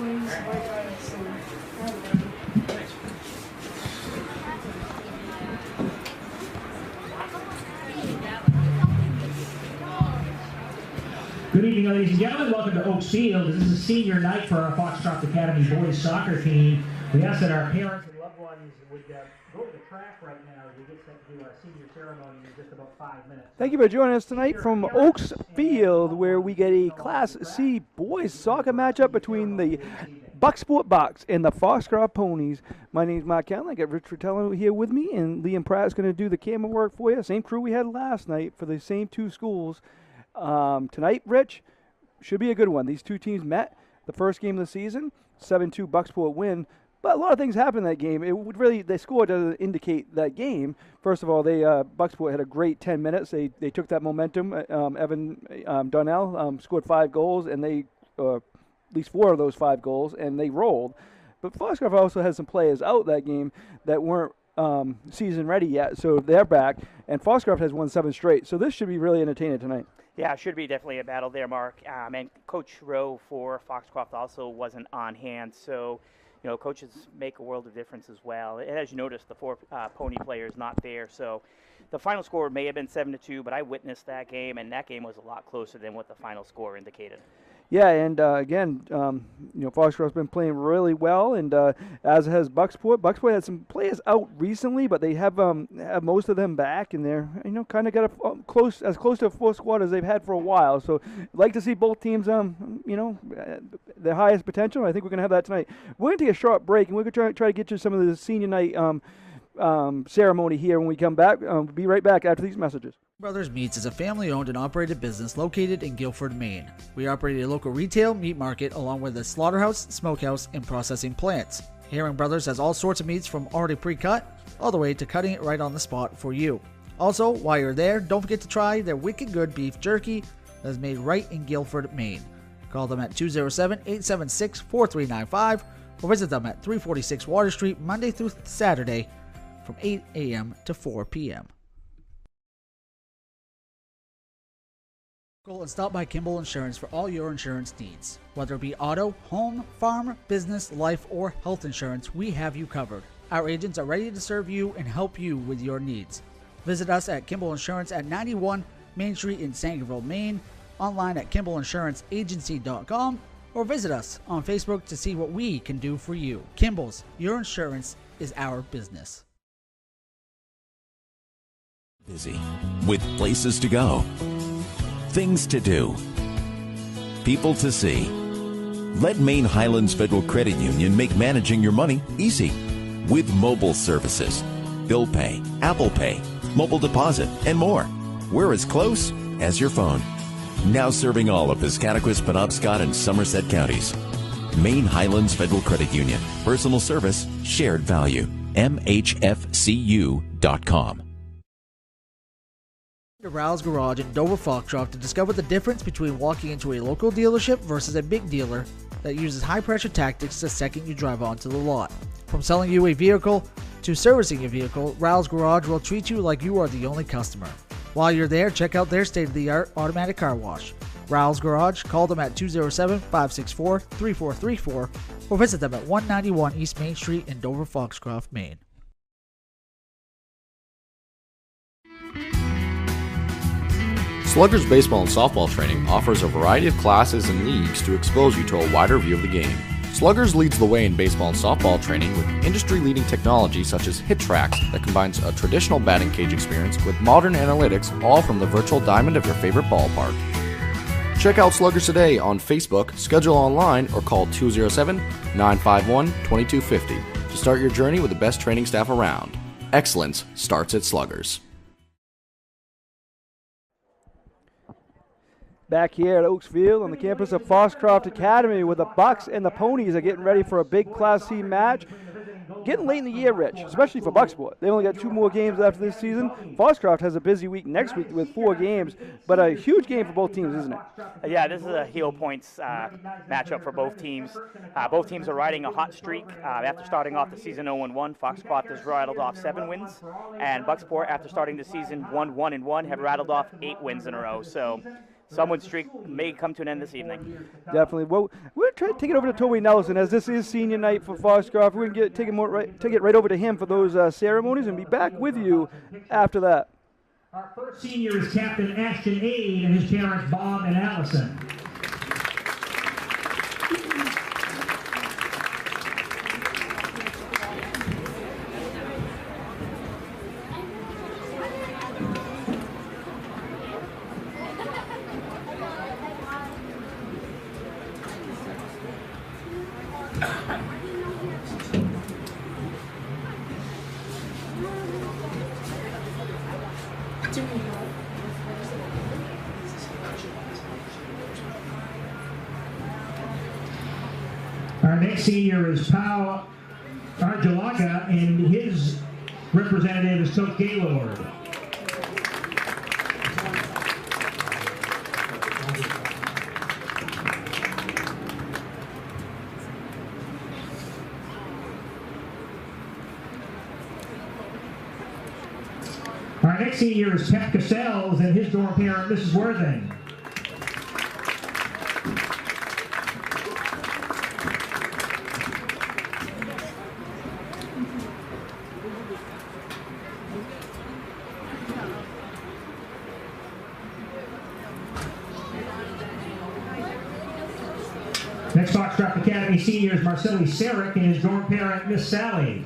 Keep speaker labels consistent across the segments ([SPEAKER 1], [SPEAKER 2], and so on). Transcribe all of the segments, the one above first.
[SPEAKER 1] Good evening, ladies and gentlemen. Welcome to Oaks Field. This is a senior night for our Foxcroft Academy boys soccer team. We ask that our parents and loved ones would go to the track right now as we get set to do our senior ceremony in just about 5 minutes.
[SPEAKER 2] Thank you for joining us tonight from Oaks Field, where we get a Class C boys soccer matchup between the Bucksport Bucks and the Foxcroft Ponies. My name is Mark Allen. I got Rich Fratello here with me, and Liam Pratt's going to do the camera work for you. Same crew we had last night for the same two schools. Tonight, Rich, should be a good one. These two teams met the first game of the season, 7-2 Bucksport win. But a lot of things happened in that game. It would really, the score doesn't indicate that game. First of all, Bucksport had a great 10 minutes. They took that momentum. Evan Donnell scored 5 goals, and they at least 4 of those 5 goals, and they rolled. But Foxcroft also had some players out that game that weren't season ready yet, so they're back. And Foxcroft has won 7 straight, so this should be really entertaining tonight.
[SPEAKER 3] Yeah, it should be definitely a battle there, Mark. And Coach Rowe for Foxcroft also wasn't on hand, so you know, coaches make a world of difference as well. And as you noticed, the 4 Pony players not there, so the final score may have been 7-2, but I witnessed that game, and that game was a lot closer than what the final score indicated.
[SPEAKER 2] Yeah, and again, Foxcroft's been playing really well, and as has Bucksport. Bucksport had some players out recently, but they have most of them back, and they're kind of got as close to a full squad as they've had for a while. So, I'd like to see both teams, their highest potential. I think we're gonna have that tonight. We're gonna take a short break, and we're gonna try to get you some of the senior night ceremony here when we come back. We'll be right back after these messages.
[SPEAKER 4] Brothers Meats is a family-owned and operated business located in Guilford, Maine. We operate a local retail meat market along with a slaughterhouse, smokehouse, and processing plants. Herring Brothers has all sorts of meats from already pre-cut all the way to cutting it right on the spot for you. Also, while you're there, don't forget to try their wicked good beef jerky that is made right in Guilford, Maine. Call them at 207-876-4395 or visit them at 346 Water Street Monday through Saturday from 8 a.m. to 4 p.m. Go and stop by Kimball Insurance for all your insurance needs. Whether it be auto, home, farm, business, life, or health insurance, we have you covered. Our agents are ready to serve you and help you with your needs. Visit us at Kimball Insurance at 91 Main Street in Sangerville, Maine, online at KimballInsuranceAgency.com, or visit us on Facebook to see what we can do for you. Kimball's, your insurance is our business.
[SPEAKER 5] Busy with places to go, things to do, people to see. Let Maine Highlands Federal Credit Union make managing your money easy with mobile services, bill pay, Apple Pay, mobile deposit, and more. We're as close as your phone. Now serving all of Piscataquis, Penobscot, and Somerset counties. Maine Highlands Federal Credit Union. Personal service, shared value. MHFCU.com.
[SPEAKER 4] To Rouse Garage in Dover Foxcroft to discover the difference between walking into a local dealership versus a big dealer that uses high-pressure tactics the second you drive onto the lot. From selling you a vehicle to servicing your vehicle, Rouse Garage will treat you like you are the only customer. While you're there, check out their state-of-the-art automatic car wash. Rouse Garage, call them at 207-564-3434 or visit them at 191 East Main Street in Dover Foxcroft, Maine.
[SPEAKER 6] Sluggers Baseball and Softball Training offers a variety of classes and leagues to expose you to a wider view of the game. Sluggers leads the way in baseball and softball training with industry-leading technology such as Hit Tracks that combines a traditional batting cage experience with modern analytics, all from the virtual diamond of your favorite ballpark. Check out Sluggers today on Facebook, schedule online, or call 207-951-2250 to start your journey with the best training staff around. Excellence starts at Sluggers.
[SPEAKER 2] Back here at Oaks Field on the campus of Foxcroft Academy, where the Bucks and the Ponies are getting ready for a big Class C match. Getting late in the year, Rich, especially for Bucksport. They only got 2 more games after this season. Foxcroft has a busy week next week with 4 games, but a huge game for both teams, isn't it?
[SPEAKER 3] Yeah, this is a heel points matchup for both teams. Both teams are riding a hot streak. After starting off the season 0-1, Foxcroft has rattled off 7 wins, and Bucksport, after starting the season 1-1-1, have rattled off 8 wins in a row. So someone's streak may come to an end this evening.
[SPEAKER 2] Definitely. Well, we're going to try to take it over to Toby Nelson, as this is senior night for Foxcroft. We're going to take it right over to him for those ceremonies and be back with you after that.
[SPEAKER 1] Our first senior is Captain Ashton Aid and his parents Bob and Allison. Our next senior is Pau Arjalaga, and his representative is Coach Gaylord. Our next senior is Pep Cassells, and his dorm parent, Mrs. Worthing. Next Foxcroft Academy senior is Marcelli Sarek and his dorm parent, Miss Sally.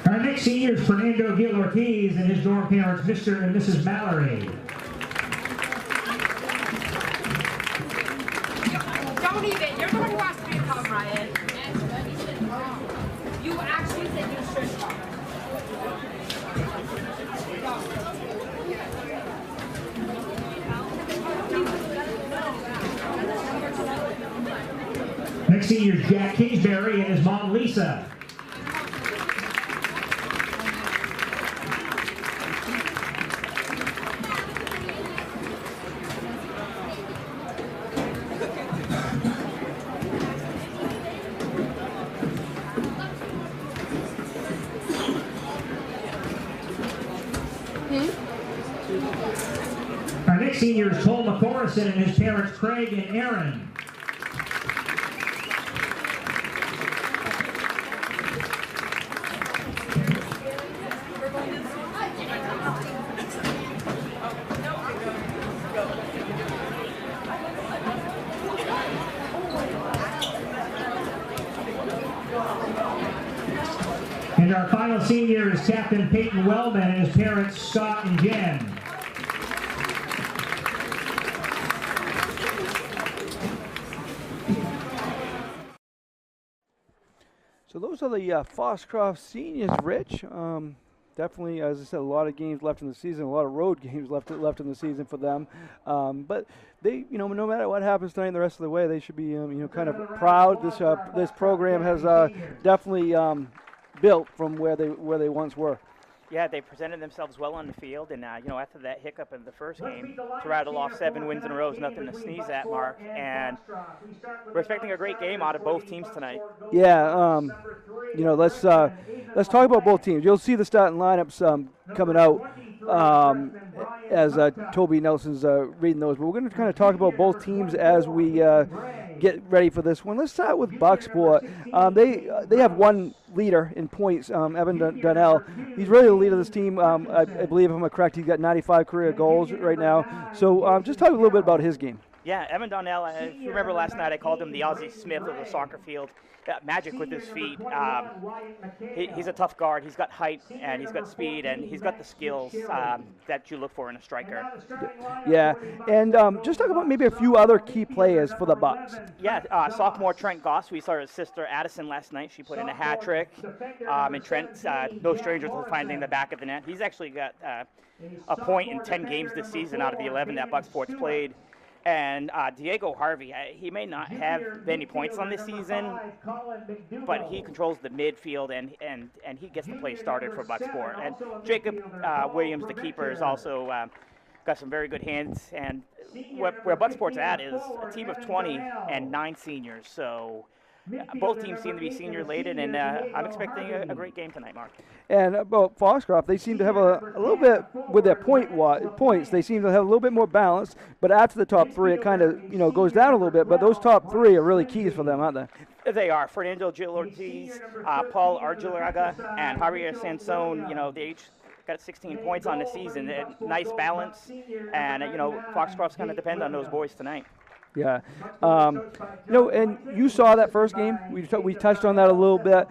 [SPEAKER 1] Our next senior is Fernando Gil Ortiz and his dorm parents, Mr. and Mrs. Mallory.
[SPEAKER 7] Don't even. You're the one who asked me to come, Ryan. You actually said you should come.
[SPEAKER 1] Next senior is Jack Kingsbury and his mom, Lisa. Our next senior is Cole McCorrison and his parents Craig and Aaron. And our final senior is Captain Peyton Wellman and his parents Scott and Jen.
[SPEAKER 2] So those are the Foxcroft seniors, Rich. Definitely, as I said, a lot of games left in the season, a lot of road games left in the season for them. But they, no matter what happens tonight and the rest of the way, they should be, kind of proud. This program has definitely built from where they once were.
[SPEAKER 3] Yeah, they presented themselves well on the field, and after that hiccup in the first game, to rattle off 7 wins in a row is nothing to sneeze at, Mark. And we're expecting a great game out of both teams tonight.
[SPEAKER 2] Yeah, let's talk about both teams. You'll see the starting lineups coming out as Toby Nelson's reading those. But we're going to kind of talk about both teams as we get ready for this one. Let's start with Bucksport. They have one leader in points, Evan Donnell. He's really the leader of this team. I believe, if I'm correct, he's got 95 career goals right now. So just talk a little bit about his game.
[SPEAKER 3] Yeah, Evan Donnell, if you remember last night, I called him the Ozzie Smith of the soccer field. Magic with his feet. He's a tough guard. He's got height, and he's got speed, and he's got the skills that you look for in a striker.
[SPEAKER 2] Yeah, and just talk about maybe a few other key players for the Bucks.
[SPEAKER 3] Yeah, sophomore Trent Goss. We saw his sister Addison last night. She put in a hat trick. And Trent, no stranger to finding the back of the net. He's actually got a point in 10 games this season out of the 11 that Bucksport's played. And Diego Harvey, he may not have many points on this season, but he controls the midfield and he gets the play started for Bucksport. And Jacob Williams, the keeper, is also got some very good hands, and where Bucksport's at is a team of 20 and 9 seniors. So both teams seem to be senior-laden, and I'm expecting a great game tonight, Mark.
[SPEAKER 2] And about Foxcroft, they seem to have a little bit with their points. They seem to have a little bit more balance, but after the top 3, it kind of goes down a little bit. But those top 3 are really keys for them, aren't they?
[SPEAKER 3] They are. Fernando Gil Ortiz, Paul Argulaga, and Javier Sansone. They each got 16 points on the season. Nice balance, and Foxcroft's going to depend on those boys tonight.
[SPEAKER 2] Yeah, and you saw that first game. We touched on that a little bit.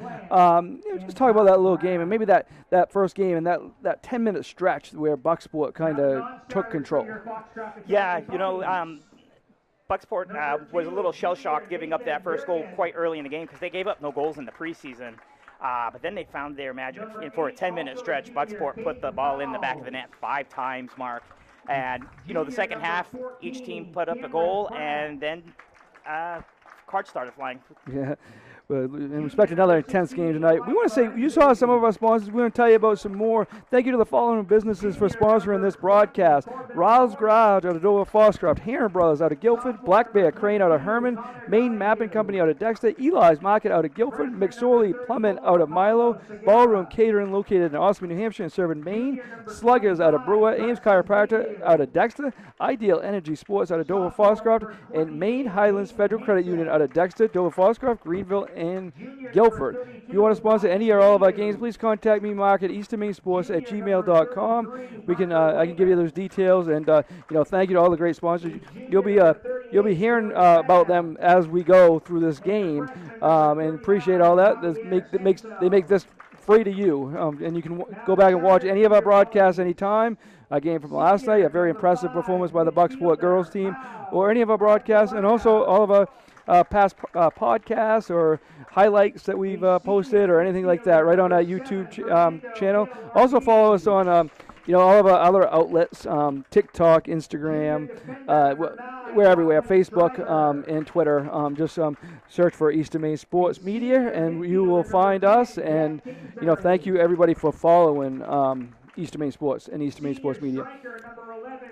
[SPEAKER 2] Just talk about that little game, and maybe that first game and that 10-minute stretch where Bucksport kind of took control.
[SPEAKER 3] Yeah, Bucksport was a little shell-shocked giving up that first goal quite early in the game because they gave up no goals in the preseason. But then they found their magic. And for a 10-minute stretch, Bucksport put the ball in the back of the net 5 times, Mark. And, the second half, each team put up a goal, and then cards started flying.
[SPEAKER 2] Yeah. Well, and expect another intense game tonight. We want to say, you saw some of our sponsors. We want to tell you about some more. Thank you to the following businesses for sponsoring this broadcast. Riles Garage out of Dover Foxcroft, Heron Brothers out of Guilford, Black Bear Crane out of Herman, Maine Mapping Company out of Dexter, Eli's Market out of Guilford, McSorley Plumbing out of Milo, Ballroom Catering located in Osprey, New Hampshire and serving Maine, Sluggers out of Brewer, Ames Chiropractor out of Dexter, Ideal Energy Sports out of Dover Foxcroft, and Maine Highlands Federal Credit Union out of Dexter, Dover Foxcroft, Greenville, and Guilford. If you want to sponsor any or all of our games, please contact me, Mark, at eastermainsports@gmail.com. We can I can give you those details, and thank you to all the great sponsors. You'll be hearing about them as we go through this game, and appreciate all that. They make this free to you, and you can go back and watch any of our broadcasts anytime. A game from last night, a very impressive performance by the Bucksport girls team, or any of our broadcasts, and also all of our past podcasts or highlights that we've posted or anything like that right on our YouTube channel. Also follow us on all of our other outlets, TikTok, Instagram, we're everywhere, Facebook and Twitter. Just search for Eastern Maine Sports Media and you will find us. And thank you everybody for following Eastern Maine Sports and Eastern Maine Sports Media.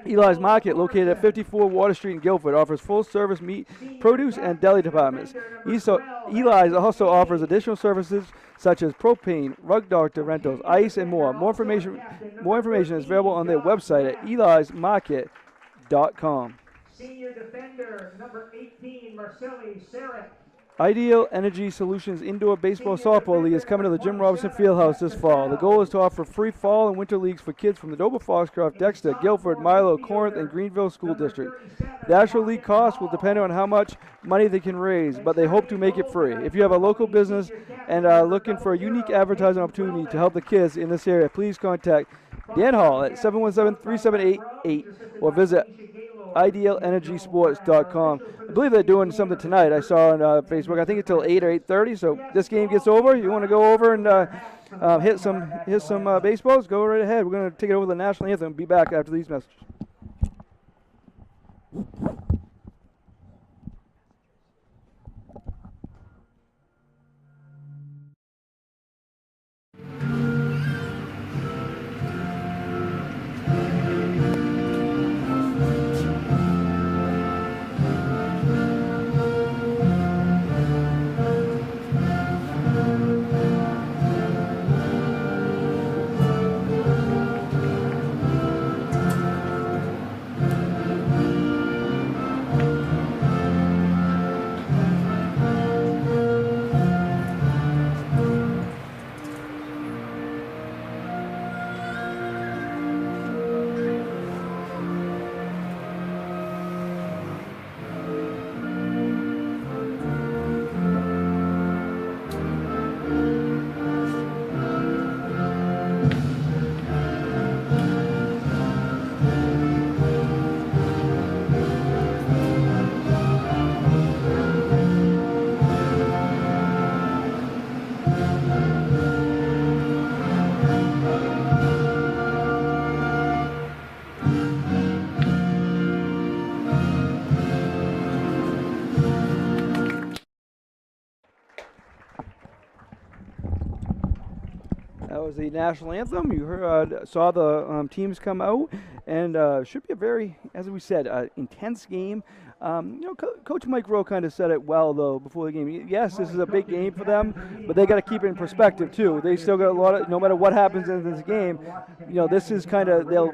[SPEAKER 2] Eli's Market, located at 54 Water Street in Guilford, offers full-service meat, produce, and deli departments. Eli's also offers additional services such as propane, rug doctor rentals, ice, and more. More information is available on their website at elismarket.com.
[SPEAKER 1] Senior defender, number 18, Marcelli Sarek.
[SPEAKER 2] Ideal Energy Solutions Indoor Baseball Softball League is coming to the Jim Robinson Fieldhouse this fall. The goal is to offer free fall and winter leagues for kids from the Dover, Foxcroft, Dexter, Guilford, Milo, Corinth, and Greenville School District. The actual league cost will depend on how much money they can raise, but they hope to make it free. If you have a local business and are looking for a unique advertising opportunity to help the kids in this area, please contact Dan Hall at 717-3788 or visit idealenergysports.com. I believe they're doing something tonight. I saw on Facebook. I think it's till 8 or 8:30. So this game gets over. You want to go over and hit some baseballs? Go right ahead. We're going to take it over the national anthem and be back after these messages. was the national anthem. You heard, saw the teams come out, and should be a very, as we said, intense game. Coach Mike Rowe kind of said it well, though, before the game. Yes, this is a big game for them, but they got to keep it in perspective, too. They still got a lot of, no matter what happens in this game, this is kind of, they'll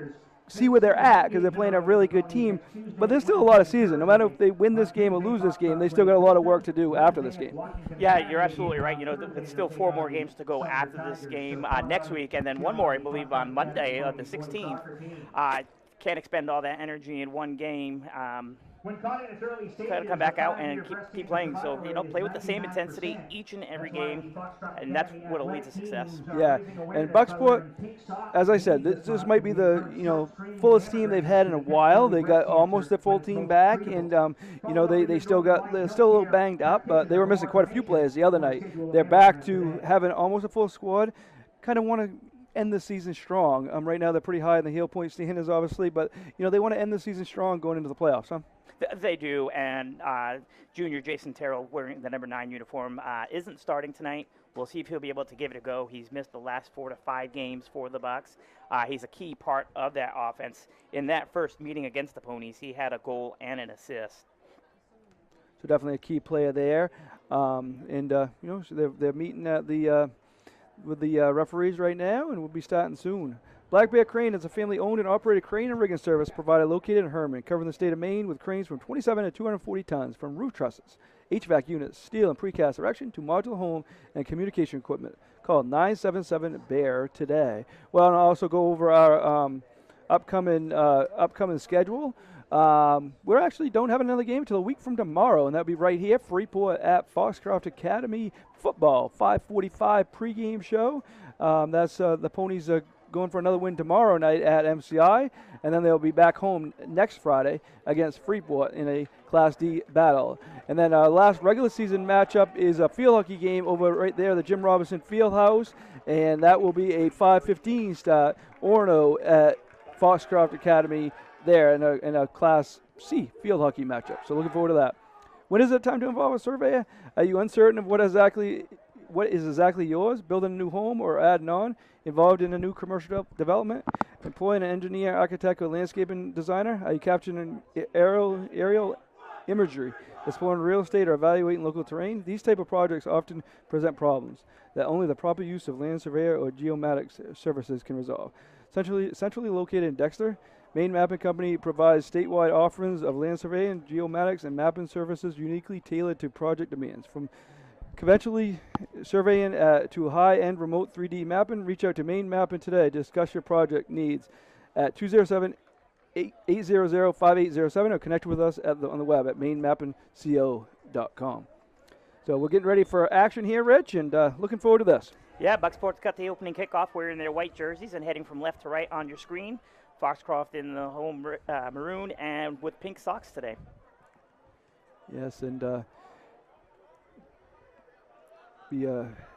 [SPEAKER 2] see where they're at because they're playing a really good team, but there's still a lot of season. No matter if they win this game or lose this game, they still got a lot of work to do after this game.
[SPEAKER 3] Yeah, you're absolutely right. There's still 4 more games to go after this game next week, and then one more, I believe, on Monday, the 16th. Can't expend all that energy in one game. Got to come back out and keep playing. So, play with the same intensity each and every game, and that's what will lead to success.
[SPEAKER 2] Yeah, and Bucksport, as I said, this might be the, fullest team they've had in a while. They got almost their full team back, and, they're still a little banged up, but they were missing quite a few players the other night. They're back to having almost a full squad. Kind of want to end the season strong. Right now they're pretty high in the heel point standings, obviously, but, they want to end the season strong going into the playoffs, huh?
[SPEAKER 3] They do, and junior Jason Terrell, wearing the number 9 uniform, isn't starting tonight. We'll see if he'll be able to give it a go. He's missed the last 4 to 5 games for the Bucks. He's a key part of that offense. In that first meeting against the Ponies, he had a goal and an assist.
[SPEAKER 2] So definitely a key player there. So they're meeting at with the referees right now, and we'll be starting soon. Black Bear Crane is a family-owned and operated crane and rigging service provider located in Herman, covering the state of Maine with cranes from 27 to 240 tons, from roof trusses, HVAC units, steel and precast erection to modular home and communication equipment. Call 977-BEAR today. Well, and I'll also go over our upcoming schedule. We actually don't have another game until a week from tomorrow, and that'll be right here, Freeport at Foxcroft Academy football, 5:45 pregame show. That's the Ponies going for another win tomorrow night at MCI, and then they'll be back home next Friday against Freeport in a Class D battle. And then our last regular season matchup is a field hockey game over right there, the Jim Robinson Fieldhouse, and that will be a 5:15 start. Orono at Foxcroft Academy there in a Class C field hockey matchup. So looking forward to that. When is it time to involve a surveyor? Are you uncertain of what is exactly yours? Building a new home or adding on? Involved in a new commercial development? Employing an engineer, architect, or landscaping designer? Are you capturing aerial imagery? Exploring real estate or evaluating local terrain? These type of projects often present problems that only the proper use of land surveyor or geomatics services can resolve. Centrally located in Dexter, Maine Mapping Company provides statewide offerings of land surveying, geomatics, and mapping services uniquely tailored to project demands. From conventionally surveying to high-end remote 3D mapping, reach out to Maine Mapping today. Discuss your project needs at 207-800-5807 or connect with us on the web at mainemappingco.com. So we're getting ready for action here, Rich, and looking forward to this.
[SPEAKER 3] Yeah, Bucksport's got the opening kickoff wearing their white jerseys and heading from left to right on your screen. Foxcroft in the home maroon and with pink socks today.
[SPEAKER 2] Yes, and with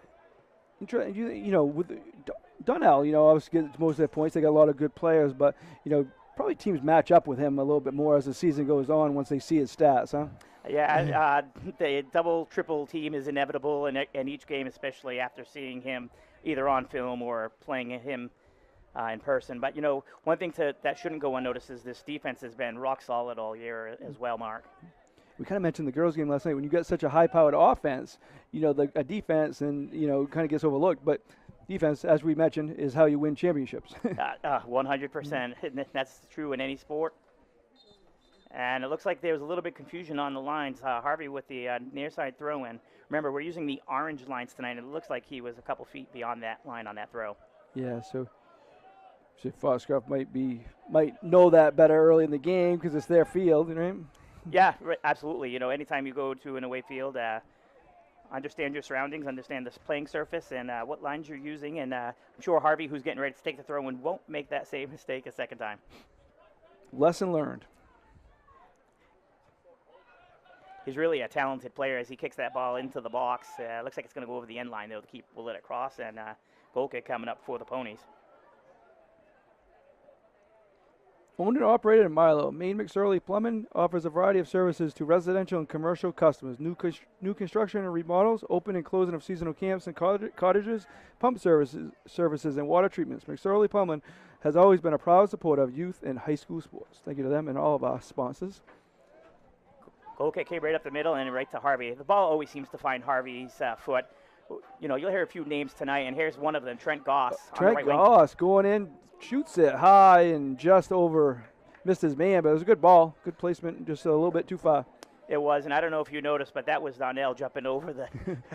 [SPEAKER 2] Donnell, obviously gets most of their points. They got a lot of good players, but probably teams match up with him a little bit more as the season goes on once they see his stats, huh?
[SPEAKER 3] Yeah, the double, triple team is inevitable in each game, especially after seeing him either on film or playing him in person. But, one thing that shouldn't go unnoticed is this defense has been rock solid all year as well, Mark.
[SPEAKER 2] We kind of mentioned the girls' game last night. When you get such a high-powered offense, a defense and, kind of gets overlooked. But defense, as we mentioned, is how you win championships.
[SPEAKER 3] 100%. That's true in any sport. And it looks like there was a little bit of confusion on the lines. Harvey with the near side throw-in. Remember, we're using the orange lines tonight, and it looks like he was a couple feet beyond that line on that throw.
[SPEAKER 2] Yeah, so Foxcroft might know that better early in the game because it's their field, right?
[SPEAKER 3] Yeah, absolutely. Anytime you go to an away field, understand your surroundings, understand the playing surface, and what lines you're using. And I'm sure Harvey, who's getting ready to take the throw-in, won't make that same mistake a second time.
[SPEAKER 2] Lesson learned.
[SPEAKER 3] He's really a talented player as he kicks that ball into the box. Looks like it's going to go over the end line, though, we'll let it cross, and goal kick coming up for the Ponies.
[SPEAKER 2] Owned and operated in Milo, Maine McSorley Plumbing offers a variety of services to residential and commercial customers. New construction and remodels, open and closing of seasonal camps and cottages, pump services and water treatments. McSorley Plumbing has always been a proud supporter of youth and high school sports. Thank you to them and all of our sponsors.
[SPEAKER 3] Goal kick came right up the middle and right to Harvey. The ball always seems to find Harvey's foot. You know, you'll hear a few names tonight, and here's one of them, Trent Goss.
[SPEAKER 2] Trent Goss going in, shoots it high and just over, missed his man, but it was a good ball. Good placement, just a little bit too far.
[SPEAKER 3] It was, and I don't know if you noticed, but that was Donnell jumping over the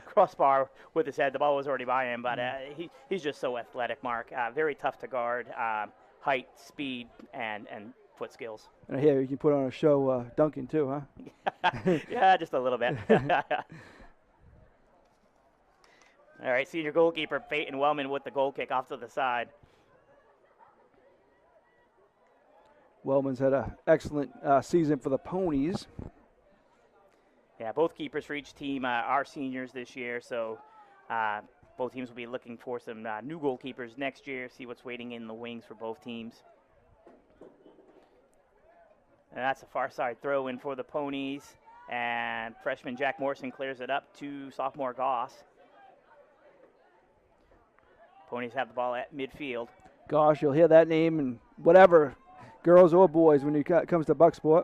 [SPEAKER 3] crossbar with his head. The ball was already by him, but he's just so athletic, Mark. Very tough to guard, height, speed, and foot skills.
[SPEAKER 2] And I hear you can put on a show dunking too, huh?
[SPEAKER 3] Yeah, just a little bit. All right, senior goalkeeper Peyton Wellman with the goal kick off to the side.
[SPEAKER 2] Wellman's had an excellent season for the Ponies.
[SPEAKER 3] Yeah, both keepers for each team are seniors this year, so both teams will be looking for some new goalkeepers next year, see what's waiting in the wings for both teams. And that's a far side throw in for the Ponies, and freshman Jack Morrison clears it up to sophomore Goss. Ponies have the ball at midfield.
[SPEAKER 2] Gosh, you'll hear that name and whatever, girls or boys, when it comes to Bucksport.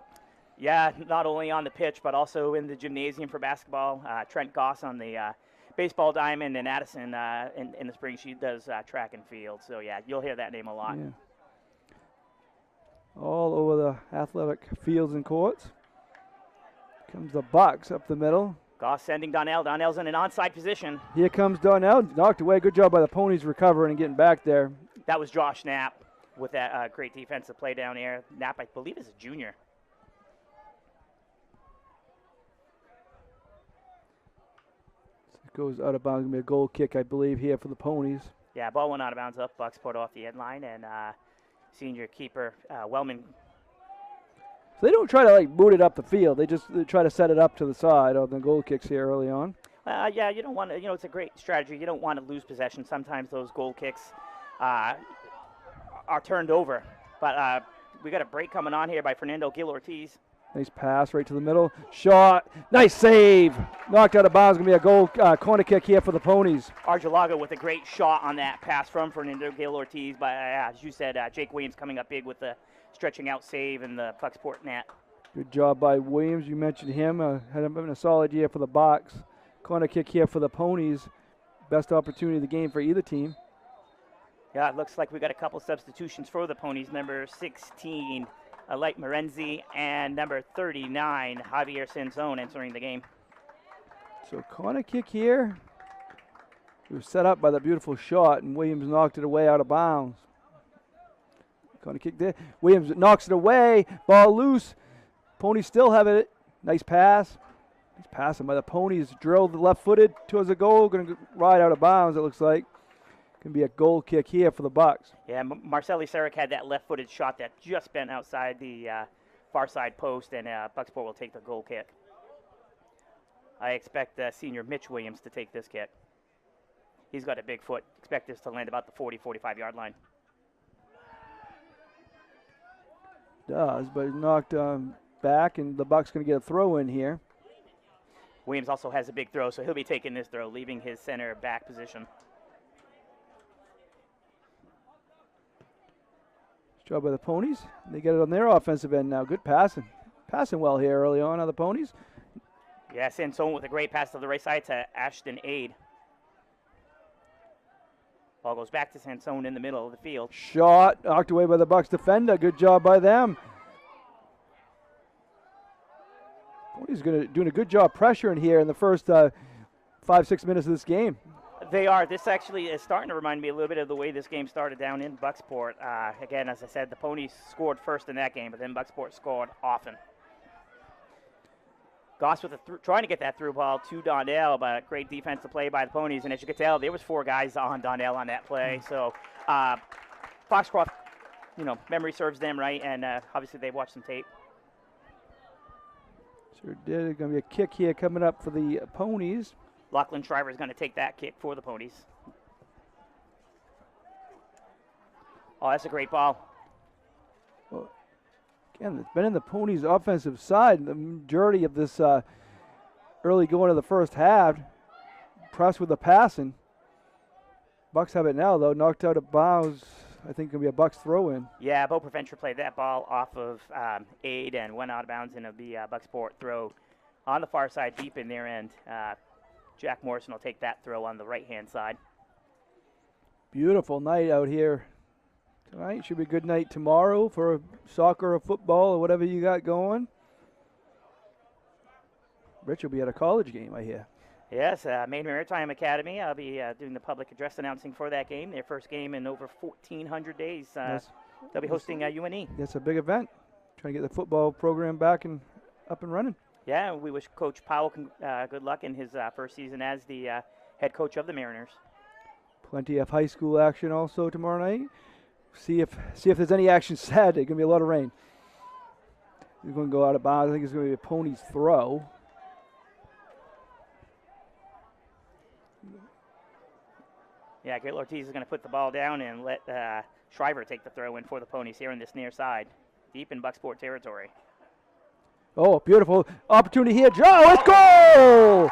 [SPEAKER 3] Yeah, not only on the pitch, but also in the gymnasium for basketball. Trent Goss on the baseball diamond, and Addison in the spring, she does track and field. So, yeah, you'll hear that name a lot.
[SPEAKER 2] Yeah. All over the athletic fields and courts. Comes the Bucks up the middle.
[SPEAKER 3] Goss sending Donnell. Donnell's in an onside position.
[SPEAKER 2] Here comes Donnell. Knocked away. Good job by the Ponies recovering and getting back there.
[SPEAKER 3] That was Josh Knapp with that great defensive play down there. Knapp, I believe, is a junior.
[SPEAKER 2] It goes out of bounds. Going to be a goal kick, I believe, here for the Ponies.
[SPEAKER 3] Yeah, ball went out of bounds up. Bucksport off the end line, and senior keeper Wellman.
[SPEAKER 2] So they don't try to boot it up the field. They try to set it up to the side on the goal kicks here early on.
[SPEAKER 3] Yeah, you don't want to. It's a great strategy. You don't want to lose possession. Sometimes those goal kicks are turned over. But we got a break coming on here by Fernando Gil Ortiz.
[SPEAKER 2] Nice pass right to the middle. Shot. Nice save. Knocked out of bounds. Going to be a goal corner kick here for the Ponies.
[SPEAKER 3] Argelaga with a great shot on that pass from Fernando Gil Ortiz. But as you said, Jake Williams coming up big with the stretching out save in the Bucksport net.
[SPEAKER 2] Good job by Williams. You mentioned him. Had been a solid year for the Bucks. Corner kick here for the Ponies. Best opportunity of the game for either team.
[SPEAKER 3] Yeah, it looks like we got a couple substitutions for the Ponies. Number 16, Light Morenzi, and number 39, Javier Sansone entering the game.
[SPEAKER 2] So corner kick here. It was set up by the beautiful shot, and Williams knocked it away out of bounds. Corner kick there. Williams knocks it away. Ball loose. Ponies still have it. Nice pass. Nice passing by the Ponies. Drilled the left-footed towards the goal. Going to ride out of bounds, it looks like. Going to be a goal kick here for the Bucks.
[SPEAKER 3] Yeah, Marceli Sarek had that left-footed shot that just bent outside the far side post, and Bucksport will take the goal kick. I expect senior Mitch Williams to take this kick. He's got a big foot. Expect this to land about the 40, 45-yard line.
[SPEAKER 2] Does, but knocked back, and the Bucks going to get a throw in here.
[SPEAKER 3] Williams also has a big throw, so he'll be taking this throw, leaving his center back position.
[SPEAKER 2] Nice job by the Ponies. They get it on their offensive end now. Good passing. Passing well here early on the Ponies.
[SPEAKER 3] Yeah, Sansone with a great pass to the right side to Ashton Aid. Ball goes back to Sansone in the middle of the field.
[SPEAKER 2] Shot knocked away by the Bucks defender. Good job by them. Ponies doing a good job pressuring here in the first 5-6 minutes of this game.
[SPEAKER 3] They are. This actually is starting to remind me a little bit of the way this game started down in Bucksport. Again, as I said, the Ponies scored first in that game, but then Bucksport scored often. Goss with trying to get that through ball to Donnell, but great defensive play by the Ponies. And as you can tell, there was 4 guys on Donnell on that play. So Foxcroft, memory serves them right, and obviously they've watched some tape.
[SPEAKER 2] Sure did. Going to be a kick here coming up for the Ponies.
[SPEAKER 3] Lachlan Shriver is going to take that kick for the Ponies. Oh, that's a great ball.
[SPEAKER 2] Well, Again, it's been in the Ponies' offensive side the majority of this early going to the first half. Pressed with the passing. Bucks have it now, though. Knocked out of bounds. I think it'll be a Bucks throw-in.
[SPEAKER 3] Yeah, Bo Preventure played that ball off of Aid and went out of bounds, and it'll be a Bucksport throw on the far side, deep in their end. Jack Morrison will take that throw on the right-hand side.
[SPEAKER 2] Beautiful night out here tonight. Should be a good night tomorrow for soccer or football or whatever you got going. Rich will be at a college game, I hear.
[SPEAKER 3] Yes, Maine Maritime Academy. I'll be doing the public address announcing for that game. Their first game in over 1,400 days.
[SPEAKER 2] Yes.
[SPEAKER 3] They'll be hosting UNE.
[SPEAKER 2] It's a big event. Trying to get the football program back and up and running.
[SPEAKER 3] Yeah, we wish Coach Powell good luck in his first season as the head coach of the Mariners.
[SPEAKER 2] Plenty of high school action also tomorrow night. See if there's any action Saturday. Going to be a lot of rain. We're going to go out of bounds. I think it's going to be a Ponies throw.
[SPEAKER 3] Yeah, Gail Ortiz is going to put the ball down and let Shriver take the throw in for the Ponies here on this near side, deep in Bucksport territory.
[SPEAKER 2] Oh, beautiful opportunity here. Joe, let's go!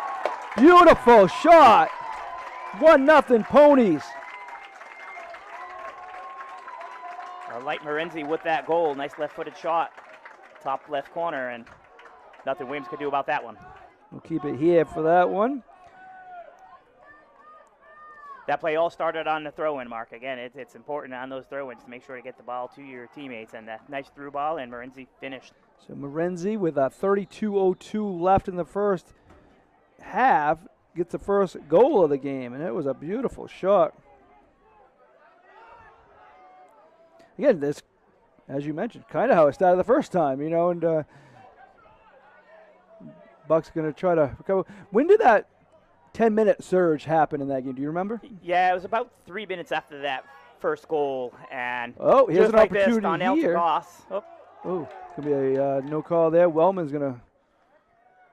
[SPEAKER 2] Beautiful shot. 1-0 Ponies.
[SPEAKER 3] Light Morenzi with that goal. Nice left-footed shot. Top left corner, and nothing Williams could do about that one.
[SPEAKER 2] We'll keep it here for that one.
[SPEAKER 3] That play all started on the throw-in, Mark. Again, it's important on those throw-ins to make sure to get the ball to your teammates. And that nice through ball, and Morenzi finished.
[SPEAKER 2] So Morenzi with a 32:02 left in the first half gets the first goal of the game, and it was a beautiful shot. Again, this, as you mentioned, kind of how it started the first time, you know, and Buck's going to try to recover. When did that 10-minute surge happen in that game? Do you remember?
[SPEAKER 3] Yeah, it was about 3 minutes after that first goal, and
[SPEAKER 2] oh, here's
[SPEAKER 3] just
[SPEAKER 2] an
[SPEAKER 3] like
[SPEAKER 2] opportunity
[SPEAKER 3] this, Donnell
[SPEAKER 2] here.
[SPEAKER 3] to Goss.
[SPEAKER 2] Oh, it's going to be a no call there. Wellman's going to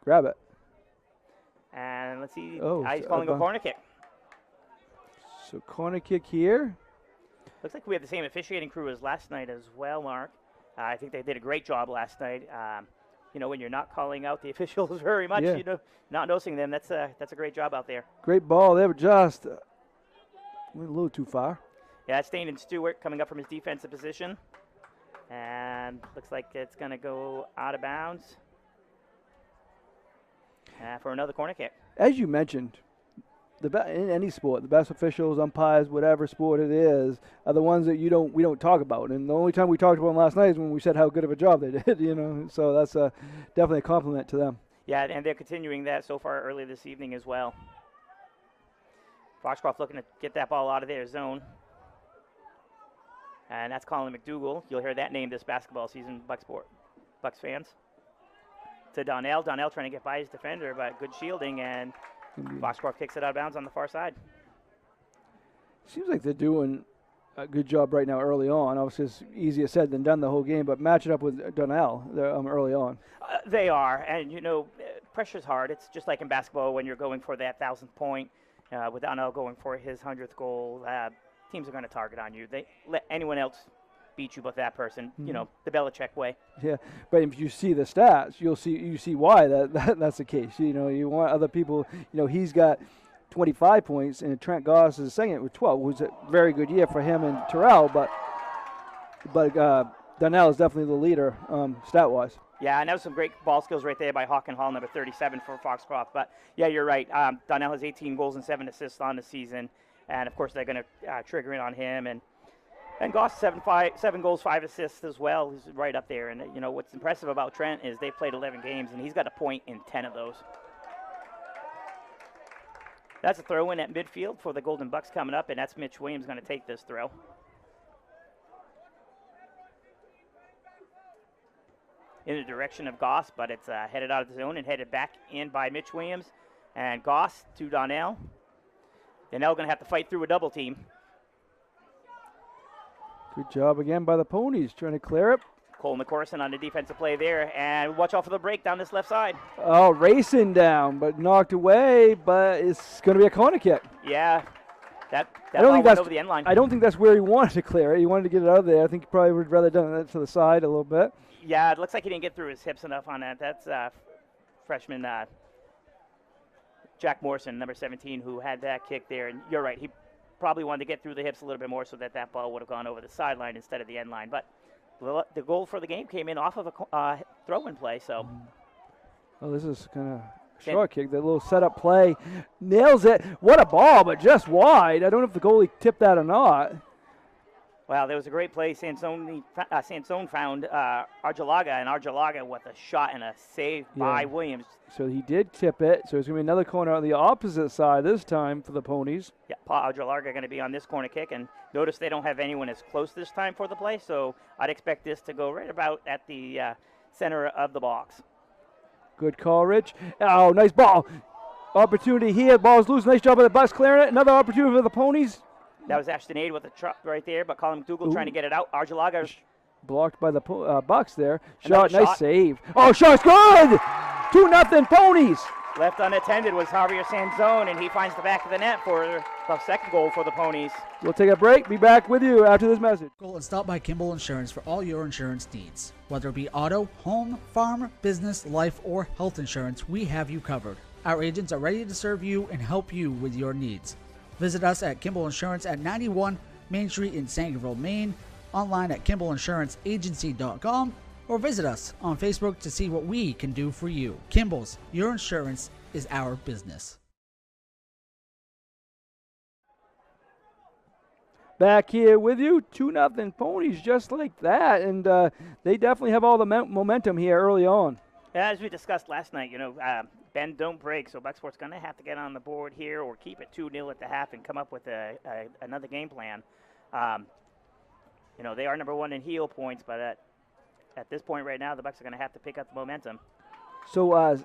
[SPEAKER 2] grab it.
[SPEAKER 3] And let's see,
[SPEAKER 2] Oh,
[SPEAKER 3] he's calling a corner kick.
[SPEAKER 2] So corner kick here.
[SPEAKER 3] Looks like we have the same officiating crew as last night as well, Mark. I think they did a great job last night. You know, when you're not calling out the officials very much,
[SPEAKER 2] Yeah.
[SPEAKER 3] you know, not noticing them, that's a great job out there.
[SPEAKER 2] Great ball. They were just went a little too far.
[SPEAKER 3] Yeah, it's Dane Stewart coming up from his defensive position. And looks like it's going to go out of bounds for another corner kick.
[SPEAKER 2] As you mentioned, in any sport, the best officials, umpires, whatever sport it is, are the ones that we don't talk about. And the only time we talked about them last night is when we said how good of a job they did. You know, so that's definitely a compliment to them.
[SPEAKER 3] Yeah, and they're continuing that so far early this evening as well. Foxcroft looking to get that ball out of their zone. And that's Colin McDougall. You'll hear that name this basketball season, Bucks fans. To Donnell. Donnell trying to get by his defender, but good shielding, and Foxcroft kicks it out of bounds on the far side.
[SPEAKER 2] Seems like they're doing a good job right now early on. Obviously, it's easier said than done the whole game, but match it up with Donnell early on.
[SPEAKER 3] They are, and you know, pressure's hard. It's just like in basketball when you're going for that 1,000th point. With Donnell going for his 100th goal, teams are going to target on you. They let anyone else beat you but that person. Mm-hmm. You know, the Belichick way.
[SPEAKER 2] Yeah, but if you see the stats, you see why that's the case. You know, you want other people. You know, he's got 25 points, and Trent Goss is second with 12. It was a very good year for him and Terrell, but Donnell is definitely the leader stat-wise.
[SPEAKER 3] Yeah, and that was some great ball skills right there by Hawken Hall, number 37 for Foxcroft. But, yeah, you're right. Donnell has 18 goals and 7 assists on the season. And, of course, they're going to trigger in on him. And Goss, 7 goals, 5 assists as well. He's right up there. And, you know, what's impressive about Trent is they've played 11 games, and he's got a point in 10 of those. That's a throw-in at midfield for the Golden Bucks coming up, and that's Mitch Williams going to take this throw. In the direction of Goss, but it's headed out of the zone and headed back in by Mitch Williams. And Goss to Donnell. Donnell going to have to fight through a double team.
[SPEAKER 2] Good job again by the Ponies, trying to clear it.
[SPEAKER 3] Cole McCorson on the defensive play there, and watch out for the break down this left side.
[SPEAKER 2] Oh, racing down, but knocked away, but it's going to be a corner kick.
[SPEAKER 3] Yeah, That
[SPEAKER 2] I don't
[SPEAKER 3] ball
[SPEAKER 2] think
[SPEAKER 3] went
[SPEAKER 2] that's
[SPEAKER 3] over the end line.
[SPEAKER 2] I don't think that's where he wanted to clear it. He wanted to get it out of there. I think he probably would rather done that to the side a little bit.
[SPEAKER 3] Yeah, it looks like he didn't get through his hips enough on that. That's freshman Jack Morrison, number 17, who had that kick there. And you're right, he probably wanted to get through the hips a little bit more so that that ball would have gone over the sideline instead of the end line. But the goal for the game came in off of a throw-in play. So.
[SPEAKER 2] Oh, this is kind of short kick. That little setup play nails it. What a ball, but just wide. I don't know if the goalie tipped that or not.
[SPEAKER 3] Well, there was a great play. Sansone found Arjalaga, and Arjalaga with a shot and a save by Williams.
[SPEAKER 2] So he did tip it. So it's going to be another corner on the opposite side this time for the Ponies.
[SPEAKER 3] Yeah, Paul Arjalaga going to be on this corner kick. And notice they don't have anyone as close this time for the play, so I'd expect this to go right about at the center of the box.
[SPEAKER 2] Good call, Rich. Oh, nice ball. Opportunity here. Ball's loose. Nice job of the Bucks clearing it. Another opportunity for the Ponies.
[SPEAKER 3] That was Ashton Aid with a truck right there, but Colin McDougall trying to get it out. Arjalaga
[SPEAKER 2] blocked by the Bucks there.
[SPEAKER 3] Another
[SPEAKER 2] Nice save. Oh, shot's good! 2-0 Ponies.
[SPEAKER 3] Left unattended was Javier Sanzone, and he finds the back of the net for the second goal for the Ponies.
[SPEAKER 2] We'll take a break. Be back with you after this message.
[SPEAKER 4] And stop by Kimball Insurance for all your insurance needs. Whether it be auto, home, farm, business, life, or health insurance, we have you covered. Our agents are ready to serve you and help you with your needs. Visit us at Kimball Insurance at 91 Main Street in Sangerville, Maine, online at KimballInsuranceAgency.com, or visit us on Facebook to see what we can do for you. Kimball's, your insurance is our business.
[SPEAKER 2] Back here with you, 2-0 Ponies, just like that, and they definitely have all the momentum here early on.
[SPEAKER 3] As we discussed last night, bend, don't break, so Bucksport's going to have to get on the board here or keep it 2-0 at the half and come up with another game plan. They are number one in heel points, but at this point right now, the Bucks are going to have to pick up the momentum.
[SPEAKER 2] So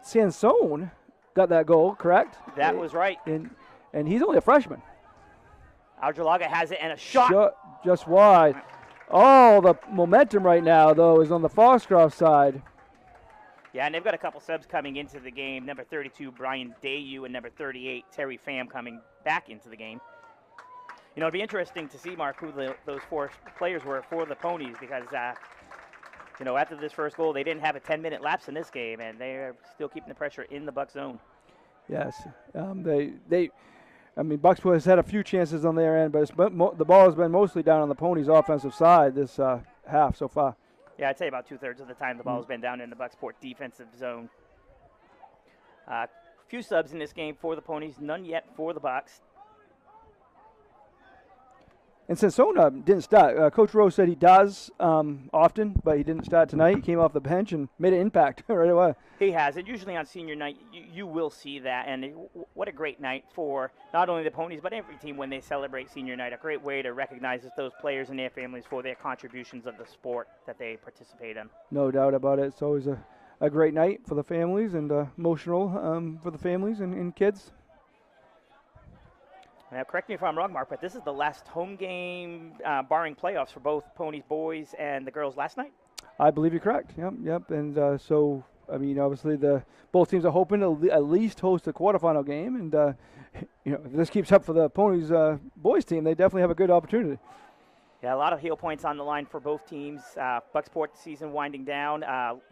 [SPEAKER 2] Sansone got that goal, correct?
[SPEAKER 3] That was right.
[SPEAKER 2] And he's only a freshman.
[SPEAKER 3] Arjalaga has it and a shot.
[SPEAKER 2] Just wide. All the momentum right now, though, is on the Foxcroft side.
[SPEAKER 3] Yeah, and they've got a couple subs coming into the game. Number 32, Brian Dayu, and number 38, Terry Pham, coming back into the game. It'd be interesting to see, Mark, who those four players were for the Ponies because, after this first goal, they didn't have a 10-minute lapse in this game, and they're still keeping the pressure in the Buck zone.
[SPEAKER 2] Yes. Bucksport has had a few chances on their end, but the ball has been mostly down on the Ponies' offensive side this half so far.
[SPEAKER 3] Yeah, I'd say about 2/3 of the time the ball's been down in the Bucksport defensive zone. Few subs in this game for the Ponies, none yet for the Bucks.
[SPEAKER 2] And Sansone didn't start. Coach Rose said he does often, but he didn't start tonight. He came off the bench and made an impact right away.
[SPEAKER 3] He has. And usually on senior night, you will see that. And what a great night for not only the Ponies, but every team when they celebrate senior night. A great way to recognize those players and their families for their contributions of the sport that they participate in.
[SPEAKER 2] No doubt about it. It's always a great night for the families and emotional for the families and kids.
[SPEAKER 3] Now, correct me if I'm wrong, Mark, but this is the last home game barring playoffs for both Ponies boys and the girls last night?
[SPEAKER 2] I believe you're correct. Yep. And obviously both teams are hoping to at least host a quarterfinal game. And, if this keeps up for the Ponies boys team, they definitely have a good opportunity.
[SPEAKER 3] Yeah, a lot of heel points on the line for both teams. Bucksport season winding down.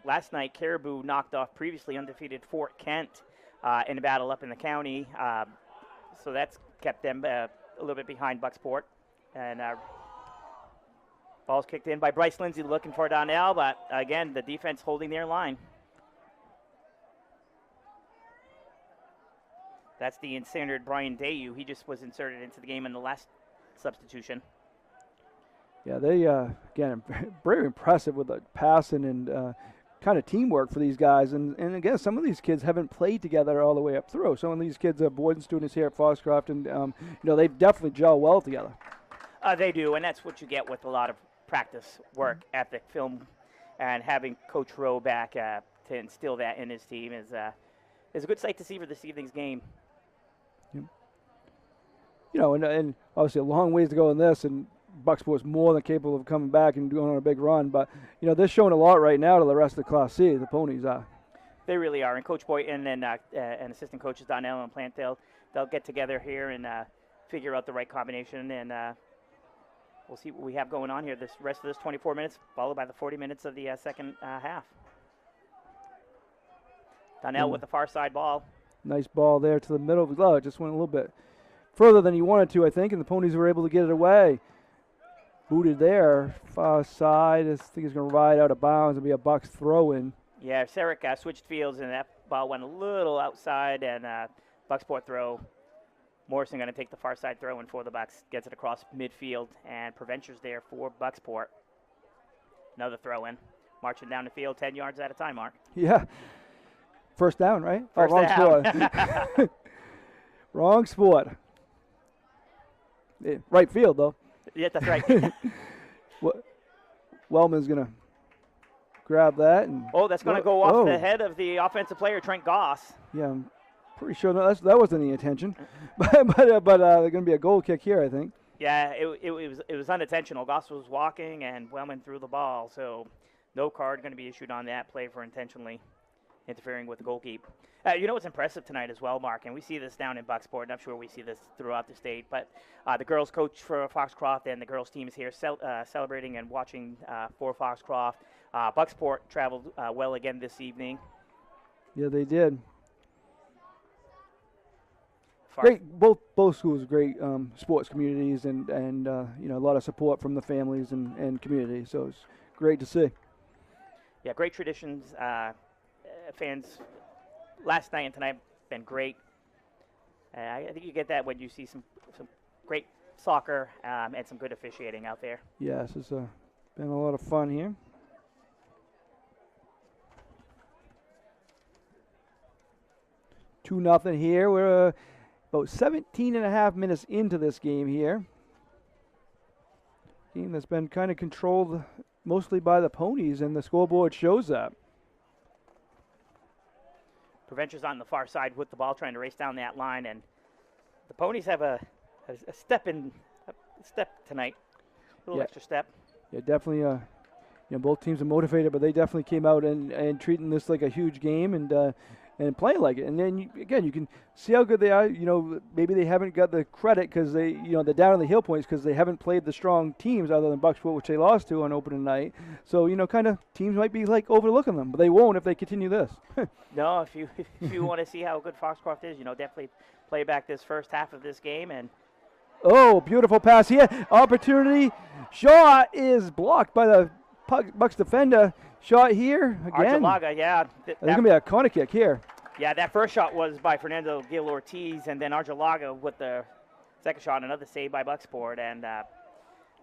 [SPEAKER 3] Last night, Caribou knocked off previously undefeated Fort Kent in a battle up in the county. So that's kept them a little bit behind Bucksport. And ball's kicked in by Bryce Lindsay looking for Donnell, but again, the defense holding their line. That's the incinerated Brian Dayu. He just was inserted into the game in the last substitution.
[SPEAKER 2] Yeah, they, again, very impressive with the passing and kind of teamwork for these guys. And again, some of these kids haven't played together all the way up through. Some of these kids are board students here at Foxcroft, and, they definitely gel well together.
[SPEAKER 3] They do, and that's what you get with a lot of practice work ethic, film, and having Coach Rowe back to instill that in his team is a good sight to see for this evening's game.
[SPEAKER 2] Yep. And obviously a long ways to go in this, and Bucksport's more than capable of coming back and going on a big run. But, they're showing a lot right now to the rest of the Class C, the Ponies are.
[SPEAKER 3] They really are. And Coach Boyd and assistant coaches Donnell and Plant, they'll get together here and figure out the right combination, and we'll see what we have going on here. This rest of this 24 minutes, followed by the 40 minutes of the second half. Donnell with the far side ball.
[SPEAKER 2] Nice ball there to the middle of the glove. It just went a little bit further than he wanted to, I think, and the Ponies were able to get it away. Booted there, far side. I think he's going to ride out of bounds and be a Bucks throw-in.
[SPEAKER 3] Yeah, Sarek switched fields, and that ball went a little outside, and Bucksport throw. Morrison going to take the far side throw in for the Bucks. Gets it across midfield, and Preventure's there for Bucksport. Another throw in. Marching down the field 10 yards at a time, Mark.
[SPEAKER 2] Yeah. First down, right?
[SPEAKER 3] First
[SPEAKER 2] wrong
[SPEAKER 3] down.
[SPEAKER 2] sport. Wrong sport. Yeah, right field, though.
[SPEAKER 3] Yeah, that's right.
[SPEAKER 2] Wellman's going to grab that. And
[SPEAKER 3] that's going to go off the head of the offensive player, Trent Goss.
[SPEAKER 2] Yeah, I'm pretty sure that wasn't the intention. but they're going to be a goal kick here, I think.
[SPEAKER 3] Yeah, it was unintentional. Goss was walking, and Wellman threw the ball, so no card going to be issued on that play for intentionally interfering with the goalkeeper. You know what's impressive tonight as well, Mark, and we see this down in Bucksport, and I'm sure we see this throughout the state, but the girls coach for Foxcroft and the girls team is here celebrating and watching for Foxcroft. Bucksport traveled well again this evening.
[SPEAKER 2] Yeah, they did. Great, both schools, great sports communities, and you know, a lot of support from the families and community. So it's great to see.
[SPEAKER 3] Yeah, great traditions. Fans last night and tonight have been great. I think you get that when you see some great soccer and some good officiating out there.
[SPEAKER 2] Yes, it's been a lot of fun here. Two nothing here. We're about 17 and a half minutes into this game here. Game that's been kind of controlled mostly by the Ponies, and the scoreboard shows that.
[SPEAKER 3] Preventure's on the far side with the ball, trying to race down that line, and the Ponies have a step tonight, a little extra step.
[SPEAKER 2] Yeah, definitely. You know, both teams are motivated, but they definitely came out and treating this like a huge game and playing like it. And then you can see how good they are. You know, maybe they haven't got the credit because they're down on the hill points because they haven't played the strong teams other than Bucksport, which they lost to on opening night. So, you know, kind of teams might be like overlooking them, but they won't if they continue this.
[SPEAKER 3] No, if you want to see how good Foxcroft is, you know, definitely play back this first half of this game. And
[SPEAKER 2] beautiful pass here. Opportunity. Shot is blocked by the Bucks defender. Shot here again.
[SPEAKER 3] Archelaga, yeah.
[SPEAKER 2] There's going to be a corner kick here.
[SPEAKER 3] Yeah, that first shot was by Fernando Gil Ortiz, and then Archelaga with the second shot, another save by Bucksport. And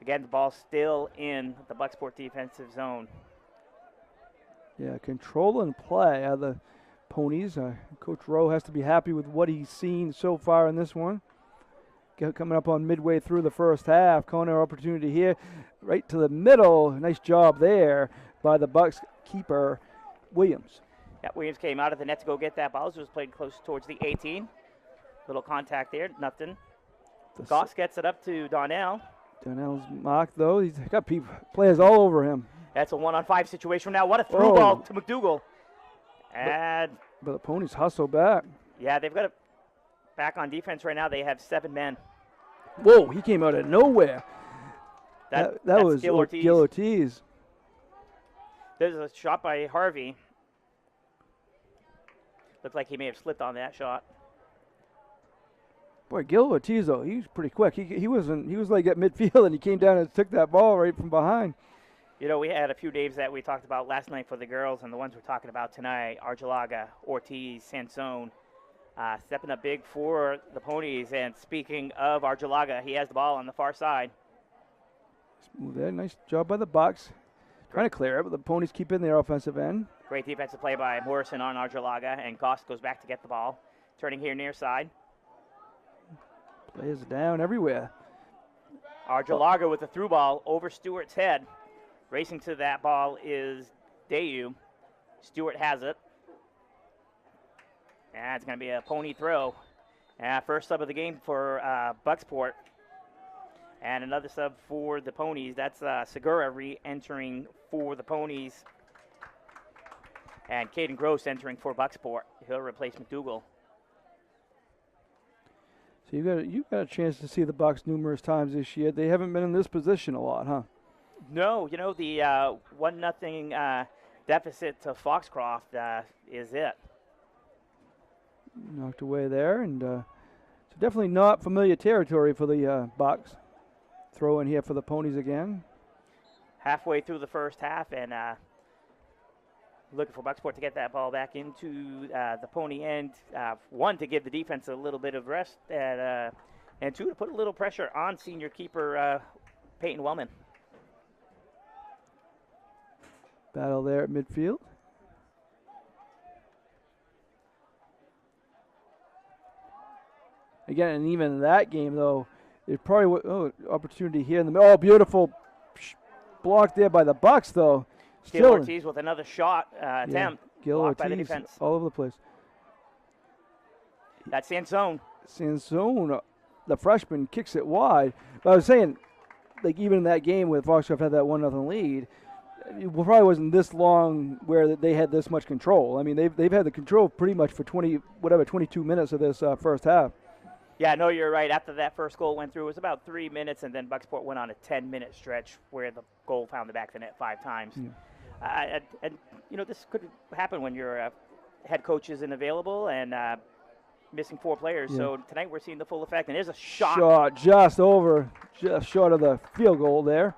[SPEAKER 3] again, the ball's still in the Bucksport defensive zone.
[SPEAKER 2] Yeah, control and play out of the Ponies. Coach Rowe has to be happy with what he's seen so far in this one. Coming up on midway through the first half. Corner opportunity here. Right to the middle. Nice job there by the Bucks keeper, Williams.
[SPEAKER 3] Yeah, Williams came out of the net to go get that ball. It was played close towards the 18. Little contact there, nothing. Goss gets it up to Donnell.
[SPEAKER 2] Donnell's marked, though. He's got players all over him.
[SPEAKER 3] That's a 1-on-5 situation now. What a through ball to McDougal. And
[SPEAKER 2] but the Ponies hustle back.
[SPEAKER 3] Yeah, they've got it back on defense right now. They have 7 men.
[SPEAKER 2] Whoa, he came out of nowhere. That was
[SPEAKER 3] Gil Ortiz.
[SPEAKER 2] Gil Ortiz.
[SPEAKER 3] There's a shot by Harvey. Looked like he may have slipped on that shot.
[SPEAKER 2] Boy, Gil Ortiz, though, he's pretty quick. He was like at midfield, and he came down and took that ball right from behind.
[SPEAKER 3] You know, we had a few names that we talked about last night for the girls, and the ones we're talking about tonight, Archelaga, Ortiz, Sansone, stepping up big for the Ponies. And speaking of Archelaga, he has the ball on the far side.
[SPEAKER 2] Smooth there. Nice job by the Bucks. Trying to clear it, but the Ponies keep in their offensive end.
[SPEAKER 3] Great defensive play by Morrison on Archelaga, and Goss goes back to get the ball. Turning here near side.
[SPEAKER 2] Players down everywhere.
[SPEAKER 3] Archelaga with the through ball over Stewart's head. Racing to that ball is Dayu. Stewart has it. And it's going to be a Pony throw. First sub of the game for Bucksport. And another sub for the Ponies. That's Segura re-entering for the Ponies. And Caden Gross entering for Bucksport. He'll replace McDougal.
[SPEAKER 2] So you've got a chance to see the Bucks numerous times this year. They haven't been in this position a lot, huh?
[SPEAKER 3] No, the 1-0 deficit to Foxcroft is it.
[SPEAKER 2] Knocked away there, and so definitely not familiar territory for the Bucks. Throw in here for the Ponies again.
[SPEAKER 3] Halfway through the first half, and looking for Bucksport to get that ball back into the Pony end. One, to give the defense a little bit of rest, and two, to put a little pressure on senior keeper Peyton Wellman.
[SPEAKER 2] Battle there at midfield. Again, and even in that game, though, it probably opportunity here in the middle. Oh, beautiful block there by the Bucks, though.
[SPEAKER 3] Gil Ortiz with another shot attempt.
[SPEAKER 2] Gil
[SPEAKER 3] blocked
[SPEAKER 2] Ortiz
[SPEAKER 3] by the defense.
[SPEAKER 2] all over the place.
[SPEAKER 3] That's Sansone.
[SPEAKER 2] Sansone, the freshman, kicks it wide. But I was saying, like, even in that game where Foxcroft had that 1-0 lead, it probably wasn't this long where they had this much control. I mean, they've had the control pretty much for 22 minutes of this first half.
[SPEAKER 3] Yeah, no, you're right. After that first goal went through, it was about 3 minutes, and then Bucksport went on a 10-minute stretch where the goal found the back of the net 5 times.
[SPEAKER 2] Yeah.
[SPEAKER 3] And this could happen when your head coach isn't available and missing 4 players.
[SPEAKER 2] Yeah.
[SPEAKER 3] So tonight we're seeing the full effect, and there's a shot.
[SPEAKER 2] Shot just short of the field goal there.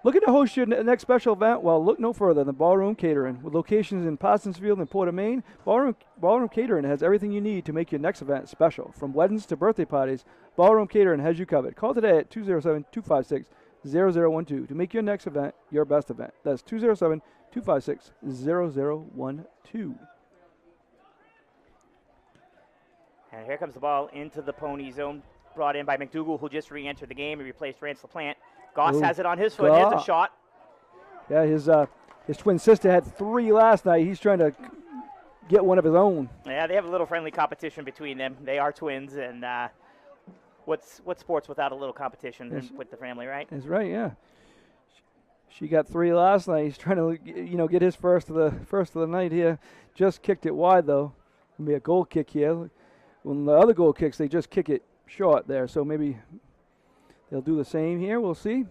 [SPEAKER 2] Looking to host your next special event? Well, look no further than Ballroom Catering. With locations in Parsonsfield and Port of Maine, Ballroom Catering has everything you need to make your next event special. From weddings to birthday parties, Ballroom Catering has you covered. Call today at 207-256-0012 to make your next event your best event. That's 207-256-0012.
[SPEAKER 3] And here comes the ball into the Pony zone, brought in by McDougal, who just re-entered the game. He replaced Rance LaPlante. Goss has it on his foot. Here's a shot.
[SPEAKER 2] Yeah, his twin sister had 3 last night. He's trying to get one of his own.
[SPEAKER 3] Yeah, they have a little friendly competition between them. They are twins, and what's sports without a little competition with the family, right?
[SPEAKER 2] That's right, yeah. She got 3 last night. He's trying to, get his first of the night here. Just kicked it wide, though. Gonna be a goal kick here. When the other goal kicks, they just kick it short there. So maybe they'll do the same here. We'll see.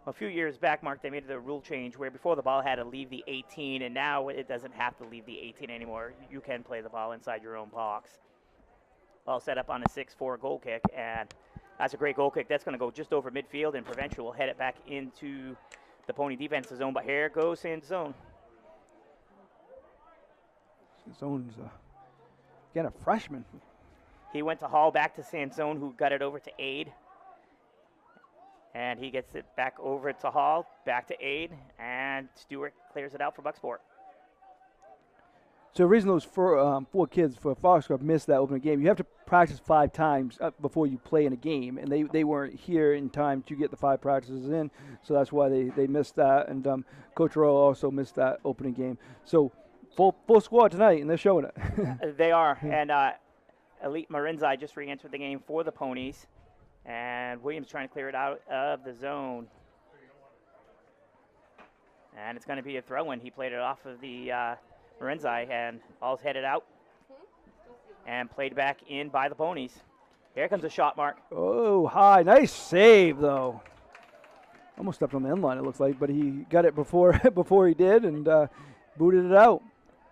[SPEAKER 3] A few years back, Mark, they made the rule change where before the ball had to leave the 18, and now it doesn't have to leave the 18 anymore. You can play the ball inside your own box. Ball set up on a 6-4 goal kick, and that's a great goal kick. That's going to go just over midfield, and Provincial will head it back into the Pony defensive zone. But here goes Sansone.
[SPEAKER 2] Sansone's again a freshman.
[SPEAKER 3] He went to haul back to Sansone, who got it over to Aid. And he gets it back over to Hall, back to Aid, and Stewart clears it out for Bucksport.
[SPEAKER 2] So the reason those 4 kids for Foxcroft missed that opening game, you have to practice 5 times before you play in a game, and they weren't here in time to get the 5 practices in, so that's why they missed that. And Coach Rowe also missed that opening game. So full squad tonight, and they're showing it.
[SPEAKER 3] They are, and Elite Marinzai just re-entered the game for the Ponies. And Williams trying to clear it out of the zone. And it's going to be a throw-in. He played it off of the Marinzai, and ball's headed out and played back in by the Ponies. Here comes a shot, Mark.
[SPEAKER 2] Oh, high. Nice save, though. Almost stepped on the end line, it looks like, but he got it before he did and booted it out.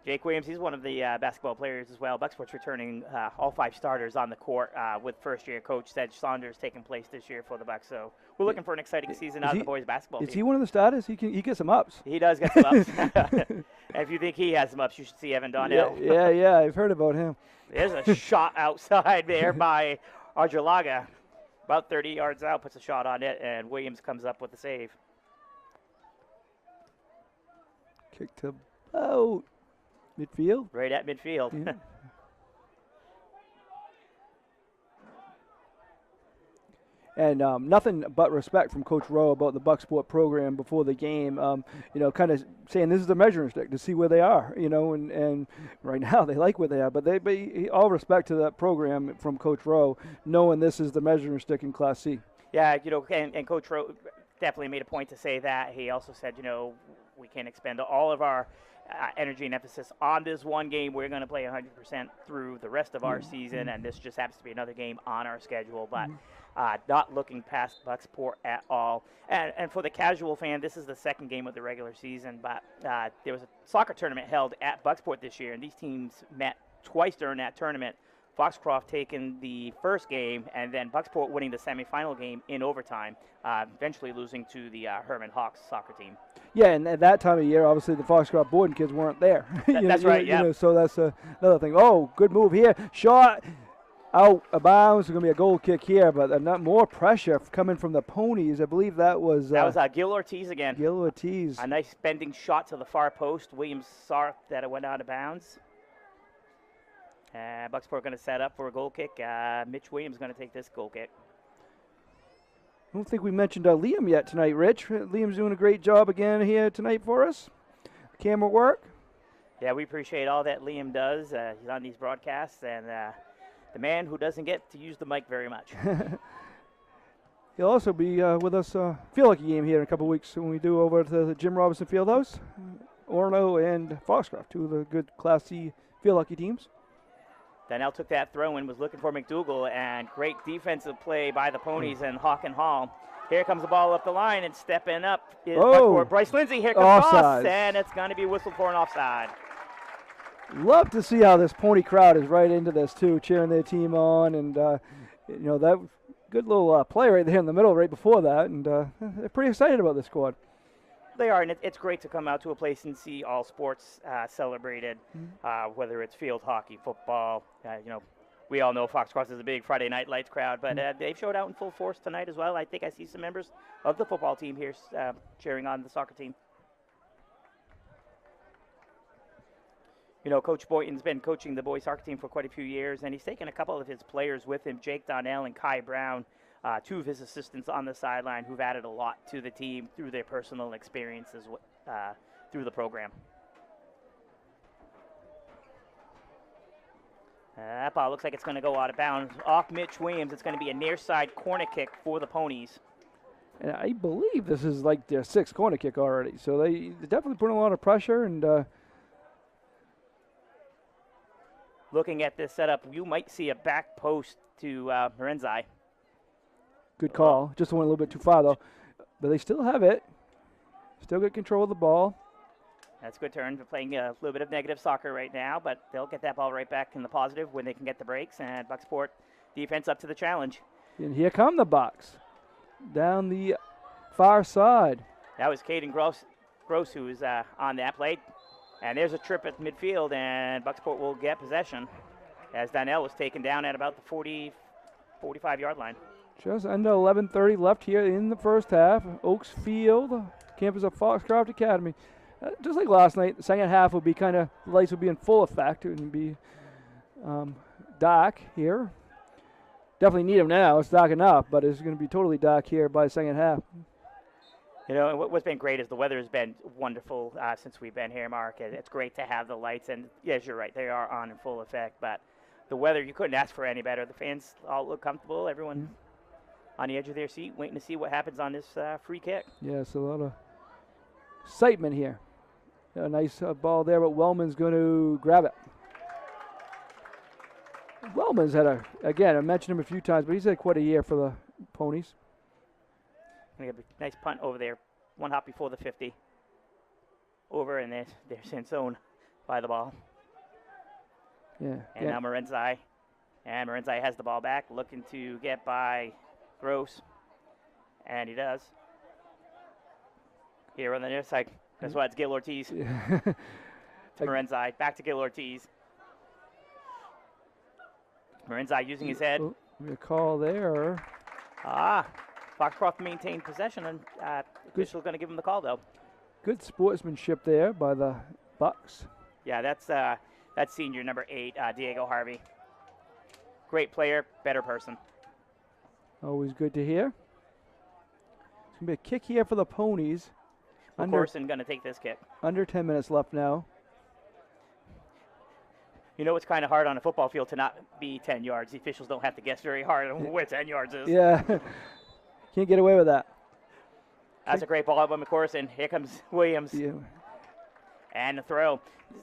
[SPEAKER 3] Jake Williams, he's one of the basketball players as well. Bucksport's returning all 5 starters on the court with first-year coach Sedge Saunders taking place this year for the Bucks. So we're looking for an exciting season out of the boys' basketball team.
[SPEAKER 2] Is he one of the starters? He gets some ups.
[SPEAKER 3] He does get some ups. And if you think he has some ups, you should see Evan Donnell.
[SPEAKER 2] Yeah, I've heard about him.
[SPEAKER 3] There's a shot outside there by Arjulaga. About 30 yards out, puts a shot on it, and Williams comes up with the save.
[SPEAKER 2] Kick to about midfield.
[SPEAKER 3] Right at midfield.
[SPEAKER 2] Yeah. And nothing but respect from Coach Rowe about the Bucksport program before the game. Kind of saying this is the measuring stick to see where they are. And right now they like where they are. But all respect to that program from Coach Rowe, knowing this is the measuring stick in Class C.
[SPEAKER 3] Yeah, and Coach Rowe definitely made a point to say that. He also said, we can't expend all of our energy and emphasis on this one game. We're going to play 100% through the rest of our season, and this just happens to be another game on our schedule, but not looking past Bucksport at all. And for the casual fan, this is the second game of the regular season, but there was a soccer tournament held at Bucksport this year, and these teams met twice during that tournament. Foxcroft taking the first game, and then Bucksport winning the semifinal game in overtime, eventually losing to the Herman Hawks soccer team.
[SPEAKER 2] Yeah, and at that time of year, obviously the Foxcroft Borden kids weren't there.
[SPEAKER 3] That's right, yeah.
[SPEAKER 2] So that's another thing. Oh, good move here. Shot out of bounds. It's going to be a goal kick here, but not more pressure coming from the Ponies. I believe that was
[SPEAKER 3] Gil Ortiz again.
[SPEAKER 2] Gil Ortiz.
[SPEAKER 3] A nice bending shot to the far post. Williams saw that it went out of bounds. Bucksport going to set up for a goal kick. Mitch Williams going to take this goal kick.
[SPEAKER 2] I don't think we mentioned Liam yet tonight, Rich. Liam's doing a great job again here tonight for us. Camera work.
[SPEAKER 3] Yeah, we appreciate all that Liam does. He's on these broadcasts, and the man who doesn't get to use the mic very much.
[SPEAKER 2] He'll also be with us Field Hockey game here in a couple of weeks when we do over to the Jim Robinson Fieldhouse. Orono and Foxcroft, two of the good Class C Field Hockey teams.
[SPEAKER 3] Donnell took that throw and was looking for McDougal, and great defensive play by the Ponies and Hawk and Hall. Here comes the ball up the line, and stepping up is Bryce Lindsay. Here comes Ross, and it's going to be whistled for an offside.
[SPEAKER 2] Love to see how this Pony crowd is right into this too, cheering their team on, and that good little play right there in the middle, right before that, and they're pretty excited about this squad.
[SPEAKER 3] They are, and it's great to come out to a place and see all sports celebrated, whether it's field hockey, football. We all know Foxcroft is a big Friday Night Lights crowd, but they've showed out in full force tonight as well. I think I see some members of the football team here cheering on the soccer team. Coach Boynton's been coaching the boys soccer team for quite a few years, and he's taken a couple of his players with him, Jake Donnell and Kai Brown, two of his assistants on the sideline who've added a lot to the team through their personal experiences through the program. That ball looks like it's going to go out of bounds. Off Mitch Williams, it's going to be a near side corner kick for the Ponies.
[SPEAKER 2] And I believe this is like their sixth corner kick already, so they're definitely putting a lot of pressure. And
[SPEAKER 3] looking at this setup, you might see a back post to Marenzai.
[SPEAKER 2] Good call. Just went a little bit too far, though. But they still have it. Still got control of the ball.
[SPEAKER 3] That's a good turn. They're playing a little bit of negative soccer right now, but they'll get that ball right back in the positive when they can get the breaks. And Bucksport defense up to the challenge.
[SPEAKER 2] And here come the Bucks. Down the far side.
[SPEAKER 3] That was Caden Gross who was on that play. And there's a trip at midfield, and Bucksport will get possession as Donnell was taken down at about the 45-yard line.
[SPEAKER 2] Just under 11:30 left here in the first half. Oaks Field, campus of Foxcroft Academy. Just like last night, the second half will be the lights will be in full effect. It would be dark here. Definitely need them now. It's dark enough, but it's going to be totally dark here by the second half.
[SPEAKER 3] What's been great is the weather has been wonderful since we've been here, Mark. It's great to have the lights, and yes, you're right, they are on in full effect, but the weather, you couldn't ask for any better. The fans all look comfortable. Everyone on the edge of their seat waiting to see what happens on this free kick.
[SPEAKER 2] Yes, a lot of excitement here. A nice ball there, but Wellman's going to grab it. Wellman's had I mentioned him a few times, but he's had quite a year for the Ponies.
[SPEAKER 3] We have a nice punt over there, one hop before the 50. Over, and there's Sansone by the ball.
[SPEAKER 2] Yeah.
[SPEAKER 3] And now Marenzai. And Marenzai has the ball back, looking to get by Gross. And he does. Here on the near side. That's why it's Gil Ortiz.
[SPEAKER 2] Yeah.
[SPEAKER 3] To Marenzai. Back to Gil Ortiz. Marenzai using his head.
[SPEAKER 2] A call there.
[SPEAKER 3] Foxcroft maintained possession, and official's going to give him the call, though.
[SPEAKER 2] Good sportsmanship there by the Bucks.
[SPEAKER 3] Yeah, that's senior number 8, Diego Harvey. Great player, better person.
[SPEAKER 2] Always good to hear. It's going to be a kick here for the Ponies.
[SPEAKER 3] Corson going to take this kick.
[SPEAKER 2] Under 10 minutes left now.
[SPEAKER 3] It's kind of hard on a football field to not be 10 yards. The officials don't have to guess very hard on where 10 yards is.
[SPEAKER 2] Yeah. Can't get away with that.
[SPEAKER 3] That's a great ball by McCorson. Here comes Williams.
[SPEAKER 2] Yeah.
[SPEAKER 3] And the throw,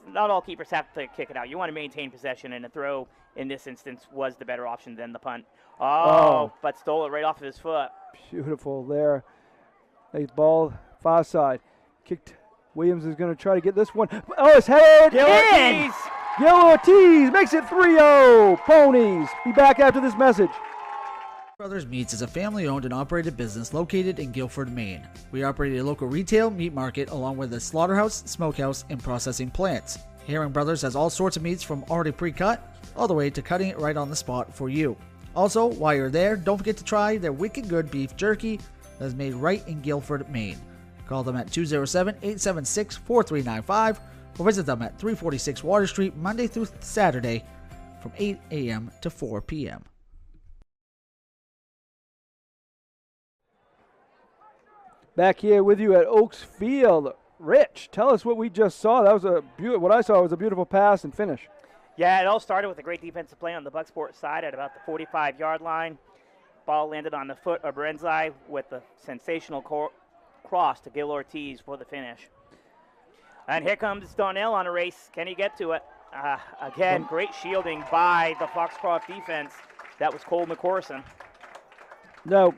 [SPEAKER 3] not all keepers have to kick it out. You want to maintain possession, and the throw in this instance was the better option than the punt. But stole it right off of his foot.
[SPEAKER 2] Beautiful there. Nice ball, far side. Kicked. Williams is going to try to get this one. Oh, it's headed in! Gil Ortiz makes it 3-0. Ponies. Be back after this message.
[SPEAKER 4] Brothers Meats is a family-owned and operated business located in Guilford, Maine. We operate a local retail meat market along with a slaughterhouse, smokehouse, and processing plants. Herring Brothers has all sorts of meats from already pre-cut all the way to cutting it right on the spot for you. Also, while you're there, don't forget to try their wicked good beef jerky that is made right in Guilford, Maine. Call them at 207-876-4395 or visit them at 346 Water Street Monday through Saturday from 8 a.m. to 4 p.m.
[SPEAKER 2] Back here with you at Oaks Field. Rich, tell us what we just saw. That was what I saw was a beautiful pass and finish.
[SPEAKER 3] Yeah, it all started with a great defensive play on the Bucksport side at about the 45-yard line. Ball landed on the foot of Berenzai with a sensational cross to Gil Ortiz for the finish. And here comes Donnell on a race. Can he get to it? Again, great shielding by the Foxcroft defense. That was Cole McCorson.
[SPEAKER 2] Now,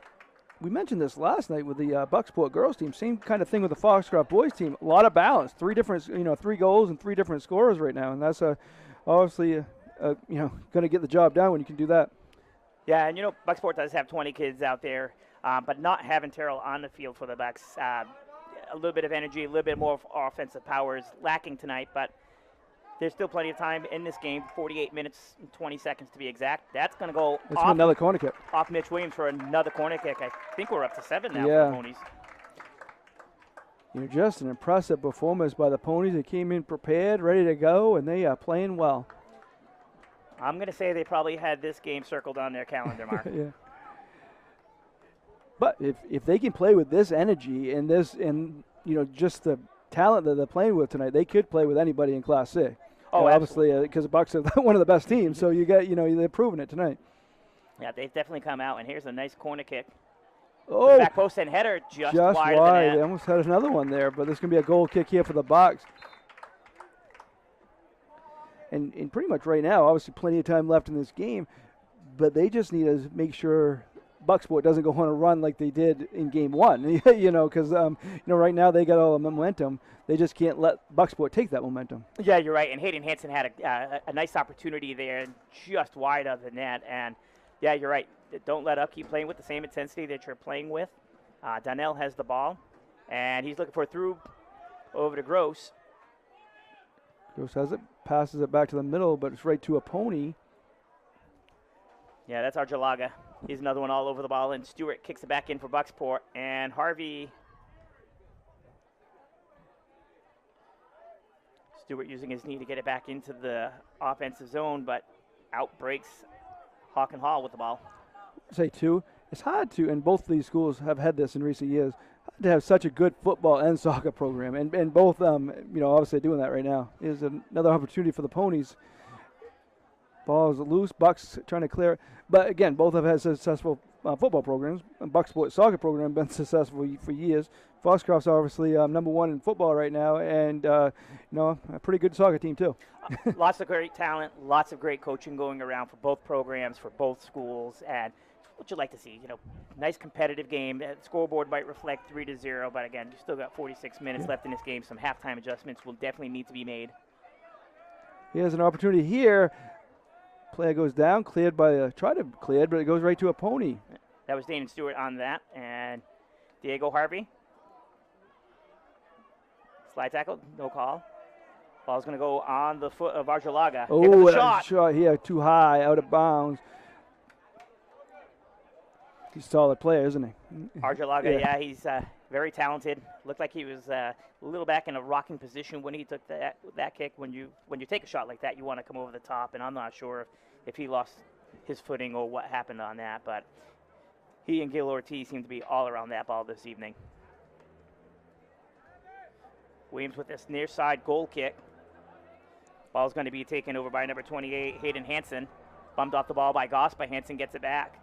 [SPEAKER 2] we mentioned this last night with the Bucksport girls team. Same kind of thing with the Foxcroft boys team. A lot of balance. 3 goals and 3 different scorers right now, and that's obviously going to get the job done when you can do that.
[SPEAKER 3] Yeah, and Bucksport does have 20 kids out there, but not having Terrell on the field for the Bucks. A little bit of energy, a little bit more offensive power is lacking tonight, but there's still plenty of time in this game, 48 minutes and 20 seconds to be exact. That's going to go off
[SPEAKER 2] another corner kick.
[SPEAKER 3] Off Mitch Williams for another corner kick. I think we're up to 7 now
[SPEAKER 2] yeah.
[SPEAKER 3] for the Ponies.
[SPEAKER 2] Just an impressive performance by the Ponies. They came in prepared, ready to go, and they are playing well.
[SPEAKER 3] I'm going to say they probably had this game circled on their calendar, Mark.
[SPEAKER 2] Yeah. But if they can play with this energy and just the talent that they're playing with tonight, they could play with anybody in Class C. Obviously, because the Bucks are one of the best teams, so they're proving it tonight.
[SPEAKER 3] Yeah, they've definitely come out, and here's a nice corner kick.
[SPEAKER 2] Oh,
[SPEAKER 3] back post and header just wide.
[SPEAKER 2] They almost had another one there, but there's going to be a goal kick here for the Bucks. And pretty much right now, obviously plenty of time left in this game, but they just need to make sure Bucksport doesn't go on a run like they did in Game 1, because right now they got all the momentum. They just can't let Bucksport take that momentum.
[SPEAKER 3] Yeah, you're right. And Hayden Hansen had a nice opportunity there, just wide of the net. And yeah, you're right. Don't let up. Keep playing with the same intensity that you're playing with. Donnell has the ball, and he's looking for a through over to Gross.
[SPEAKER 2] Gross has it, passes it back to the middle, but it's right to a Pony.
[SPEAKER 3] Yeah, that's Arjalaga. He's another one all over the ball, and Stewart kicks it back in for Bucksport. And Harvey Stewart using his knee to get it back into the offensive zone, but out breaks Hawken Hall with the ball.
[SPEAKER 2] Say, too, it's hard to, and both of these schools have had this in recent years, to have such a good football and soccer program, and both, obviously doing that right now. Is another opportunity for the Ponies. Ball is loose. Bucks trying to clear it. But, again, both have had successful football programs. And Bucksport soccer program been successful for years. Foxcroft's obviously number 1 in football right now, and, a pretty good soccer team, too.
[SPEAKER 3] Lots of great talent, lots of great coaching going around for both programs, for both schools, and what you'd like to see, nice competitive game. The scoreboard might reflect 3-0, but again, you still got 46 minutes left in this game. Some halftime adjustments will definitely need to be made.
[SPEAKER 2] Here's an opportunity here. Player goes down, cleared by cleared, but it goes right to a Pony.
[SPEAKER 3] That was Dane Stewart on that, and Diego Harvey. Slide tackle, no call. Ball's going to go on the foot of Arjalaga.
[SPEAKER 2] Oh, that shot here, too high, out of bounds. He's a solid player, isn't he?
[SPEAKER 3] Arjalaga, yeah, he's very talented. Looked like he was a little back in a rocking position when he took that kick. When you take a shot like that, you want to come over the top, and I'm not sure if he lost his footing or what happened on that, but he and Gil Ortiz seem to be all around that ball this evening. Williams with this near side goal kick. Ball's going to be taken over by number 28, Hayden Hansen. Bumped off the ball by Goss, but Hansen gets it back.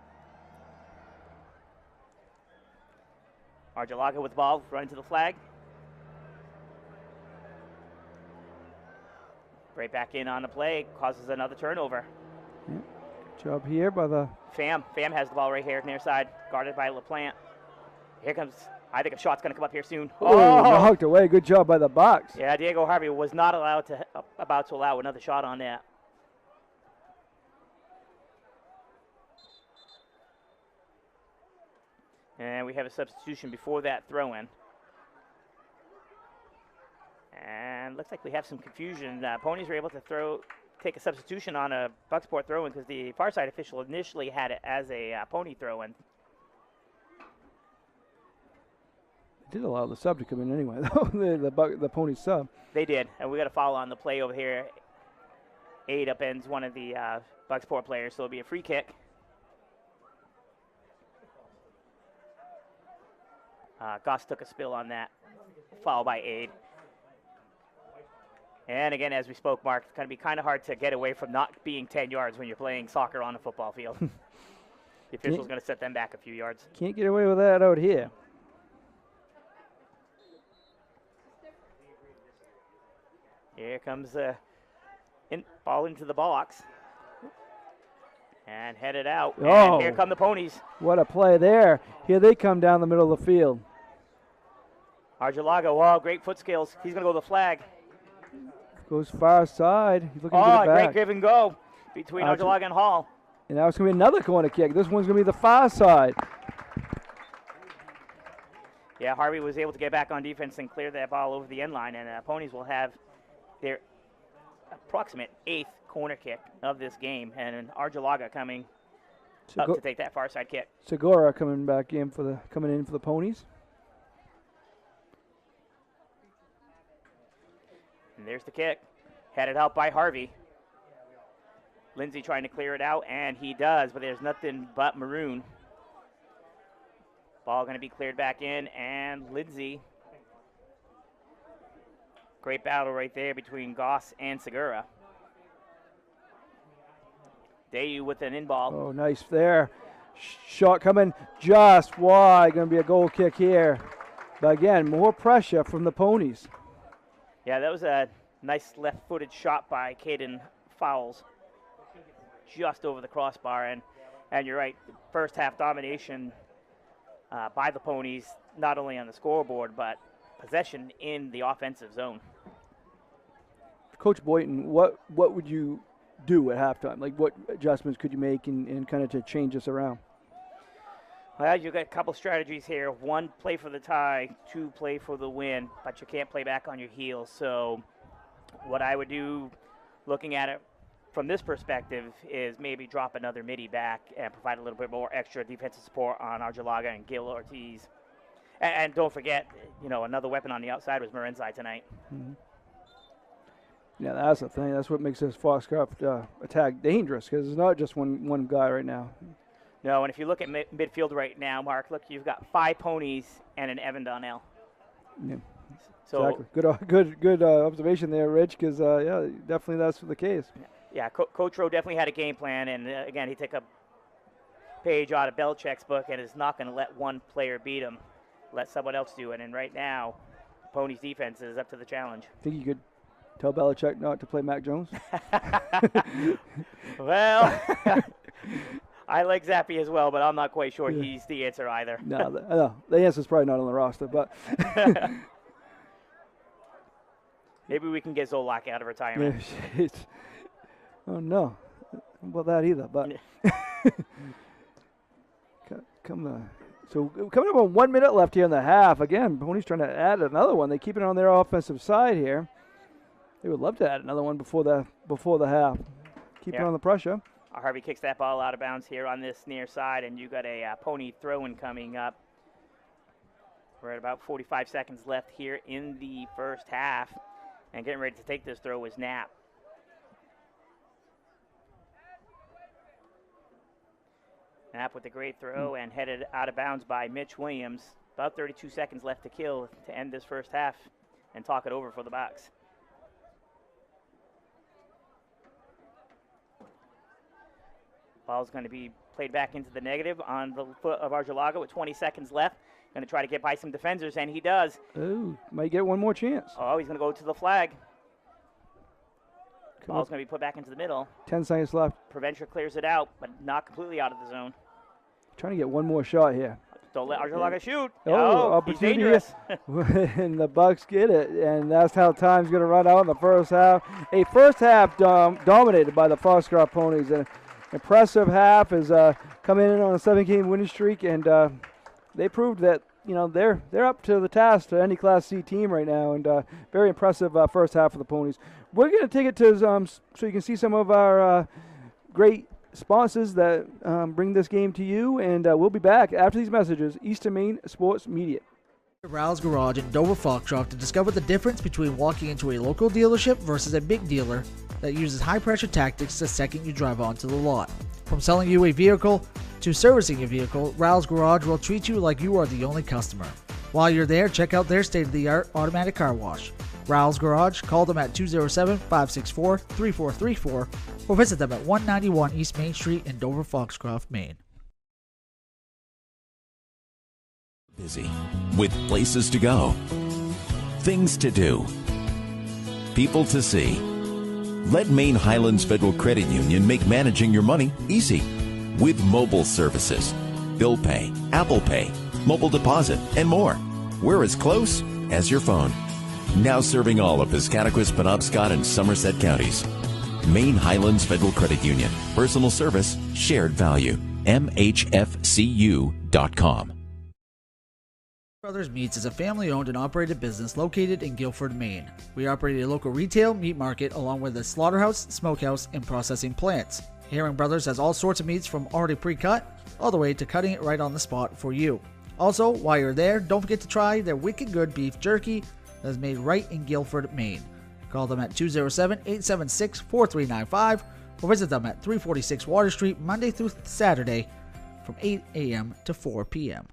[SPEAKER 3] Arjalaga with the ball, running to the flag. Straight back in on the play, causes another turnover.
[SPEAKER 2] Yeah. Good job here by the...
[SPEAKER 3] Pham has the ball right here near side, guarded by LaPlante. Here comes, I think a shot's going to come up here soon.
[SPEAKER 2] Oh, knocked away. Good job by the Bucks.
[SPEAKER 3] Yeah, Diego Harvey was not about to allow another shot on that. And we have a substitution before that throw-in. And looks like we have some confusion. Ponies were able to take a substitution on a Bucksport throw-in because the far side official initially had it as a Pony throw-in.
[SPEAKER 2] Did allow the sub to come in anyway, though, the Pony sub.
[SPEAKER 3] They did, and we got a foul on the play over here. Aid upends one of the Bucksport players, so it'll be a free kick. Goss took a spill on that. Foul by Aid. And again, as we spoke, Mark, it's going to be kind of hard to get away from not being 10 yards when you're playing soccer on a football field. The official's going to set them back a few yards.
[SPEAKER 2] Can't get away with that out here.
[SPEAKER 3] Here comes the ball into the box. And headed out.
[SPEAKER 2] Oh.
[SPEAKER 3] And here come the Ponies.
[SPEAKER 2] What a play there. Here they come down the middle of the field.
[SPEAKER 3] Argelaga, wow, great foot skills. He's going to go to the flag.
[SPEAKER 2] Goes far side. He's looking to get it back.
[SPEAKER 3] Great give and go between Argelaga and Hall.
[SPEAKER 2] And now it's going to be another corner kick. This one's going to be the far side.
[SPEAKER 3] Yeah, Harvey was able to get back on defense and clear that ball over the end line, and Ponies will have their approximate 8th corner kick of this game, and Argelaga coming up to take that far side kick.
[SPEAKER 2] Segura coming in for the Ponies.
[SPEAKER 3] And there's the kick, headed out by Harvey. Lindsay trying to clear it out, and he does, but there's nothing but maroon. Ball going to be cleared back in, and Lindsay. Great battle right there between Goss and Segura. Dayu with an in-ball.
[SPEAKER 2] Oh, nice there. Shot coming just wide. Going to be a goal kick here. But again, more pressure from the Ponies.
[SPEAKER 3] Yeah, that was a nice left-footed shot by Caden Fowles. Just over the crossbar. And you're right, first half domination by the Ponies, not only on the scoreboard, but possession in the offensive zone.
[SPEAKER 2] Coach Boynton, what would you do at halftime? Like, what adjustments could you make and kind of to change this around?
[SPEAKER 3] Well, you've got a couple strategies here. 1, play for the tie. 2, play for the win, but you can't play back on your heels. So what I would do, looking at it from this perspective, is maybe drop another midi back and provide a little bit more extra defensive support on Argelaga and Gil Ortiz. And don't forget, another weapon on the outside was Marenzai tonight.
[SPEAKER 2] Mm-hmm. Yeah, that's the thing. That's what makes this Foxcroft attack dangerous, because it's not just one guy right now.
[SPEAKER 3] No, and if you look at midfield right now, Mark, look, you've got 5 Ponies and an Evan Donnell.
[SPEAKER 2] Yeah,
[SPEAKER 3] so
[SPEAKER 2] exactly. Good observation there, Rich, because, yeah, definitely that's the case.
[SPEAKER 3] Yeah, Coach Rowe definitely had a game plan, and, again, he took a page out of Belichick's book and is not going to let one player beat him, let someone else do it. And right now, Ponies' defense is up to the challenge.
[SPEAKER 2] Think you could tell Belichick not to play Mac Jones?
[SPEAKER 3] Well, I like Zappy as well, but I'm not quite sure he's the answer either.
[SPEAKER 2] No, the answer's probably not on the roster, but
[SPEAKER 3] maybe we can get Zolak out of retirement.
[SPEAKER 2] Oh no, about that either. But so coming up on 1 minute left here in the half. Again, Ponies trying to add another one. They keep it on their offensive side here. They would love to add another one before the half. Keep it on the pressure.
[SPEAKER 3] Harvey kicks that ball out of bounds here on this near side, and you got a Pony throw-in coming up. We're at about 45 seconds left here in the first half, and getting ready to take this throw is Knapp. Knapp with a great throw and headed out of bounds by Mitch Williams. About 32 seconds left to kill to end this first half and talk it over for the Bucks. Ball's going to be played back into the negative on the foot of Argelaga with 20 seconds left. Going to try to get by some defenders, and he does.
[SPEAKER 2] Oh, might get one more chance.
[SPEAKER 3] Oh, he's going to go to the flag. Ball's going to be put back into the middle.
[SPEAKER 2] 10 seconds left.
[SPEAKER 3] Preventer clears it out, but not completely out of the zone.
[SPEAKER 2] Trying to get one more shot here.
[SPEAKER 3] Don't let Arjulaga shoot.
[SPEAKER 2] Oh,
[SPEAKER 3] he's
[SPEAKER 2] opportunity.
[SPEAKER 3] dangerous.
[SPEAKER 2] And the Bucks get it, and that's how time's going to run out in the first half. A first half dominated by the Foxcroft Ponies. An impressive half is coming in on a 7-game winning streak, and they proved that they're up to the task to any Class C team right now, and very impressive first half for the Ponies. We're going to take it to so you can see some of our great sponsors that bring this game to you, and we'll be back after these messages. Eastern Maine Sports Media.
[SPEAKER 4] Rouse Garage in Dover Foxcroft to discover the difference between walking into a local dealership versus a big dealer that uses high-pressure tactics the second you drive onto the lot. From selling you a vehicle to servicing your vehicle, Rouse Garage will treat you like you are the only customer. While you're there, check out their state-of-the-art automatic car wash. Rouse Garage, call them at 207-564-3434 or visit them at 191 East Main Street in Dover Foxcroft, Maine.
[SPEAKER 5] Busy with places to go, things to do, people to see. Let Maine Highlands Federal Credit Union make managing your money easy with mobile services, bill pay, Apple Pay, mobile deposit, and more. We're as close as your phone. Now serving all of Piscataquis, Penobscot, and Somerset counties. Maine Highlands Federal Credit Union. Personal service, shared value. MHFCU.com.
[SPEAKER 4] Brothers Meats is a family-owned and operated business located in Guilford, Maine. We operate a local retail meat market along with a slaughterhouse, smokehouse, and processing plants. Herring Brothers has all sorts of meats from already pre-cut all the way to cutting it right on the spot for you. Also, while you're there, don't forget to try their wicked good beef jerky that is made right in Guilford, Maine. Call them at 207-876-4395 or visit them at 346 Water Street Monday through Saturday from 8 a.m. to 4 p.m.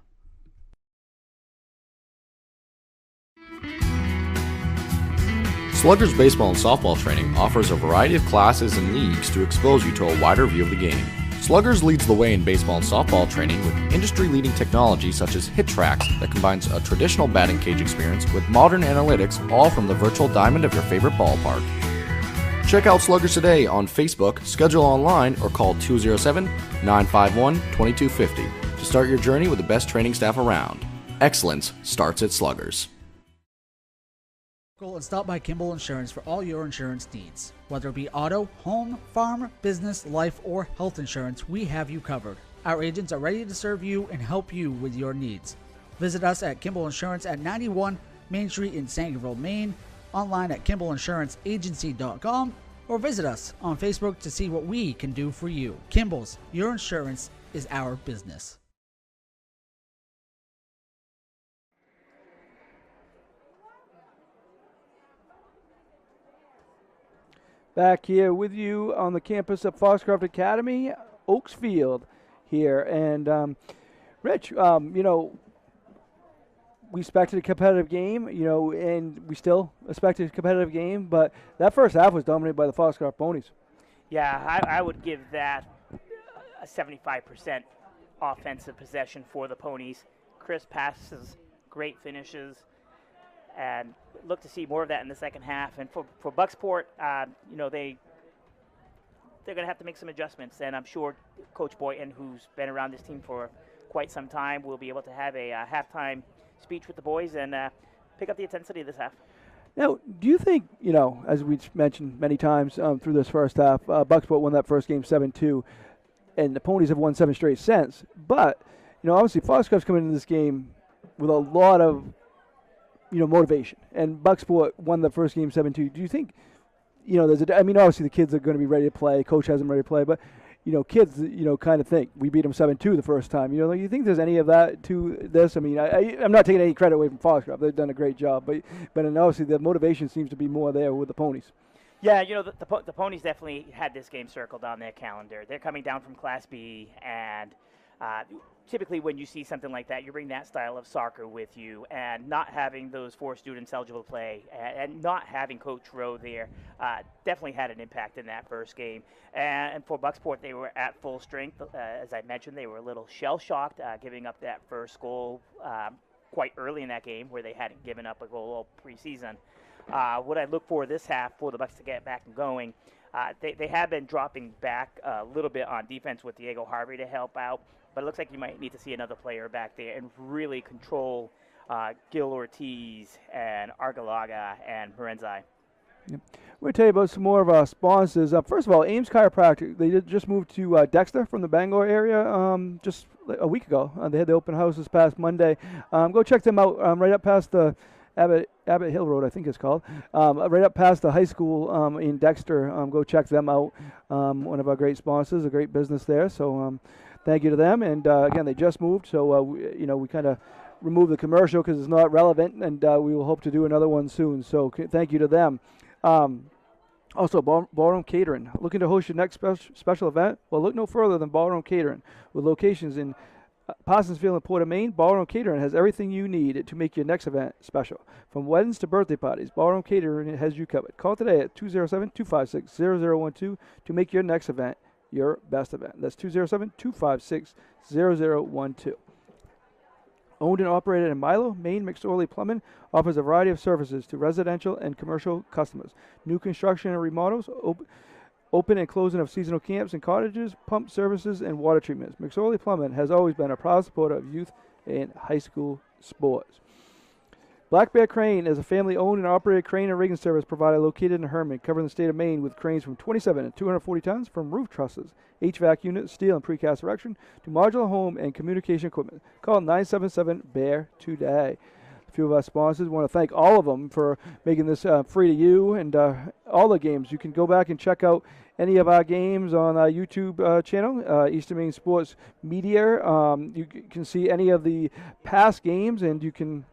[SPEAKER 6] Sluggers baseball and softball training offers a variety of classes and leagues to expose you to a wider view of the game. Sluggers leads the way in baseball and softball training with industry-leading technology such as hit tracks that combines a traditional batting cage experience with modern analytics, all from the virtual diamond of your favorite ballpark. Check out Sluggers today on Facebook, schedule online, or call 207-951-2250 to start your journey with the best training staff around. Excellence starts at Sluggers.
[SPEAKER 4] And stop by Kimball Insurance for all your insurance needs. Whether it be auto, home, farm, business, life, or health insurance, we have you covered. Our agents are ready to serve you and help you with your needs. Visit us at Kimball Insurance at 91 Main Street in Sangerville, Maine, online at KimballInsuranceAgency.com, or visit us on Facebook to see what we can do for you. Kimball's, your insurance is our business.
[SPEAKER 2] Back here with you on the campus of Foxcroft Academy, Oaks Field here. And, Rich, we expected a competitive game, and we still expected a competitive game, but that first half was dominated by the Foxcroft Ponies.
[SPEAKER 3] Yeah, I would give that a 75% offensive possession for the Ponies. Crisp passes, great finishes, and look to see more of that in the second half. And for Bucksport, they're going to have to make some adjustments, and I'm sure Coach Boynton, who's been around this team for quite some time, will be able to have a halftime speech with the boys and pick up the intensity this half.
[SPEAKER 2] Now, do you think, as we've mentioned many times through this first half, Bucksport won that first game 7-2, and the Ponies have won 7 straight since. But, obviously Foxcroft's coming into this game with a lot of, motivation. And Bucksport won the first game 7-2. Do you think, obviously the kids are going to be ready to play. Coach has them ready to play. But, kids, kind of think we beat them 7-2 the first time. You think there's any of that to this? I mean, I'm not taking any credit away from Foxcroft. They've done a great job. But obviously the motivation seems to be more there with the Ponies.
[SPEAKER 3] Yeah, the Ponies definitely had this game circled on their calendar. They're coming down from Class B, and typically when you see something like that, you bring that style of soccer with you, and not having those 4 students eligible to play and not having Coach Rowe there definitely had an impact in that first game. And for Bucksport, they were at full strength. As I mentioned, they were a little shell-shocked, giving up that first goal quite early in that game where they hadn't given up a goal all preseason. What I look for this half for the Bucks to get back and going, They have been dropping back a little bit on defense with Diego Harvey to help out, but it looks like you might need to see another player back there and really control Gil Ortiz and Argalaga and Morenzai.
[SPEAKER 2] Yep. We're going to tell you about some more of our sponsors. First of all, Ames Chiropractic. They just moved to Dexter from the Bangor area just a week ago. They had the open house this past Monday. Go check them out right up past the Abbott Hill Road, I think it's called. Right up past the high school in Dexter. Go check them out. One of our great sponsors, a great business there. So thank you to them. And again, they just moved, so we kind of removed the commercial because it's not relevant, and we will hope to do another one soon. So thank you to them. Also, Ballroom Catering. Looking to host your next special event? Well, look no further than Ballroom Catering. With locations in Parsonsfield and Port of Maine, Ballroom Catering has everything you need to make your next event special. From weddings to birthday parties, Ballroom Catering has you covered. Call today at 207-256-0012 to make your next event your best event. That's 207-256-0012. Owned and operated in Milo, Maine, McSorley Plumbing offers a variety of services to residential and commercial customers. New construction and remodels, open and closing of seasonal camps and cottages, pump services, and water treatments. McSorley Plumbing has always been a proud supporter of youth and high school sports. Black Bear Crane is a family-owned and operated crane and rigging service provider located in Herman, covering the state of Maine with cranes from 27 to 240 tons, from roof trusses, HVAC units, steel and precast erection, to modular home and communication equipment. Call 977-BEAR today. A few of our sponsors want to thank all of them for making this free to you, and all the games. You can go back and check out any of our games on our YouTube channel, Eastern Maine Sports Media. You can see any of the past games, and you can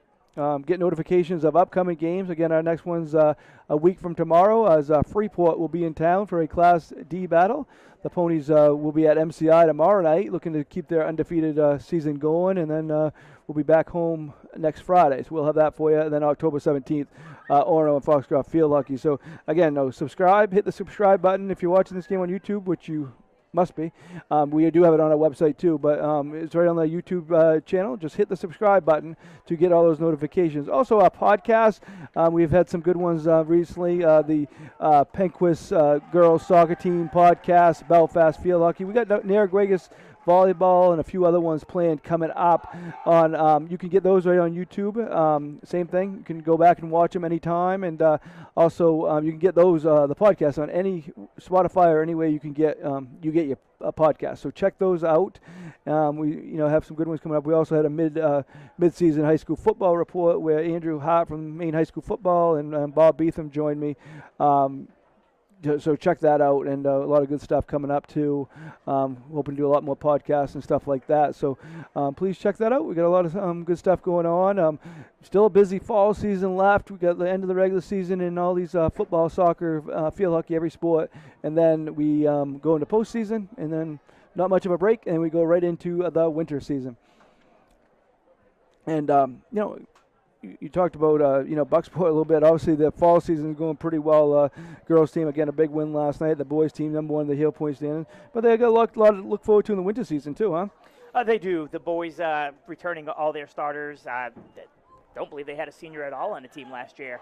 [SPEAKER 2] get notifications of upcoming games. Again, our next one's a week from tomorrow, as Freeport will be in town for a Class D battle. The Ponies will be at MCI tomorrow night, looking to keep their undefeated season going, and then we'll be back home next Friday. So we'll have that for you. And then October 17th, Orono and Foxcroft Field Hockey. So again, subscribe. Hit the subscribe button if you're watching this game on YouTube, which you must be. We do have it on our website too, but it's right on the YouTube channel. Just hit the subscribe button to get all those notifications. Also, our podcast. We've had some good ones recently. The Penquist Girls Soccer Team podcast, Belfast Field Hockey. We got Narragansett volleyball and a few other ones planned coming up on. You can get those right on YouTube. Same thing. You can go back and watch them anytime, and also you can get those the podcast on any Spotify or any way you can get your podcast. So check those out. We have some good ones coming up. We also had a mid-season high school football report where Andrew Hart from Maine High School Football and Bob Beetham joined me. So check that out, and a lot of good stuff coming up too. Hoping to do a lot more podcasts and stuff like that. So please check that out. We got a lot of good stuff going on. Still a busy fall season left. We got the end of the regular season and all these football, soccer, field hockey, every sport, and then we go into postseason, and then not much of a break, and we go right into the winter season. And you talked about Bucksport a little bit. Obviously, the fall season is going pretty well. Girls team, again, a big win last night. The boys team, number one in the Heel Point standing. But they got a lot to look forward to in the winter season too, huh?
[SPEAKER 3] They do. The boys returning all their starters. Don't believe they had a senior at all on the team last year.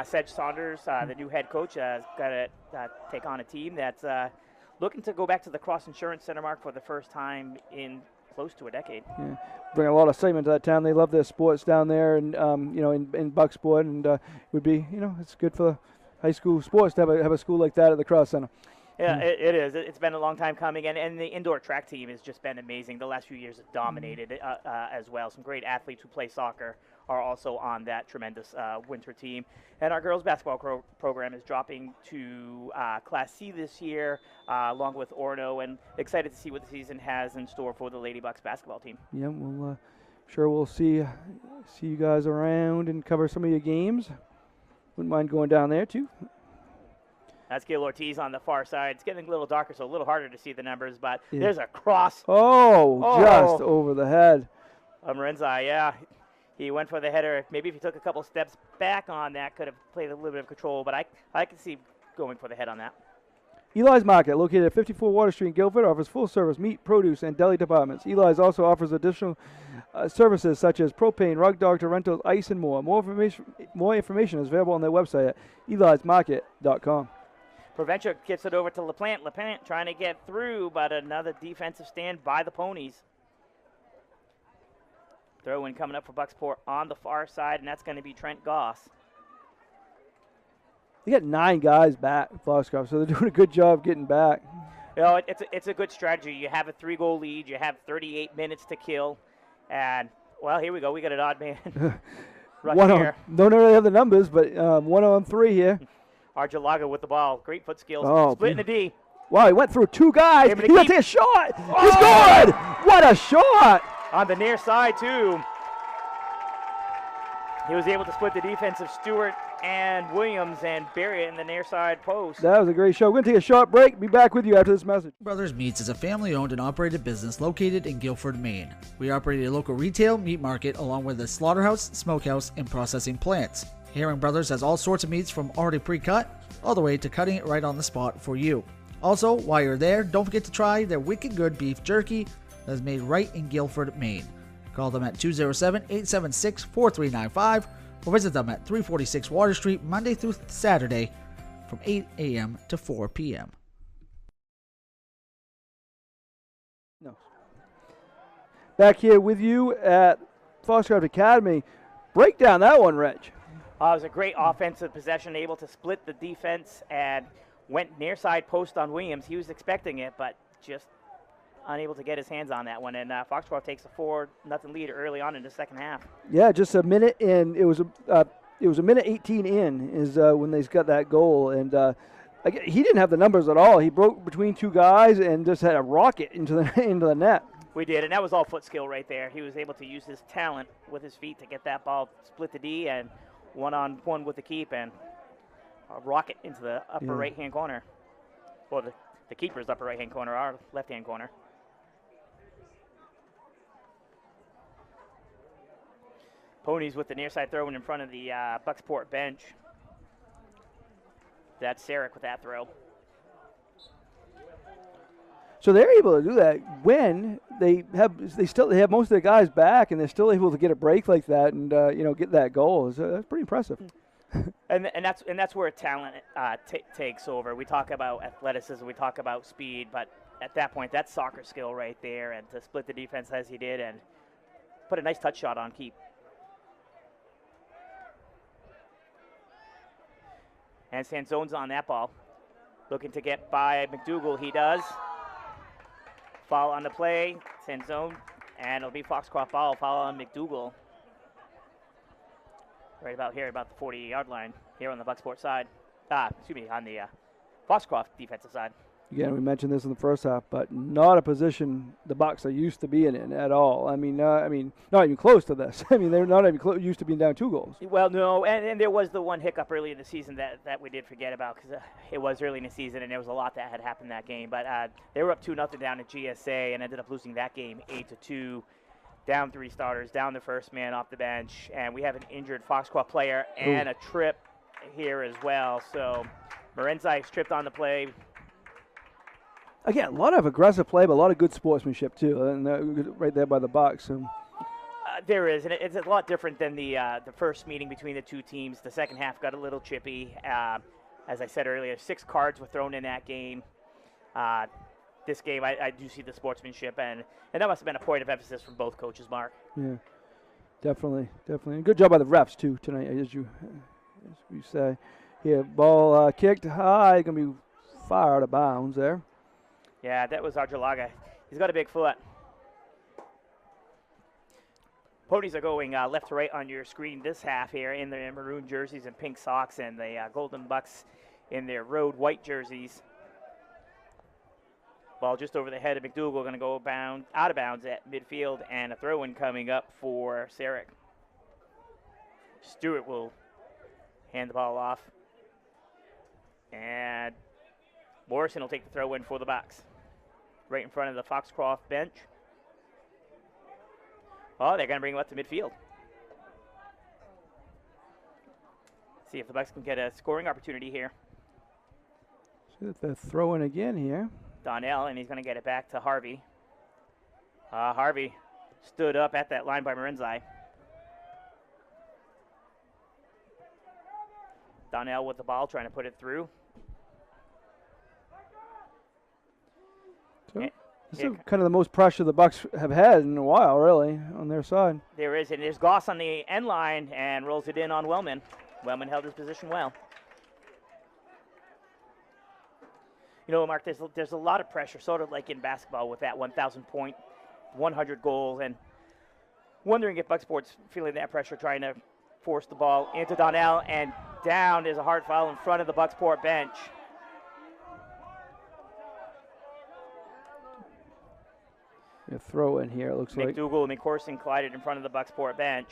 [SPEAKER 3] Sedge Saunders, the new head coach, has got to take on a team that's looking to go back to the Cross Insurance Center, Mark, for the first time in close to a decade.
[SPEAKER 2] Yeah. Bring a lot of excitement to that town. They love their sports down there, and in Bucksport, and it would be it's good for high school sports to have a school like that at the Cross Center.
[SPEAKER 3] Yeah, it is. It's been a long time coming, and the indoor track team has just been amazing. The last few years have dominated as well. Some great athletes who play soccer are also on that tremendous winter team. And our girls basketball program is dropping to Class C this year, along with Orono, and excited to see what the season has in store for the Lady Bucks basketball team.
[SPEAKER 2] Yeah, well, sure we'll see you guys around and cover some of your games. Wouldn't mind going down there too.
[SPEAKER 3] That's Gil Ortiz on the far side. It's getting a little darker, so a little harder to see the numbers, but there's a cross.
[SPEAKER 2] Just over the head.
[SPEAKER 3] Morenzai, yeah. He went for the header. Maybe if he took a couple steps back on that, could have played a little bit of control, but I can see going for the head on that.
[SPEAKER 2] Eli's Market, located at 54 Water Street in Guilford, offers full-service meat, produce, and deli departments. Eli's also offers additional services such as propane, rug doctor rentals, ice, and more. More information is available on their website at elismarket.com.
[SPEAKER 3] Provencher gets it over to LaPlante. LaPlante trying to get through, but another defensive stand by the Ponies. Throw in coming up for Bucksport on the far side, and that's going to be Trent Goss.
[SPEAKER 2] They got 9 guys back, Foxcroft, so they're doing a good job getting back.
[SPEAKER 3] You know, it's a good strategy. You have a 3-goal lead. You have 38 minutes to kill. And, well, here we go. We got an odd man rush here.
[SPEAKER 2] Don't really have the numbers, but 1-on-3 here.
[SPEAKER 3] Archelaga with the ball. Great foot skills.
[SPEAKER 2] Oh,
[SPEAKER 3] Splitting the D.
[SPEAKER 2] Wow, he went through 2 guys. He's going to take a shot.
[SPEAKER 3] Oh!
[SPEAKER 2] He scored. What a shot.
[SPEAKER 3] On the near side, too. He was able to split the defense of Stewart and Williams and bury it in the near side post.
[SPEAKER 2] That was a great show. We're going to take a short break. Be back with you after this message.
[SPEAKER 4] Brothers Meats is a family-owned and operated business located in Guilford, Maine. We operate a local retail meat market along with a slaughterhouse, smokehouse, and processing plants. Herring Brothers has all sorts of meats from already pre-cut all the way to cutting it right on the spot for you. Also, while you're there, don't forget to try their wicked good beef jerky that is made right in Guilford, Maine. Call them at 207-876-4395 or visit them at 346 Water Street Monday through Saturday from 8 a.m. to 4 p.m.
[SPEAKER 2] No. Back here with you at Foxcroft Academy. Break down that one, Reg.
[SPEAKER 3] It was a great offensive possession, able to split the defense and went near side post on Williams. He was expecting it, but just unable to get his hands on that one. And Foxcroft takes a 4-0 lead early on in the second half.
[SPEAKER 2] Yeah, just a minute in. It was a minute 18 in is when they got that goal, and he didn't have the numbers at all. He broke between 2 guys and just had a rocket into the net.
[SPEAKER 3] We did, and that was all foot skill right there. He was able to use his talent with his feet to get that ball, split the D, and 1-on-1 with the keep, and a rocket into the upper right-hand corner. Well, the keeper's upper right-hand corner, our left-hand corner. Ponies with the near side throw in front of the Bucksport bench. That's Sarek with that throw.
[SPEAKER 2] So they're able to do that when they have most of their guys back, and they're still able to get a break like that and get that goal. So that's pretty impressive.
[SPEAKER 3] and that's where talent takes over. We talk about athleticism, we talk about speed, but at that point, that's soccer skill right there, and to split the defense as he did and put a nice touch shot on keep. And Sanzone's on that ball. Looking to get by McDougal. He does. Foul on the play. Sanzone. And it'll be Foxcroft ball. Foul on McDougal. Right about here, about the 40-yard line. Here on the Bucksport side. On the Foxcroft defensive side.
[SPEAKER 2] Again, we mentioned this in the first half, but not a position the Bucks are used to being in at all. I mean, not even close to this. I mean, they're not even used to being down 2 goals.
[SPEAKER 3] Well, no, and there was the one hiccup early in the season that we did forget about because it was early in the season and there was a lot that had happened that game. But they were up 2-0 down at GSA and ended up losing that game 8-2. Down 3 starters, down the first man off the bench, and we have an injured Foxcroft player and a trip here as well. So Marenzai's tripped on the play.
[SPEAKER 2] Again, a lot of aggressive play, but a lot of good sportsmanship too, and right there by the Bucks.
[SPEAKER 3] There is, and it's a lot different than the first meeting between the 2 teams. The second half got a little chippy. As I said earlier, 6 cards were thrown in that game. This game, I do see the sportsmanship, and that must have been a point of emphasis from both coaches, Mark. Yeah,
[SPEAKER 2] definitely. And good job by the refs too tonight, as you say. Here, ball kicked high, going to be far out of bounds there.
[SPEAKER 3] Yeah, that was Archelaga. He's got a big foot. Ponies are going left to right on your screen this half here in their maroon jerseys and pink socks, and the Golden Bucks in their road white jerseys. Ball just over the head of McDougal, going to go out of bounds at midfield, and a throw-in coming up for Sarek. Stewart will hand the ball off, and Morrison will take the throw-in for the Bucks. Right in front of the Foxcroft bench. Oh, they're going to bring him up to midfield. See if the Bucks can get a scoring opportunity here.
[SPEAKER 2] See if they're throwing again here.
[SPEAKER 3] Donnell, and he's going to get it back to Harvey. Harvey stood up at that line by Marenzai. Donnell with the ball, trying to put it through.
[SPEAKER 2] So this is kind of the most pressure the Bucks have had in a while, really, on their side.
[SPEAKER 3] There is, and there's Goss on the end line and rolls it in on Wellman. Wellman held his position well. You know, Mark, there's a lot of pressure, sort of like in basketball with that 1,000 point, 100 goals, and wondering if Bucksport's feeling that pressure, trying to force the ball into Donnell, and down. There's a hard foul in front of the Bucksport bench.
[SPEAKER 2] A throw in here, it looks like.
[SPEAKER 3] McDougal and McCorson collided in front of the Bucksport bench.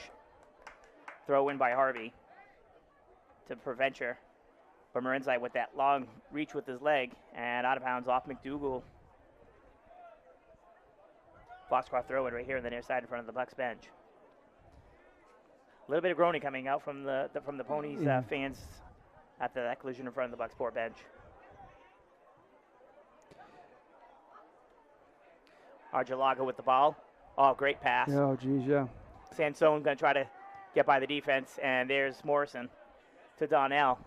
[SPEAKER 3] Throw in by Harvey to Preventure. But Marenzai with that long reach with his leg, and out of bounds off McDougal. Foxcroft throw in right here on the near side in front of the Bucks bench. A little bit of groaning coming out from the Ponies fans after that collision in front of the Bucksport bench. Arjalaga with the ball. Oh, great pass.
[SPEAKER 2] Oh, geez, yeah.
[SPEAKER 3] Sansone going to try to get by the defense, and there's Morrison to Donnell.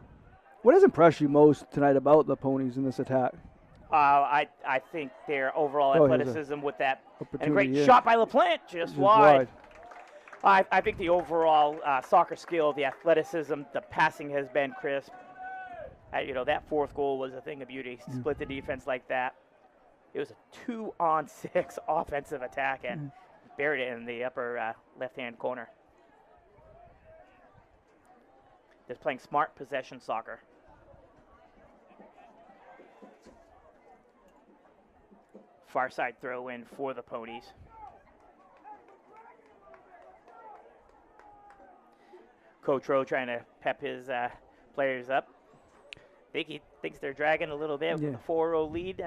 [SPEAKER 2] What has impressed you most tonight about the Ponies in this attack?
[SPEAKER 3] I think their overall athleticism with that. And a great shot by LaPlante, just wide. I think the overall soccer skill, the athleticism, the passing has been crisp. You know, that fourth goal was a thing of beauty. Split the defense like that. It was a 2-on-6 offensive attack and buried it in the upper left-hand corner. Just playing smart possession soccer. Far side throw in for the Ponies. Coach Rowe trying to pep his players up. I think he thinks they're dragging a little bit with a 4-0 lead.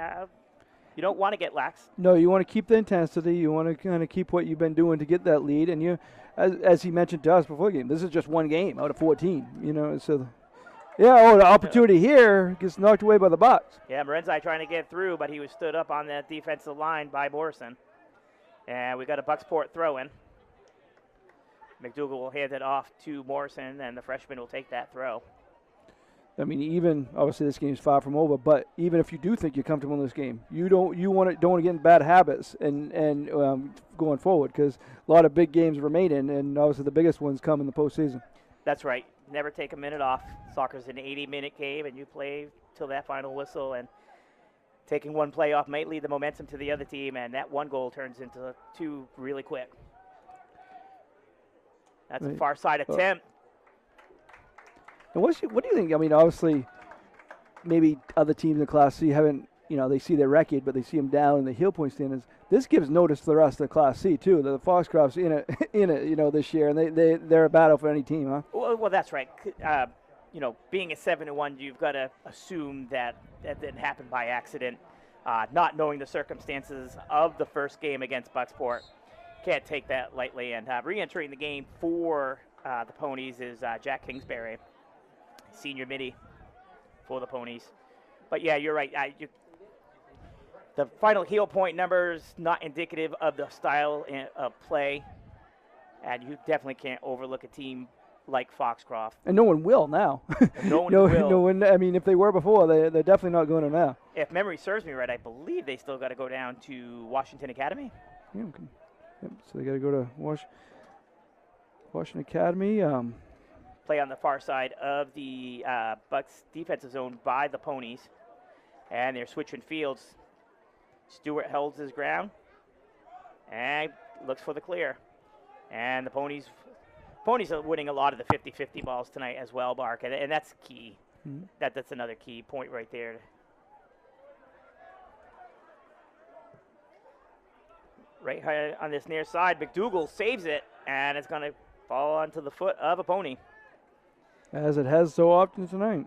[SPEAKER 3] You don't want to get lax.
[SPEAKER 2] No, you want to keep the intensity. You want to kind of keep what you've been doing to get that lead. And you, as he mentioned to us before the game, this is just one game out of 14. You know, so the opportunity here gets knocked away by the Bucks.
[SPEAKER 3] Yeah, Marenzai trying to get through, but he was stood up on that defensive line by Morrison. And we got a Bucksport throw in. McDougal will hand it off to Morrison, and the freshman will take that throw.
[SPEAKER 2] I mean, even obviously this game is far from over, but even if you do think you're comfortable in this game, don't want to get in bad habits and going forward, because a lot of big games remain and obviously the biggest ones come in the postseason.
[SPEAKER 3] That's right. Never take a minute off. Soccer's an 80-minute game, and you play till that final whistle. And taking one play off might lead the momentum to the other team, and that one goal turns into two really quick. That's a far side attempt.
[SPEAKER 2] And what do you think? I mean, obviously, maybe other teams in Class C haven't, they see their record, but they see them down in the heel point standings. This gives notice to the rest of Class C too. The Foxcroft's in it, this year, and they're a battle for any team, huh?
[SPEAKER 3] Well, that's right. Being a 7-1, you've got to assume that didn't happen by accident. Not knowing the circumstances of the first game against Bucksport, can't take that lightly. And re-entering the game for the Ponies is Jack Kingsbury, senior midi for the Ponies. But yeah, you're right. The final heel point numbers not indicative of the style of play, and you definitely can't overlook a team like Foxcroft.
[SPEAKER 2] And no one will now.
[SPEAKER 3] No one will.
[SPEAKER 2] No one. I mean, if they were before, they're definitely not going to now.
[SPEAKER 3] If memory serves me right, I believe they still got to go down to Washington Academy.
[SPEAKER 2] Yeah. Okay. Yep. So they got to go to Washington Academy.
[SPEAKER 3] Play on the far side of the Bucks defensive zone by the Ponies, and they're switching fields. Stewart holds his ground and looks for the clear. And the Ponies are winning a lot of the 50-50 balls tonight as well, Mark, and that's key. Mm-hmm. That's another key point right there. Right on this near side, McDougal saves it, and it's going to fall onto the foot of a Pony.
[SPEAKER 2] As it has so often tonight.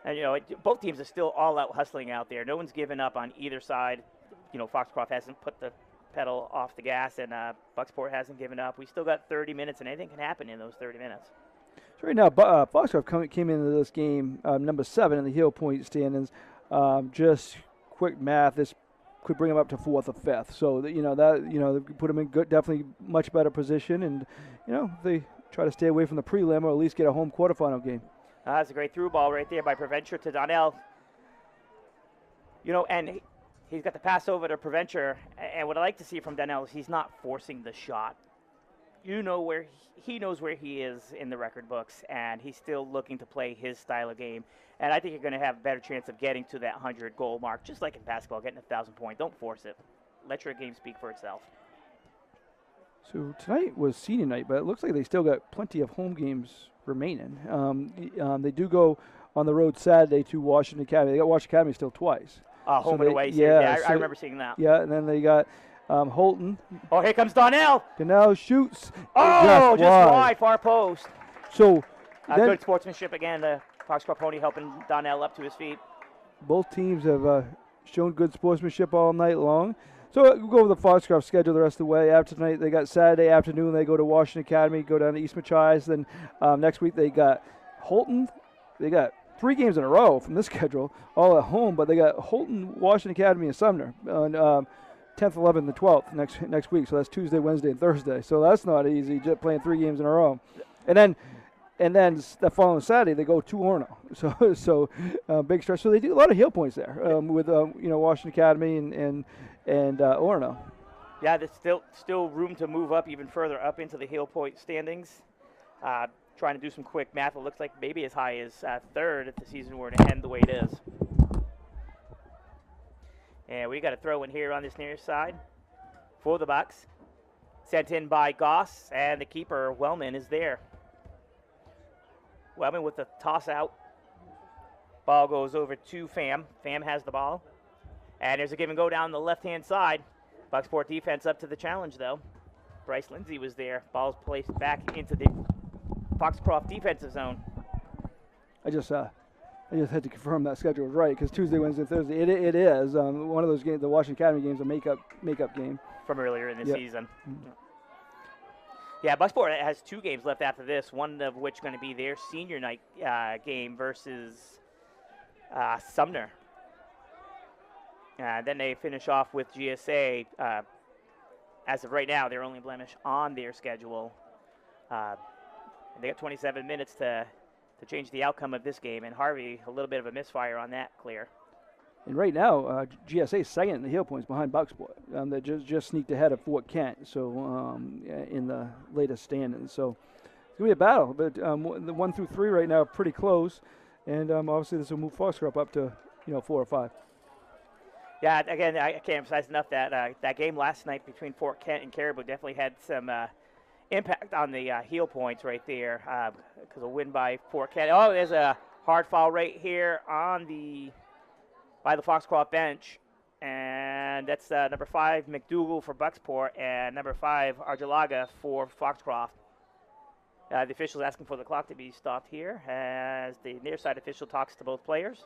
[SPEAKER 3] And, both teams are still all out hustling out there. No one's given up on either side. Foxcroft hasn't put the pedal off the gas, and Bucksport hasn't given up. We still got 30 minutes, and anything can happen in those 30 minutes.
[SPEAKER 2] So right now, Foxcroft came into this game number 7 in the heel point standings. Just quick math, this could bring them up to 4th or 5th. So they put them in definitely much better position, and they try to stay away from the prelim or at least get a home quarterfinal game.
[SPEAKER 3] That's a great through ball right there by Preventure to Donnell. And he's got the pass over to Preventure. And what I like to see from Donnell is he's not forcing the shot. He knows where he is in the record books, and he's still looking to play his style of game. And I think you're going to have a better chance of getting to that 100-goal mark, just like in basketball, getting 1,000 points. Don't force it. Let your game speak for itself.
[SPEAKER 2] So tonight was senior night, but it looks like they still got plenty of home games remaining. They do go on the road Saturday to Washington Academy. They got Washington Academy still twice.
[SPEAKER 3] Home and away.
[SPEAKER 2] Yeah,
[SPEAKER 3] I remember seeing that.
[SPEAKER 2] Yeah, and then they got Holton.
[SPEAKER 3] Oh, here comes Donnell.
[SPEAKER 2] Donnell shoots.
[SPEAKER 3] Oh, just wide, far post.
[SPEAKER 2] So
[SPEAKER 3] good sportsmanship again. The Foxcroft Pony helping Donnell up to his feet.
[SPEAKER 2] Both teams have shown good sportsmanship all night long. So we'll go over the Foxcroft schedule the rest of the way. After tonight, they got Saturday afternoon. They go to Washington Academy, go down to East Machias. Then next week they got Holton. They got 3 games in a row from this schedule, all at home. But they got Holton, Washington Academy, and Sumner on 10th, 11th, and the 12th next week. So that's Tuesday, Wednesday, and Thursday. So that's not easy, just playing 3 games in a row. And then the following Saturday they go to Orono. So big stretch. So they do a lot of heel points there with Washington Academy and Orono.
[SPEAKER 3] Yeah, there's still room to move up even further up into the heel point standings. Trying to do some quick math. It looks like maybe as high as 3rd if the season were to end the way it is. And we got a throw in here on this near side for the Bucks. Sent in by Goss, and the keeper, Wellman, is there. Wellman with the toss out. Ball goes over to Pham. Pham has the ball. And there's a give and go down the left-hand side. Bucksport defense up to the challenge, though. Bryce Lindsay was there. Ball's placed back into the Foxcroft defensive zone.
[SPEAKER 2] I just had to confirm that schedule was right because Tuesday, Wednesday, Thursday. It is one of those games. The Washington Academy games, a makeup game
[SPEAKER 3] from earlier in the season. Mm-hmm. Yeah, Bucksport has 2 games left after this. One of which going to be their senior night game versus Sumner. Then they finish off with GSA. As of right now, their only blemish on their schedule. They got 27 minutes to change the outcome of this game, and Harvey, a little bit of a misfire on that clear.
[SPEAKER 2] And right now, GSA is second in the heel points behind Bucksport. They just sneaked ahead of Fort Kent, so in the latest standings. So it's going to be a battle, but the 1 through 3 right now are pretty close, and obviously this will move Foxcroft up to 4 or 5.
[SPEAKER 3] Yeah, again, I can't emphasize enough that that game last night between Fort Kent and Caribou definitely had some impact on the heel points right there because a win by Fort Kent. Oh, there's a hard foul right here by the Foxcroft bench, and that's number 5 McDougal for Bucksport and number 5 Arjulaga for Foxcroft. The official's asking for the clock to be stopped here as the near side official talks to both players.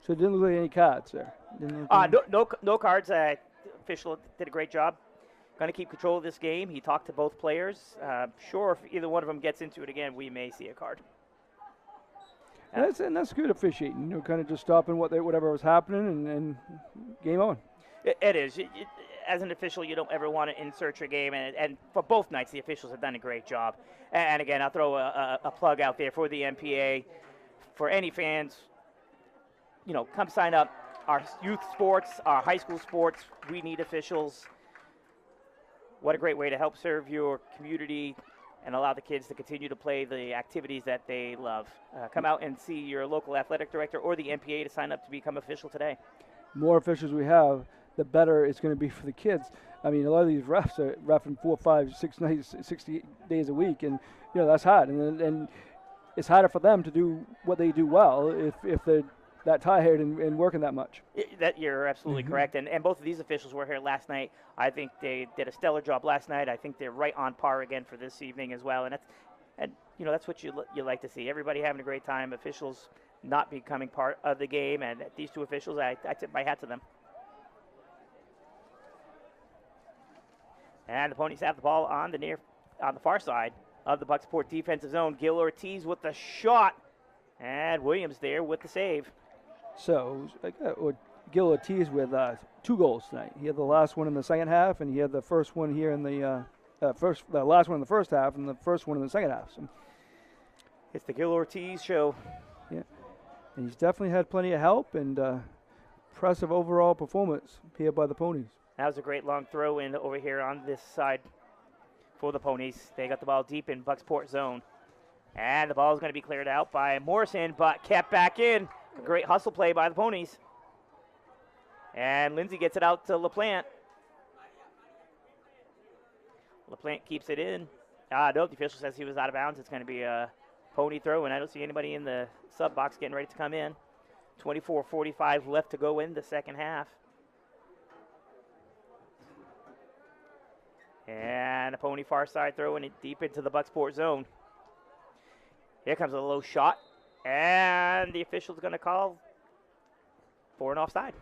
[SPEAKER 2] So it didn't look like any cards there.
[SPEAKER 3] No cards. Official did a great job. Going to keep control of this game. He talked to both players. Sure, if either one of them gets into it again, we may see a card.
[SPEAKER 2] And that's good officiating. Kind of just stopping whatever was happening and game on.
[SPEAKER 3] It is. As an official, you don't ever want to insert your game, and for both nights, the officials have done a great job. And again, I'll throw a plug out there for the MPA. For any fans, come sign up. Our youth sports, our high school sports, we need officials. What a great way to help serve your community and allow the kids to continue to play the activities that they love. Come out and see your local athletic director or the MPA to sign up to become official today.
[SPEAKER 2] More officials we have, the better it's going to be for the kids. I mean, a lot of these refs are reffing 4, 5, 6 nights, 60 days a week, and that's hard. And it's harder for them to do what they do well if they're that tired and working that much.
[SPEAKER 3] You're absolutely correct. And both of these officials were here last night. I think they did a stellar job last night. I think they're right on par again for this evening as well. And that's what you like to see. Everybody having a great time. Officials not becoming part of the game. And these 2 officials, I tip my hat to them. And the Ponies have the ball on the far side of the Bucksport defensive zone. Gil Ortiz with the shot. And Williams there with the save.
[SPEAKER 2] So Gil Ortiz with 2 goals tonight. He had the last one in the second half, and he had the first one here in the last one in the first half, and the first one in the second half. So
[SPEAKER 3] it's the Gil Ortiz show.
[SPEAKER 2] Yeah. And he's definitely had plenty of help and impressive overall performance here by the Ponies.
[SPEAKER 3] That was a great long throw in over here on this side for the Ponies. They got the ball deep in Bucksport zone. And the ball is going to be cleared out by Morrison, but kept back in. A great hustle play by the Ponies. And Lindsay gets it out to LaPlante. LaPlante keeps it in. No, the official says he was out of bounds. It's going to be a Pony throw, and I don't see anybody in the sub box getting ready to come in. 24:45 left to go in the second half. And a Pony far side throwing it deep into the Bucksport zone. Here comes a low shot, and the official's going to call for an offside.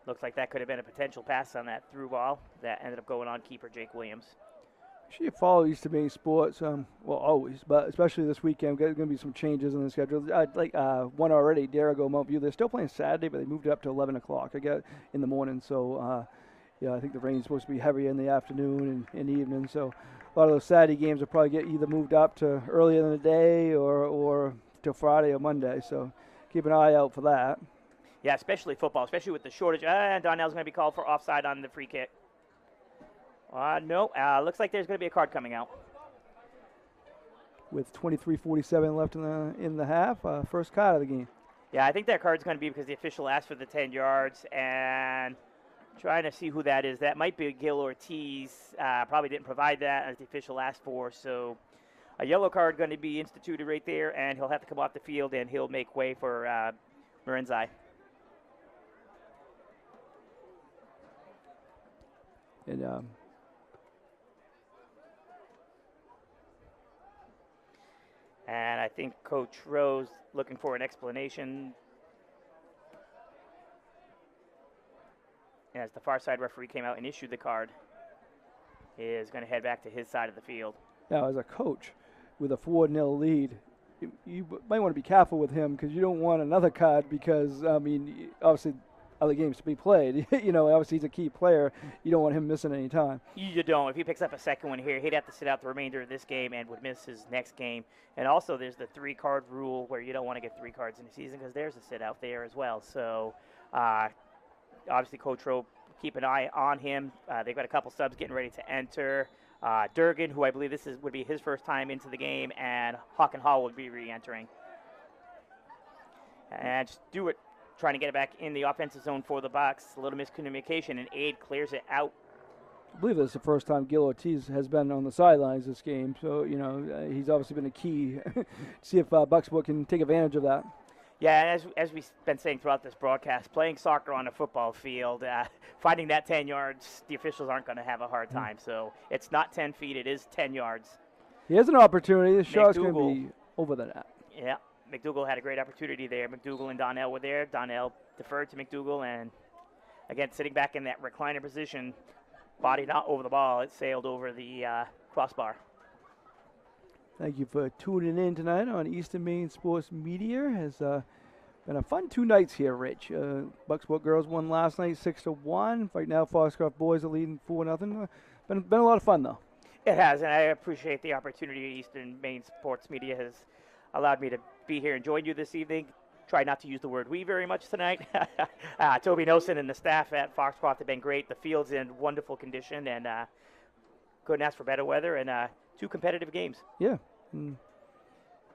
[SPEAKER 3] Looks like that could have been a potential pass on that through ball that ended up going on keeper Jake Williams.
[SPEAKER 2] Actually, you follow East Maine sports, well, always, but especially this weekend. There's going to be some changes in the schedule. One already, Darigo, Mount View. They're still playing Saturday, but they moved it up to 11 o'clock. I got in the morning, so yeah, I think the rain's supposed to be heavier in the afternoon and evening. So a lot of those Saturday games will probably get either moved up to earlier in the day or till Friday or Monday. So keep an eye out for that.
[SPEAKER 3] Yeah, especially football, especially with the shortage. And Donnell's going to be called for offside on the free kick. No, looks like there's going to be a card coming out.
[SPEAKER 2] With 23:47 left in the half, first card of the game.
[SPEAKER 3] Yeah, I think that card's going to be because the official asked for the 10 yards, and trying to see who that is. That might be Gil Ortiz. Probably didn't provide that as the official asked for, so a yellow card going to be instituted right there, and he'll have to come off the field, and he'll make way for Marenzai. And I think Coach Rose looking for an explanation. And as the far side referee came out and issued the card, is going to head back to his side of the field.
[SPEAKER 2] Now, as a coach with a 4-0 lead, you might want to be careful with him because you don't want another card because, I mean, obviously other games to be played. You know, obviously he's a key player. You don't want him missing any time.
[SPEAKER 3] You don't. If he picks up a second one here, he'd have to sit out the remainder of this game and would miss his next game. And also there's the 3-card rule where you don't want to get 3 cards in a season because there's a sit out there as well. So obviously Coach Rowe, keep an eye on him. They've got a couple subs getting ready to enter. Durgan, who I believe would be his first time into the game, and Hawk and Hall would be re-entering. And Stewart trying to get it back in the offensive zone for the Bucks. A little miscommunication, and Aid clears it out.
[SPEAKER 2] I believe this is the first time Gil Ortiz has been on the sidelines this game. So, you know, he's obviously been a key. See if Bucksport can take advantage of that.
[SPEAKER 3] Yeah, and as we've been saying throughout this broadcast, playing soccer on a football field, finding that 10 yards, the officials aren't going to have a hard time. So it's not 10 feet, it is 10 yards.
[SPEAKER 2] He has an opportunity. The shot's going to be over the net.
[SPEAKER 3] Yeah. McDougal had a great opportunity there. McDougal and Donnell were there. Donnell deferred to McDougal, and again, sitting back in that recliner position, body not over the ball, it sailed over the crossbar.
[SPEAKER 2] Thank you for tuning in tonight on Eastern Maine Sports Media. Has been a fun 2 nights here, Rich. Bucksport girls won last night 6-1. Right now, Foxcroft boys are leading 4-0. Been a lot of fun, though.
[SPEAKER 3] It has, and I appreciate the opportunity Eastern Maine Sports Media has allowed me to be here and join you this evening. Try not to use the word we very much tonight. Toby Nelson and the staff at Foxcroft have been great. The field's in wonderful condition, and couldn't ask for better weather, and 2 competitive games.
[SPEAKER 2] Yeah.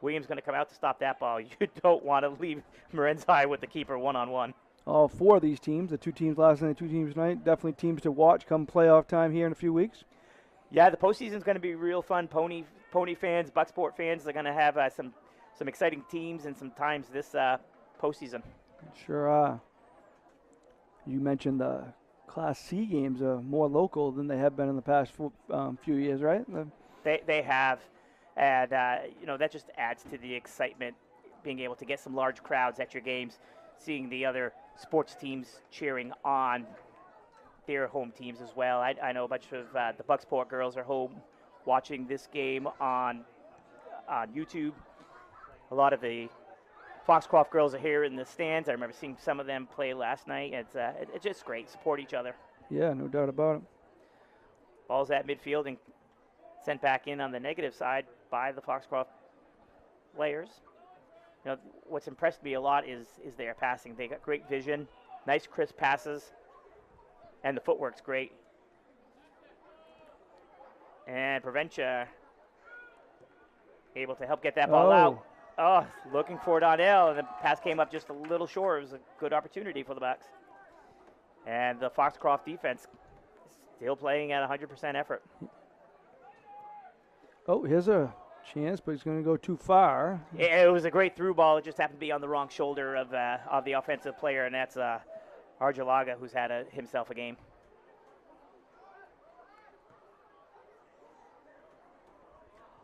[SPEAKER 3] Williams going to come out to stop that ball. You don't want to leave Marenzai with the keeper one-on-one.
[SPEAKER 2] All 4 of these teams, the 2 teams last night, 2 teams tonight, definitely teams to watch come playoff time here in a few weeks.
[SPEAKER 3] Yeah, the postseason's going to be real fun. Pony fans, Bucksport fans are going to have some exciting teams and some times this postseason.
[SPEAKER 2] Sure are. You mentioned the Class C games are more local than they have been in the past few years, right?
[SPEAKER 3] They have, and that just adds to the excitement, being able to get some large crowds at your games, seeing the other sports teams cheering on their home teams as well. I know a bunch of the Bucksport girls are home watching this game on YouTube. A lot of the Foxcroft girls are here in the stands. I remember seeing some of them play last night. It's just great. Support each other.
[SPEAKER 2] Yeah, no doubt about it.
[SPEAKER 3] Ball's at midfield and sent back in on the negative side by the Foxcroft players. You know, what's impressed me a lot is their passing. They got great vision, nice crisp passes, and the footwork's great. And Proventia able to help get that ball out. Oh, looking for Donnell, and the pass came up just a little short. It was a good opportunity for the Bucks. And the Foxcroft defense still playing at 100% effort.
[SPEAKER 2] Oh, here's a chance, but he's going to go too far.
[SPEAKER 3] It was a great through ball. It just happened to be on the wrong shoulder of the offensive player, and that's Arjalaga, who's had himself a game.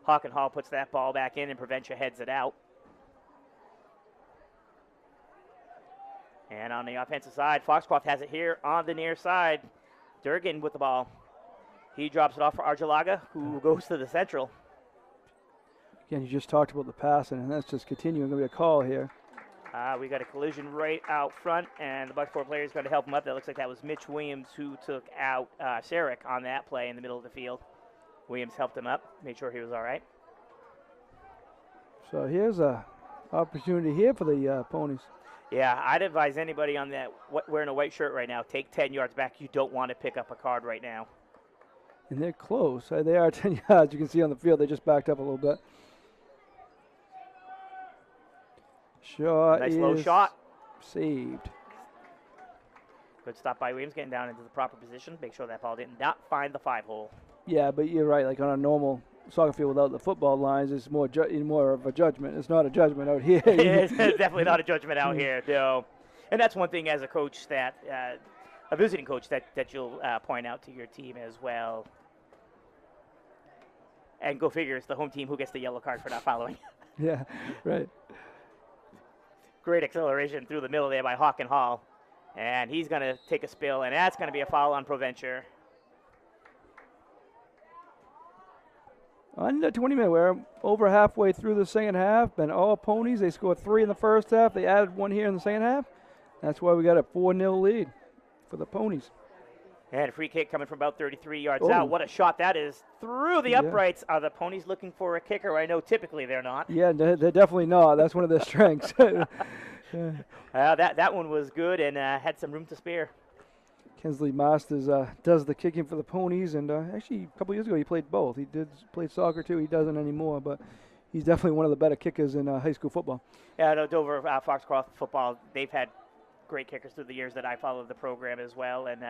[SPEAKER 3] Hockenhall puts that ball back in, and Proventia heads it out. And on the offensive side, Foxcroft has it here on the near side. Durgan with the ball. He drops it off for Arjalaga, who goes to the central.
[SPEAKER 2] Again, you just talked about the passing, and that's just continuing. Going to be a call here.
[SPEAKER 3] We got a collision right out front, and the Bucksport player is going to help him up. That looks like that was Mitch Williams who took out Sarek on that play in the middle of the field. Williams helped him up, made sure he was all right.
[SPEAKER 2] So here's a opportunity here for the Ponies.
[SPEAKER 3] Yeah, I'd advise anybody on that wearing a white shirt right now, take 10 yards back. You don't want to pick up a card right now.
[SPEAKER 2] And they're close. They are 10 yards. You can see on the field they just backed up a little bit. Shot
[SPEAKER 3] nice low shot.
[SPEAKER 2] Saved.
[SPEAKER 3] Good stop by Williams, getting down into the proper position. Make sure that ball did not find the 5-hole.
[SPEAKER 2] Yeah, but you're right. Like on a normal soccer field without the football lines, it's more of a judgment. It's not a judgment out here.
[SPEAKER 3] It's definitely not a judgment out here, no. And that's one thing as a coach that, a visiting coach that you'll point out to your team as well. And go figure, it's the home team who gets the yellow card for not following.
[SPEAKER 2] Yeah, right.
[SPEAKER 3] Great acceleration through the middle there by Hockenhall. And he's going to take a spill, and that's going to be a foul on Proventure.
[SPEAKER 2] Under 20 minutes, we're over halfway through the second half. Been all Ponies. They scored 3 in the first half. They added 1 here in the second half. That's why we got a 4-0 lead for the Ponies.
[SPEAKER 3] And a free kick coming from about 33 yards out. What a shot that is. Through the uprights. Are the Ponies looking for a kicker? I know typically they're not.
[SPEAKER 2] Yeah, they're definitely not. That's one of their strengths.
[SPEAKER 3] That one was good and had some room to spare.
[SPEAKER 2] Kinsley Masters does the kicking for the Ponies, and actually a couple years ago he played both. He did play soccer too. He doesn't anymore, but he's definitely one of the better kickers in high school football.
[SPEAKER 3] Yeah, no, Dover Foxcroft football, they've had great kickers through the years that I followed the program as well, and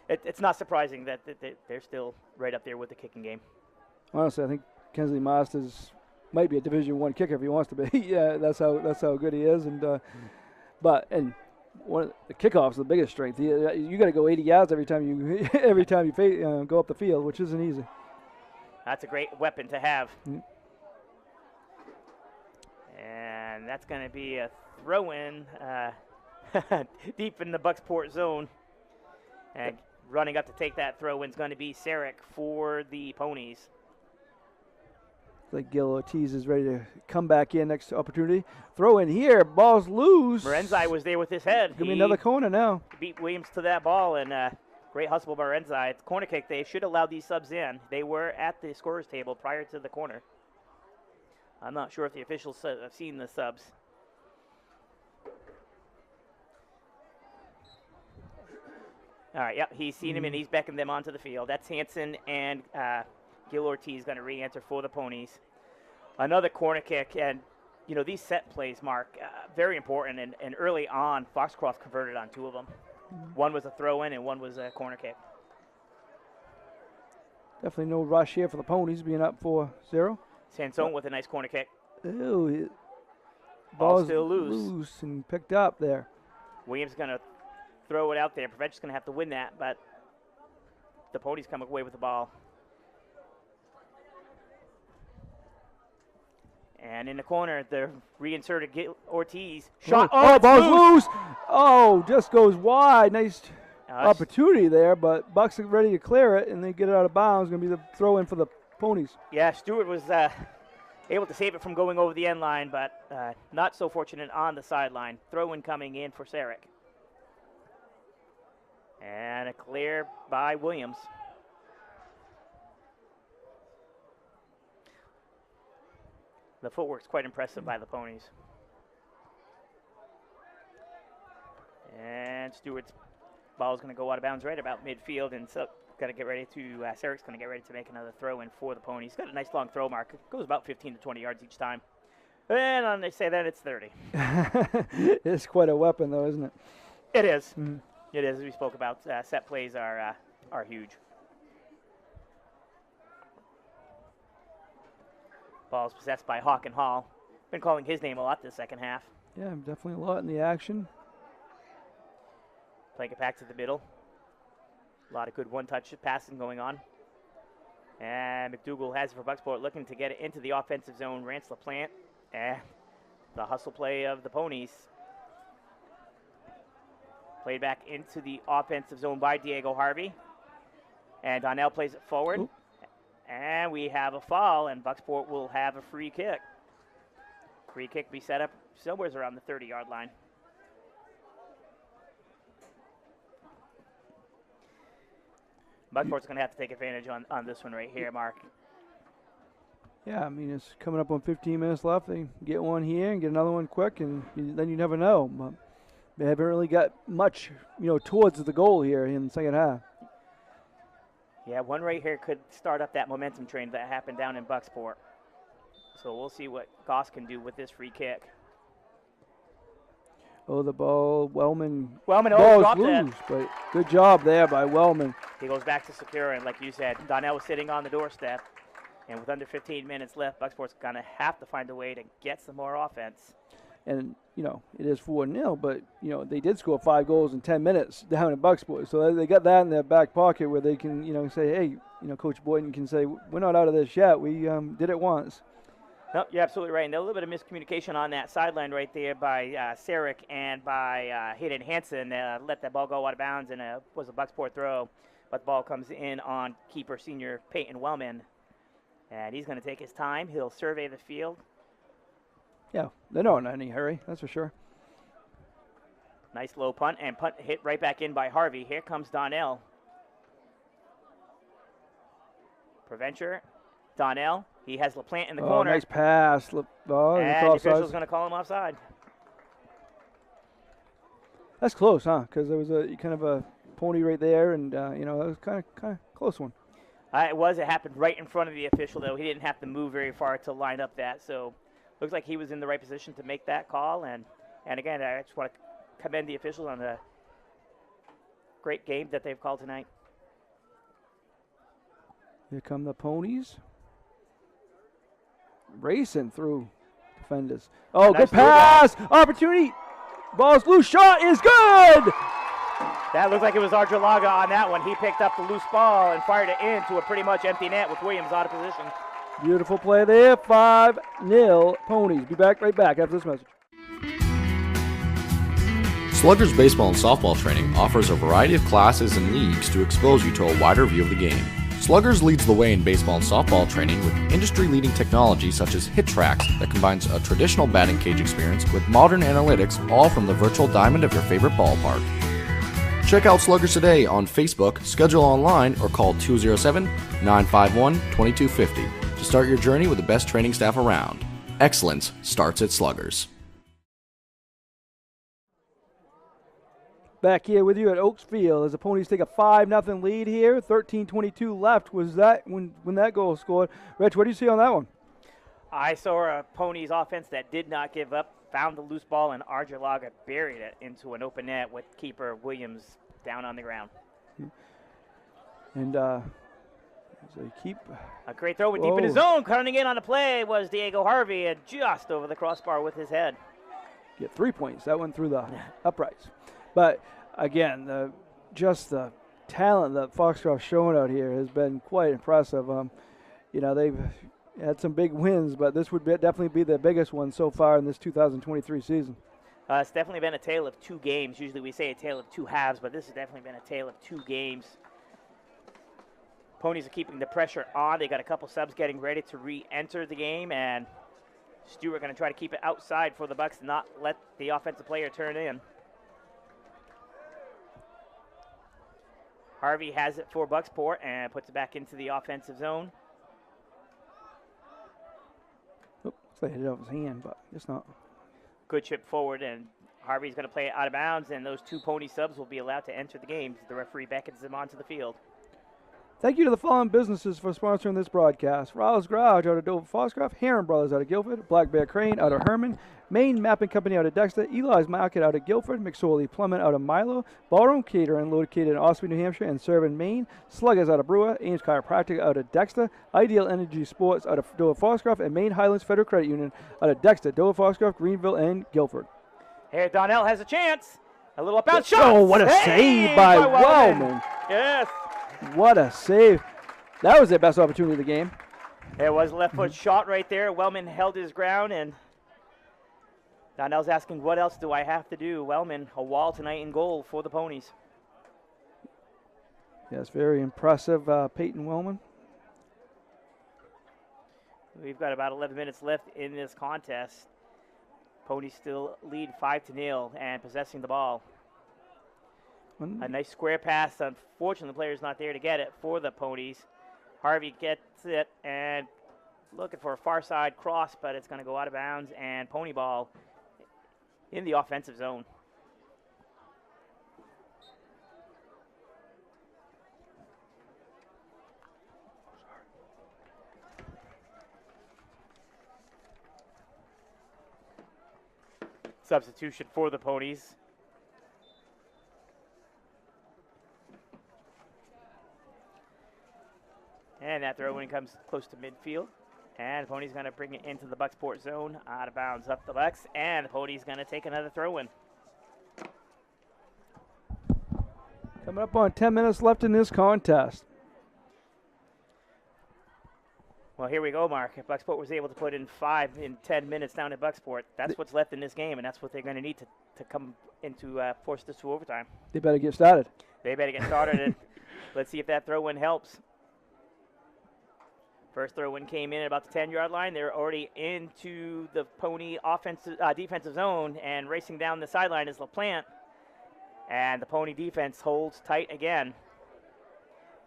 [SPEAKER 3] it's not surprising that they're still right up there with the kicking game.
[SPEAKER 2] Honestly, I think Kinsley Masters might be a Division I kicker if he wants to be. Yeah, that's how good he is, and one of the kickoffs is the biggest strength. You got to go 80 yards every time you go up the field, which isn't easy.
[SPEAKER 3] That's a great weapon to have.
[SPEAKER 2] Mm.
[SPEAKER 3] And that's going to be a throw-in deep in the Bucksport zone. And running up to take that throw-in is going to be Sarek for the Ponies.
[SPEAKER 2] Like Gil Ortiz is ready to come back in next opportunity. Throw in here, ball's loose.
[SPEAKER 3] Marenzai was there with his head.
[SPEAKER 2] Give me another corner now.
[SPEAKER 3] Beat Williams to that ball, and great hustle by Marenzai. It's a corner kick. They should allow these subs in. They were at the scorer's table prior to the corner. I'm not sure if the officials have seen the subs. All right, yep, he's seen him, and he's beckoned them onto the field. That's Hansen and Gil Ortiz going to re-enter for the Ponies. Another corner kick, and you know these set plays, Mark, very important. And early on, Foxcroft converted on 2 of them. One was a throw-in, and one was a corner kick.
[SPEAKER 2] Definitely no rush here for the Ponies, being up 4-0.
[SPEAKER 3] Sansone with a nice corner kick.
[SPEAKER 2] Ew,
[SPEAKER 3] Ball still loose
[SPEAKER 2] and picked up there.
[SPEAKER 3] Williams going to throw it out there. Prevent's going to have to win that, but the Ponies come away with the ball. And in the corner, the reinserted Ortiz. Shot.
[SPEAKER 2] Ball's loose. Oh, just goes wide. Nice opportunity there, but Bucks are ready to clear it, and they get it out of bounds. Going to be the throw-in for the Ponies.
[SPEAKER 3] Yeah, Stewart was able to save it from going over the end line, but not so fortunate on the sideline. Throw-in coming in for Sarek. And a clear by Williams. The footwork's quite impressive by the Ponies. And Stewart's ball is going to go out of bounds right about midfield, and so got to get ready to. Sarek's going to get ready to make another throw in for the Ponies. Got a nice long throw mark. It goes about 15 to 20 yards each time. And on they say that it's 30.
[SPEAKER 2] It's quite a weapon, though, isn't it?
[SPEAKER 3] It is.
[SPEAKER 2] Mm.
[SPEAKER 3] It is. As we spoke about, set plays are huge. Ball's possessed by Hawk and Hall. Been calling his name a lot this second half.
[SPEAKER 2] Yeah, definitely a lot in the action.
[SPEAKER 3] Playing it back to the middle. A lot of good one-touch passing going on. And McDougal has it for Bucksport, looking to get it into the offensive zone. Rance LaPlante and the hustle play of the Ponies. Played back into the offensive zone by Diego Harvey. And Donnell plays it forward.
[SPEAKER 2] Ooh.
[SPEAKER 3] And we have a foul, and Bucksport will have a free kick. Free kick be set up somewhere around the 30-yard line. Bucksport's going to have to take advantage on this one right here, Mark.
[SPEAKER 2] Yeah, I mean, it's coming up on 15 minutes left. They get one here and get another one quick, and then you never know. But they haven't really got much, towards the goal here in the second half.
[SPEAKER 3] Yeah, one right here could start up that momentum train that happened down in Bucksport. So we'll see what Goss can do with this free kick.
[SPEAKER 2] Oh, the ball, Wellman
[SPEAKER 3] dropped
[SPEAKER 2] loose,
[SPEAKER 3] it.
[SPEAKER 2] but good job there by Wellman.
[SPEAKER 3] He goes back to secure, and like you said, Donnell was sitting on the doorstep. And with under 15 minutes left, Bucksport's going to have to find a way to get some more offense.
[SPEAKER 2] And, it is 4-0, but, they did score 5 goals in 10 minutes down in Bucksport. So they got that in their back pocket where they can, say, hey, Coach Boyden can say, we're not out of this yet. We did it once.
[SPEAKER 3] No, you're absolutely right. And a little bit of miscommunication on that sideline right there by Sarek and by Hayden Hansen. Let that ball go out of bounds, and it was a Bucksport throw. But the ball comes in on keeper senior Peyton Wellman. And he's going to take his time. He'll survey the field.
[SPEAKER 2] Yeah, they're not in any hurry, that's for sure.
[SPEAKER 3] Nice low punt, and punt hit right back in by Harvey. Here comes Donnell. Preventure, Donnell. He has LaPlante in the corner.
[SPEAKER 2] Nice pass.
[SPEAKER 3] And the official's going to call him offside.
[SPEAKER 2] That's close, huh? Because there was a kind of a pony right there, and that was kind of close one.
[SPEAKER 3] It was. It happened right in front of the official, though. He didn't have to move very far to line up that. So looks like he was in the right position to make that call. And again, I just want to commend the officials on the great game that they've called tonight.
[SPEAKER 2] Here come the Ponies. Racing through defenders. Oh,
[SPEAKER 3] Nice
[SPEAKER 2] good pass! Opportunity! Ball's loose. Shot is good!
[SPEAKER 3] That looked like it was Arjulaga on that one. He picked up the loose ball and fired it into a pretty much empty net with Williams out of position.
[SPEAKER 2] Beautiful play there. 5-0 Ponies. Be right back after this message.
[SPEAKER 6] Sluggers baseball and softball training offers a variety of classes and leagues to expose you to a wider view of the game. Sluggers leads the way in baseball and softball training with industry-leading technology such as HitTrax that combines a traditional batting cage experience with modern analytics, all from the virtual diamond of your favorite ballpark. Check out Sluggers today on Facebook, schedule online, or call 207-951-2250 to start your journey with the best training staff around. Excellence starts at Sluggers.
[SPEAKER 2] Back here with you at Oaks Field as the Ponies take a 5-0 lead here. 13:22 left. Was that when that goal scored? Rich, what do you see on that one?
[SPEAKER 3] I saw a Ponies offense that did not give up, found the loose ball, and Arjulaga buried it into an open net with keeper Williams down on the ground.
[SPEAKER 2] And as they keep...
[SPEAKER 3] A great throw deep in his zone. Cutting in on the play was Diego Harvey, and just over the crossbar with his head.
[SPEAKER 2] Get 3 points. That went through the uprights. But, again, just the talent that Foxcroft's showing out here has been quite impressive. They've had some big wins, but this would definitely be the biggest one so far in this 2023 season.
[SPEAKER 3] It's definitely been a tale of 2 games. Usually we say a tale of 2 halves, but this has definitely been a tale of 2 games. Ponies are keeping the pressure on. They got a couple subs getting ready to re-enter the game, and Stewart going to try to keep it outside for the Bucks and not let the offensive player turn in. Harvey has it for Bucksport and puts it back into the offensive zone.
[SPEAKER 2] Looks like he hit it off his hand, but it's not.
[SPEAKER 3] Good chip forward, and Harvey's going to play it out of bounds, and those 2 Pony subs will be allowed to enter the game. The referee beckons them onto the field.
[SPEAKER 2] Thank you to the following businesses for sponsoring this broadcast. Rao's Garage out of Dover Foxcroft, Heron Brothers out of Guilford, Black Bear Crane out of Herman, Maine Mapping Company out of Dexter, Eli's Market out of Guilford, McSorley Plumbing out of Milo, Ballroom Catering located in Ospey, New Hampshire, and Servin, Maine, Sluggers out of Brewer, Ames Chiropractic out of Dexter, Ideal Energy Sports out of Dover Foxcroft, and Maine Highlands Federal Credit Union out of Dexter, Dover Foxcroft, Greenville, and Guilford.
[SPEAKER 3] Here, Donnell has a chance. A little up-bound shot.
[SPEAKER 2] Oh, what a save by Wellman.
[SPEAKER 3] Yes.
[SPEAKER 2] What a save. That was their best opportunity of the game.
[SPEAKER 3] It was a left foot shot right there. Wellman held his ground, and Donnell's asking, what else do I have to do? Wellman, a wall tonight in goal for the Ponies.
[SPEAKER 2] Yes, very impressive, Peyton Wellman.
[SPEAKER 3] We've got about 11 minutes left in this contest. Ponies still lead 5-0 and possessing the ball. A nice square pass. Unfortunately, the player's not there to get it for the Ponies. Harvey gets it and looking for a far side cross, but it's going to go out of bounds, and Pony ball in the offensive zone. Substitution for the Ponies. And that throw in comes close to midfield. And the Pony's going to bring it into the Bucksport zone. Out of bounds up the Bucks. And the Pony's going to take another throw in.
[SPEAKER 2] Coming up on 10 minutes left in this contest.
[SPEAKER 3] Well, here we go, Mark. If Bucksport was able to put in 5 in 10 minutes down at Bucksport, that's what's left in this game, and that's what they're going to need to come into force this to overtime.
[SPEAKER 2] They better get started.
[SPEAKER 3] They better get started, and let's see if that throw-in helps. First throw-in came in at about the 10-yard line. They're already into the Pony defensive zone, and racing down the sideline is LaPlante. And the Pony defense holds tight again.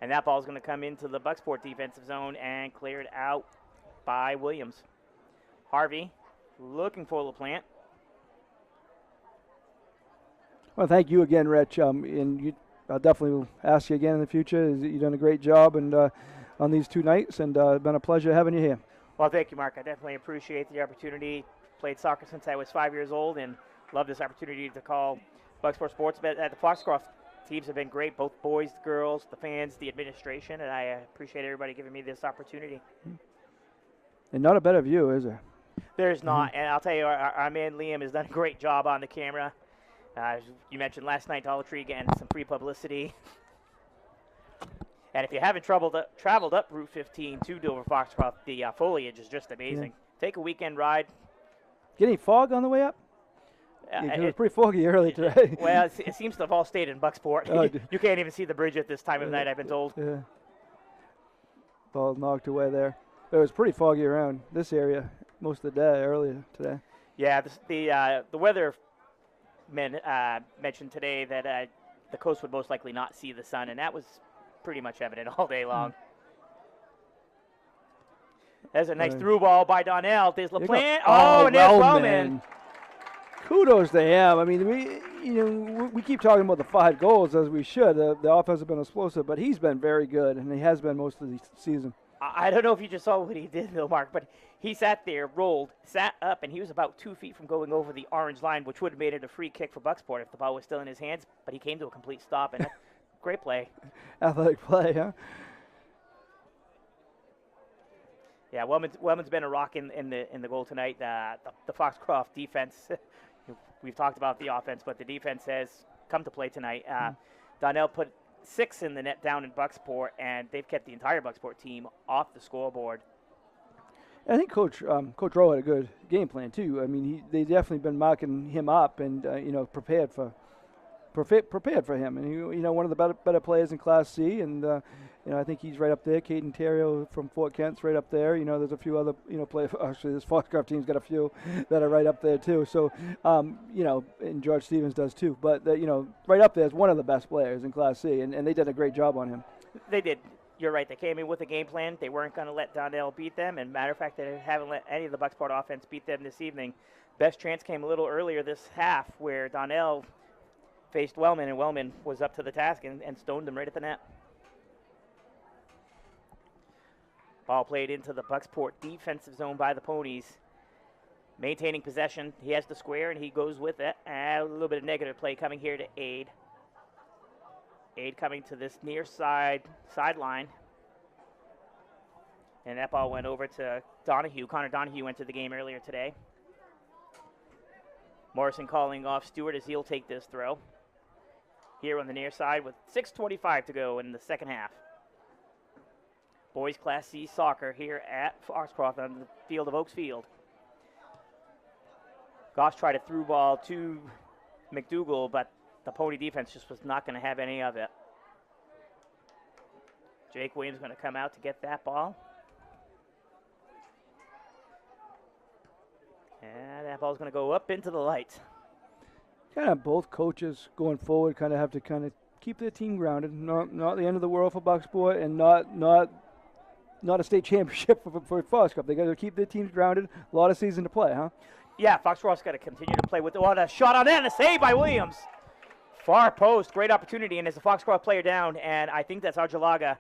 [SPEAKER 3] And that ball's going to come into the Bucksport defensive zone and cleared out by Williams. Harvey looking for LaPlante.
[SPEAKER 2] Well, thank you again, Rich. And I'll definitely ask you again in the future. You've done a great job and on these 2 nights, and it's been a pleasure having you here.
[SPEAKER 3] Well, thank you, Mark. I definitely appreciate the opportunity. Played soccer since I was 5 years old and love this opportunity to call Bucksport Sports at the Foxcroft. Teams have been great, both boys, girls, the fans, the administration, and I appreciate everybody giving me this opportunity.
[SPEAKER 2] And not a better view, is there?
[SPEAKER 3] There's not, and I'll tell you, our man Liam has done a great job on the camera. You mentioned last night, Dollar Tree getting some free publicity. And if you haven't traveled up Route 15 to Dover Foxcroft, the foliage is just amazing. Yeah. Take a weekend ride.
[SPEAKER 2] Get any fog on the way up? It was pretty foggy early today.
[SPEAKER 3] Well, it seems to have all stayed in Bucksport. You can't even see the bridge at this time of night, I've been told.
[SPEAKER 2] Yeah. Ball knocked away there. It was pretty foggy around this area most of the day earlier today.
[SPEAKER 3] Yeah, the weather men mentioned today that the coast would most likely not see the sun, and that was pretty much evident all day long. There's a nice through ball by Donnell. There's LaPlante. Oh, and there's Wellman.
[SPEAKER 2] Kudos to him. I mean, we keep talking about the 5 goals as we should. The offense has been explosive, but he's been very good, and he has been most of the season.
[SPEAKER 3] I don't know if you just saw what he did, though, Mark, but he sat there, rolled, sat up, and he was about 2 feet from going over the orange line, which would have made it a free kick for Bucksport if the ball was still in his hands, but he came to a complete stop, and great play.
[SPEAKER 2] Athletic play, huh?
[SPEAKER 3] Yeah, Wellman's been a rock in the goal tonight. The Foxcroft defense, we've talked about the offense, but the defense has come to play tonight. Donnell put 6 in the net down in Bucksport, and they've kept the entire Bucksport team off the scoreboard.
[SPEAKER 2] I think Coach Rowe had a good game plan too. I mean, they definitely been marking him up and prepared for him. And he, one of the better players in Class C, and I think he's right up there. Caden Terrio from Fort Kent's right up there. There's a few other players. Actually, this Foxcroft team's got a few that are right up there too. So and George Stevens does too. But right up there is one of the best players in Class C, and they did a great job on him.
[SPEAKER 3] They did. you're right. They came in with a game plan. They weren't going to let Donnell beat them. And matter of fact, they haven't let any of the Bucksport offense beat them this evening. Best chance came a little earlier this half where Donnell faced Wellman, and Wellman was up to the task and stoned him right at the net. Ball played into the Bucksport defensive zone by the Ponies. Maintaining possession. He has the square, and he goes with it. And a little bit of negative play coming here to Aid. Aid coming to this near sideline. And that ball went over to Donahue. Connor Donahue entered the game earlier today. Morrison calling off Stewart as he'll take this throw. Here on the near side with 6:25 to go in the second half. Boys Class C soccer here at Foxcroft on the field of Oaks Field. Goss tried a through ball to McDougall, but the Pony defense just was not going to have any of it. Jake Williams going to come out to get that ball. And that ball's going to go up into the lights.
[SPEAKER 2] Kind of both coaches going forward kind of have to kind of keep their team grounded. Not the end of the world for Bucksport, and not a state championship for Foxcroft. They got to keep their teams grounded. A lot of season to play, huh?
[SPEAKER 3] Yeah, Foxcroft's got to continue to play with what a shot on that and a save by Williams. Far post, great opportunity, and there's a Foxcroft player down, and I think that's Arjalaga.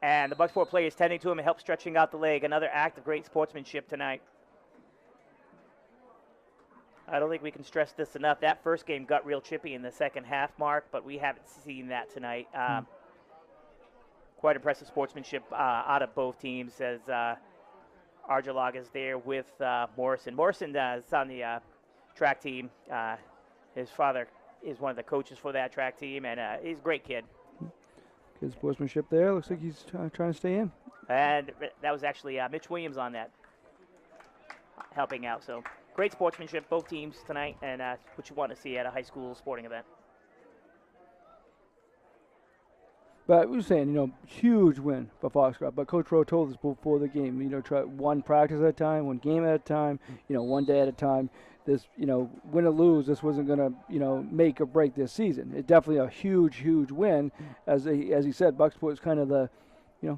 [SPEAKER 3] And the Bucksport player is tending to him and help stretching out the leg. Another act of great sportsmanship tonight. I don't think we can stress this enough. That first game got real chippy in the second half, Mark, but we haven't seen that tonight. Quite impressive sportsmanship out of both teams as Arjalaga is there with Morrison. Morrison is on the track team. His father is one of the coaches for that track team, and he's a great kid.
[SPEAKER 2] Good sportsmanship there. Looks like he's trying to stay in.
[SPEAKER 3] And that was actually Mitch Williams on that, helping out. So great sportsmanship, both teams tonight, and what you want to see at a high school sporting event.
[SPEAKER 2] But we were saying, huge win for Foxcroft. But Coach Rowe told us before the game, try one practice at a time, one game at a time, one day at a time. This, win or lose, this wasn't going to, make or break this season. It's definitely a huge, huge win. As he said, Bucksport is kind of the,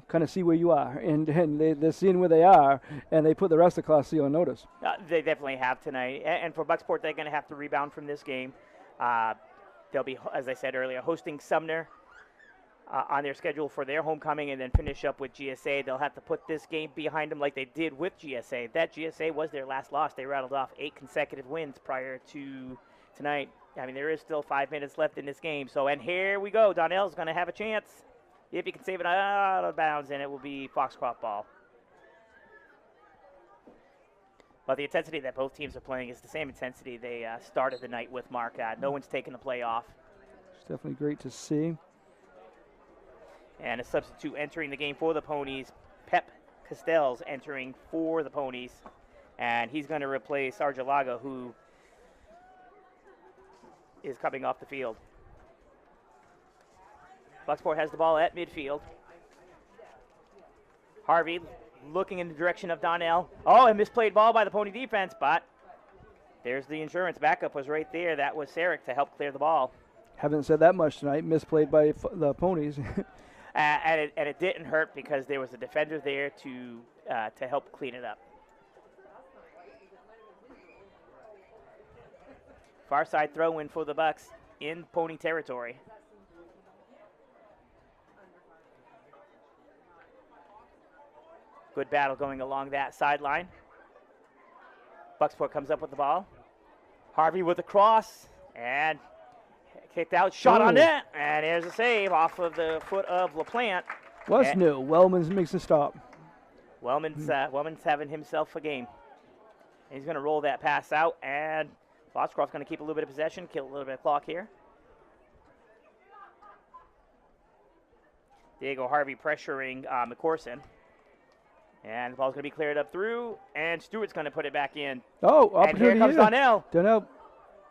[SPEAKER 2] kind of see where you are. And they're seeing where they are, and they put the rest of Class C on notice.
[SPEAKER 3] They definitely have tonight. And for Bucksport, they're going to have to rebound from this game. They'll be, as I said earlier, hosting Sumner on their schedule for their homecoming and then finish up with GSA. They'll have to put this game behind them like they did with GSA. That GSA was their last loss. They rattled off 8 consecutive wins prior to tonight. I mean, there is still 5 minutes left in this game. So, and here we go. Donnell's going to have a chance if he can save it out of bounds, and it will be Foxcroft ball. But the intensity that both teams are playing is the same intensity they started the night with, Mark. No one's taken the play off.
[SPEAKER 2] It's definitely great to see.
[SPEAKER 3] And a substitute entering the game for the Ponies, Pep Castells entering for the Ponies. And he's going to replace Arjalaga, who is coming off the field. Bucksport has the ball at midfield. Harvey looking in the direction of Donnell. Oh, a misplayed ball by the Pony defense, but there's the insurance. Backup was right there. That was Sarek to help clear the ball.
[SPEAKER 2] Haven't said that much tonight. Misplayed by the Ponies.
[SPEAKER 3] And it didn't hurt because there was a defender there to help clean it up. Far side throw in for the Bucks in Pony territory. Good battle going along that sideline. Bucksport comes up with the ball. Harvey with the cross and kicked out, shot on net, and there's a save off of the foot of LaPlante.
[SPEAKER 2] What's new? Wellman's makes a stop.
[SPEAKER 3] Wellman's having himself a game. And he's going to roll that pass out, and Foxcroft's going to keep a little bit of possession, kill a little bit of clock here. Diego Harvey pressuring McCorson. And the ball's going to be cleared up through, and Stewart's going to put it back in.
[SPEAKER 2] Oh, opportunity.
[SPEAKER 3] And here comes Donnell.
[SPEAKER 2] Donnell,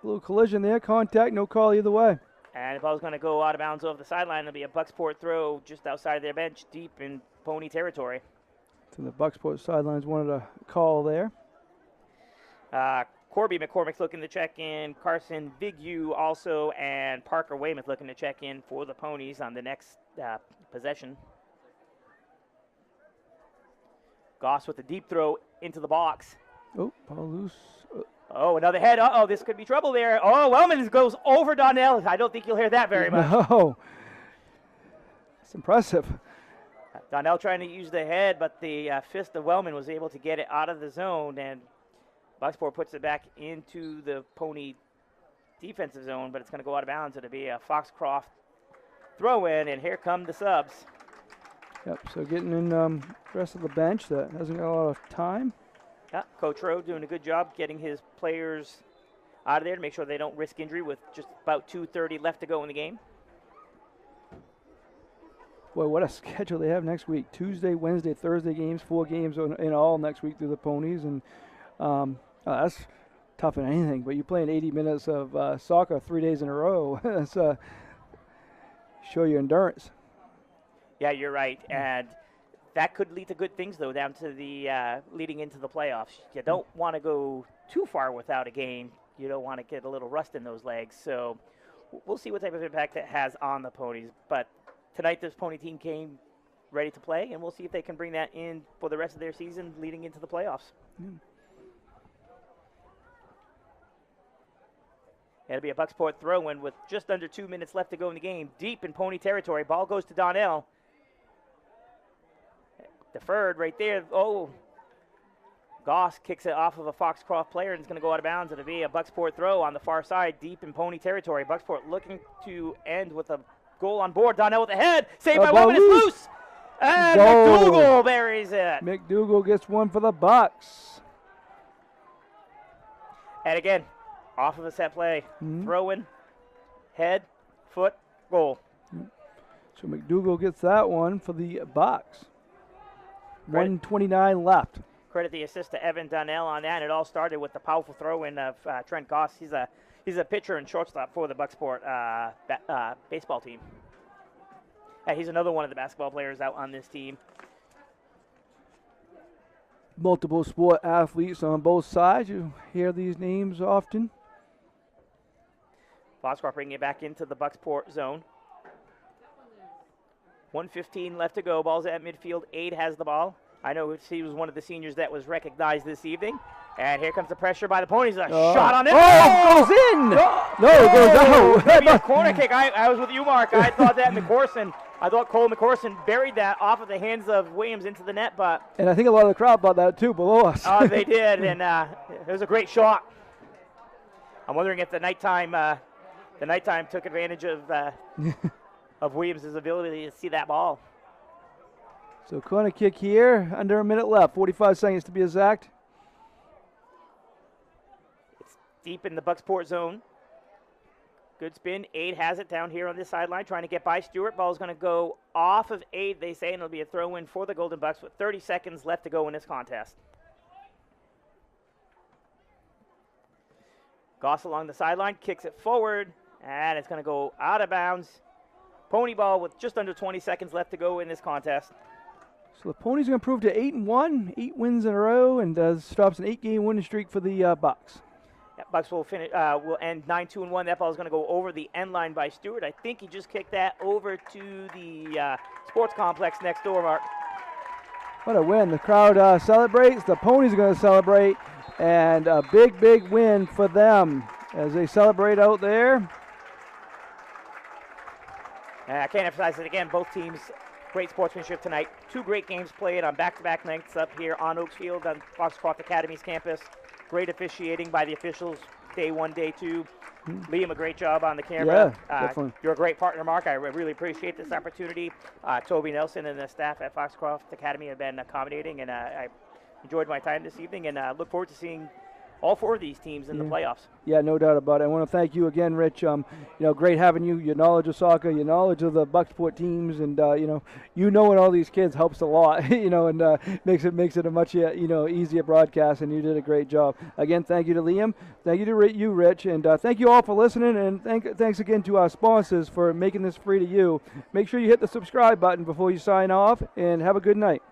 [SPEAKER 2] a little collision there, contact, no call either way.
[SPEAKER 3] And the ball's going to go out of bounds over the sideline. It'll be a Bucksport throw just outside their bench, deep in Pony territory.
[SPEAKER 2] So the Bucksport sidelines wanted a call there.
[SPEAKER 3] Corby McCormick's looking to check in. Carson Vigu also, and Parker Weymouth looking to check in for the Ponies on the next possession. Goss with the deep throw into the box.
[SPEAKER 2] Oh, ball loose.
[SPEAKER 3] Oh, another head. Uh-oh, this could be trouble there. Oh, Wellman goes over Donnell. I don't think you'll hear that very much.
[SPEAKER 2] No. It's impressive.
[SPEAKER 3] Donnell trying to use the head, but the fist of Wellman was able to get it out of the zone, and Bucksport puts it back into the Pony defensive zone, but it's going to go out of bounds. It'll be a Foxcroft throw-in, and here come the subs.
[SPEAKER 2] Yep, so getting in the rest of the bench that hasn't got a lot of time.
[SPEAKER 3] Yeah, Coach Rowe doing a good job getting his players out of there to make sure they don't risk injury with just about 2:30 left to go in the game.
[SPEAKER 2] Boy, what a schedule they have next week. Tuesday, Wednesday, Thursday games, 4 games in all next week through the Ponies. And that's tough in anything, but you're playing 80 minutes of soccer 3 days in a row. That's show your endurance.
[SPEAKER 3] Yeah, you're right. And that could lead to good things, though, down to the leading into the playoffs. You don't want to go too far without a game. You don't want to get a little rust in those legs. So we'll see what type of impact it has on the Ponies. But tonight, this Pony team came ready to play, and we'll see if they can bring that in for the rest of their season leading into the playoffs. It'll be a Bucksport throw-in with just under 2 minutes left to go in the game. Deep in Pony territory. Ball goes to Donnell. Deferred right there. Oh, Goss kicks it off of a Foxcroft player, and it's going to go out of bounds. It'll be a Bucksport throw on the far side, deep in Pony territory. Bucksport looking to end with a goal on board. Donnell with the head. Saved by Wellman. It's loose. And McDougal buries it.
[SPEAKER 2] McDougal gets one for the Bucks.
[SPEAKER 3] And again, off of a set play. Throw-in, head, foot, goal.
[SPEAKER 2] So McDougal gets that one for the Bucks. 1:29 left.
[SPEAKER 3] Credit the assist to Evan Donnell on that. It all started with the powerful throw-in of Trent Goss. He's a pitcher and shortstop for the Bucksport baseball team. He's another one of the basketball players out on this team.
[SPEAKER 2] Multiple sport athletes on both sides. You hear these names often.
[SPEAKER 3] Foxcroft bringing it back into the Bucksport zone. 1:15 left to go. Ball's at midfield. Aid has the ball. I know he was one of the seniors that was recognized this evening. And here comes the pressure by the Ponies. A shot on it.
[SPEAKER 2] Oh, it goes in. No, it goes out.
[SPEAKER 3] Maybe a corner kick. I was with you, Mark. I thought that Cole McCorson buried that off of the hands of Williams into the net.
[SPEAKER 2] And I think a lot of the crowd thought that too below us.
[SPEAKER 3] Oh, they did. And it was a great shot. I'm wondering if the nighttime took advantage of Williams' ability to see that ball.
[SPEAKER 2] So corner kick here, under a minute left, 45 seconds to be exact.
[SPEAKER 3] It's deep in the Bucksport zone. Good spin. Aid has it down here on this sideline, trying to get by Stewart. Ball's going to go off of Aid, they say, and it'll be a throw-in for the Golden Bucks with 30 seconds left to go in this contest. Goss along the sideline, kicks it forward, and it's going to go out of bounds. Pony ball with just under 20 seconds left to go in this contest.
[SPEAKER 2] So the Ponies are going to improve to 8-1, 8 wins in a row, and stops an 8-game winning streak for the Bucks.
[SPEAKER 3] Yeah, Bucks will finish. Will end 9-2-1. That ball is going to go over the end line by Stewart. I think he just kicked that over to the sports complex next door, Mark.
[SPEAKER 2] What a win! The crowd celebrates. The Ponies are going to celebrate, and a big, big win for them as they celebrate out there.
[SPEAKER 3] I can't emphasize it again. Both teams, great sportsmanship tonight. 2 great games played on back-to-back nights up here on Oaks Field on Foxcroft Academy's campus. Great officiating by the officials, day 1, day 2. Liam, a great job on the camera.
[SPEAKER 2] Yeah, definitely.
[SPEAKER 3] You're a great partner, Mark. I really appreciate this opportunity. Toby Nelson and the staff at Foxcroft Academy have been accommodating, and I enjoyed my time this evening, and look forward to seeing all 4 of these teams in the playoffs.
[SPEAKER 2] Yeah, no doubt about it. I want to thank you again, Rich. Great having you. Your knowledge of soccer, your knowledge of the Bucksport teams, and knowing all these kids helps a lot. And makes it a much easier broadcast. And you did a great job. Again, thank you to Liam. Thank you to you, Rich, and thank you all for listening. And thanks again to our sponsors for making this free to you. Make sure you hit the subscribe button before you sign off. And have a good night.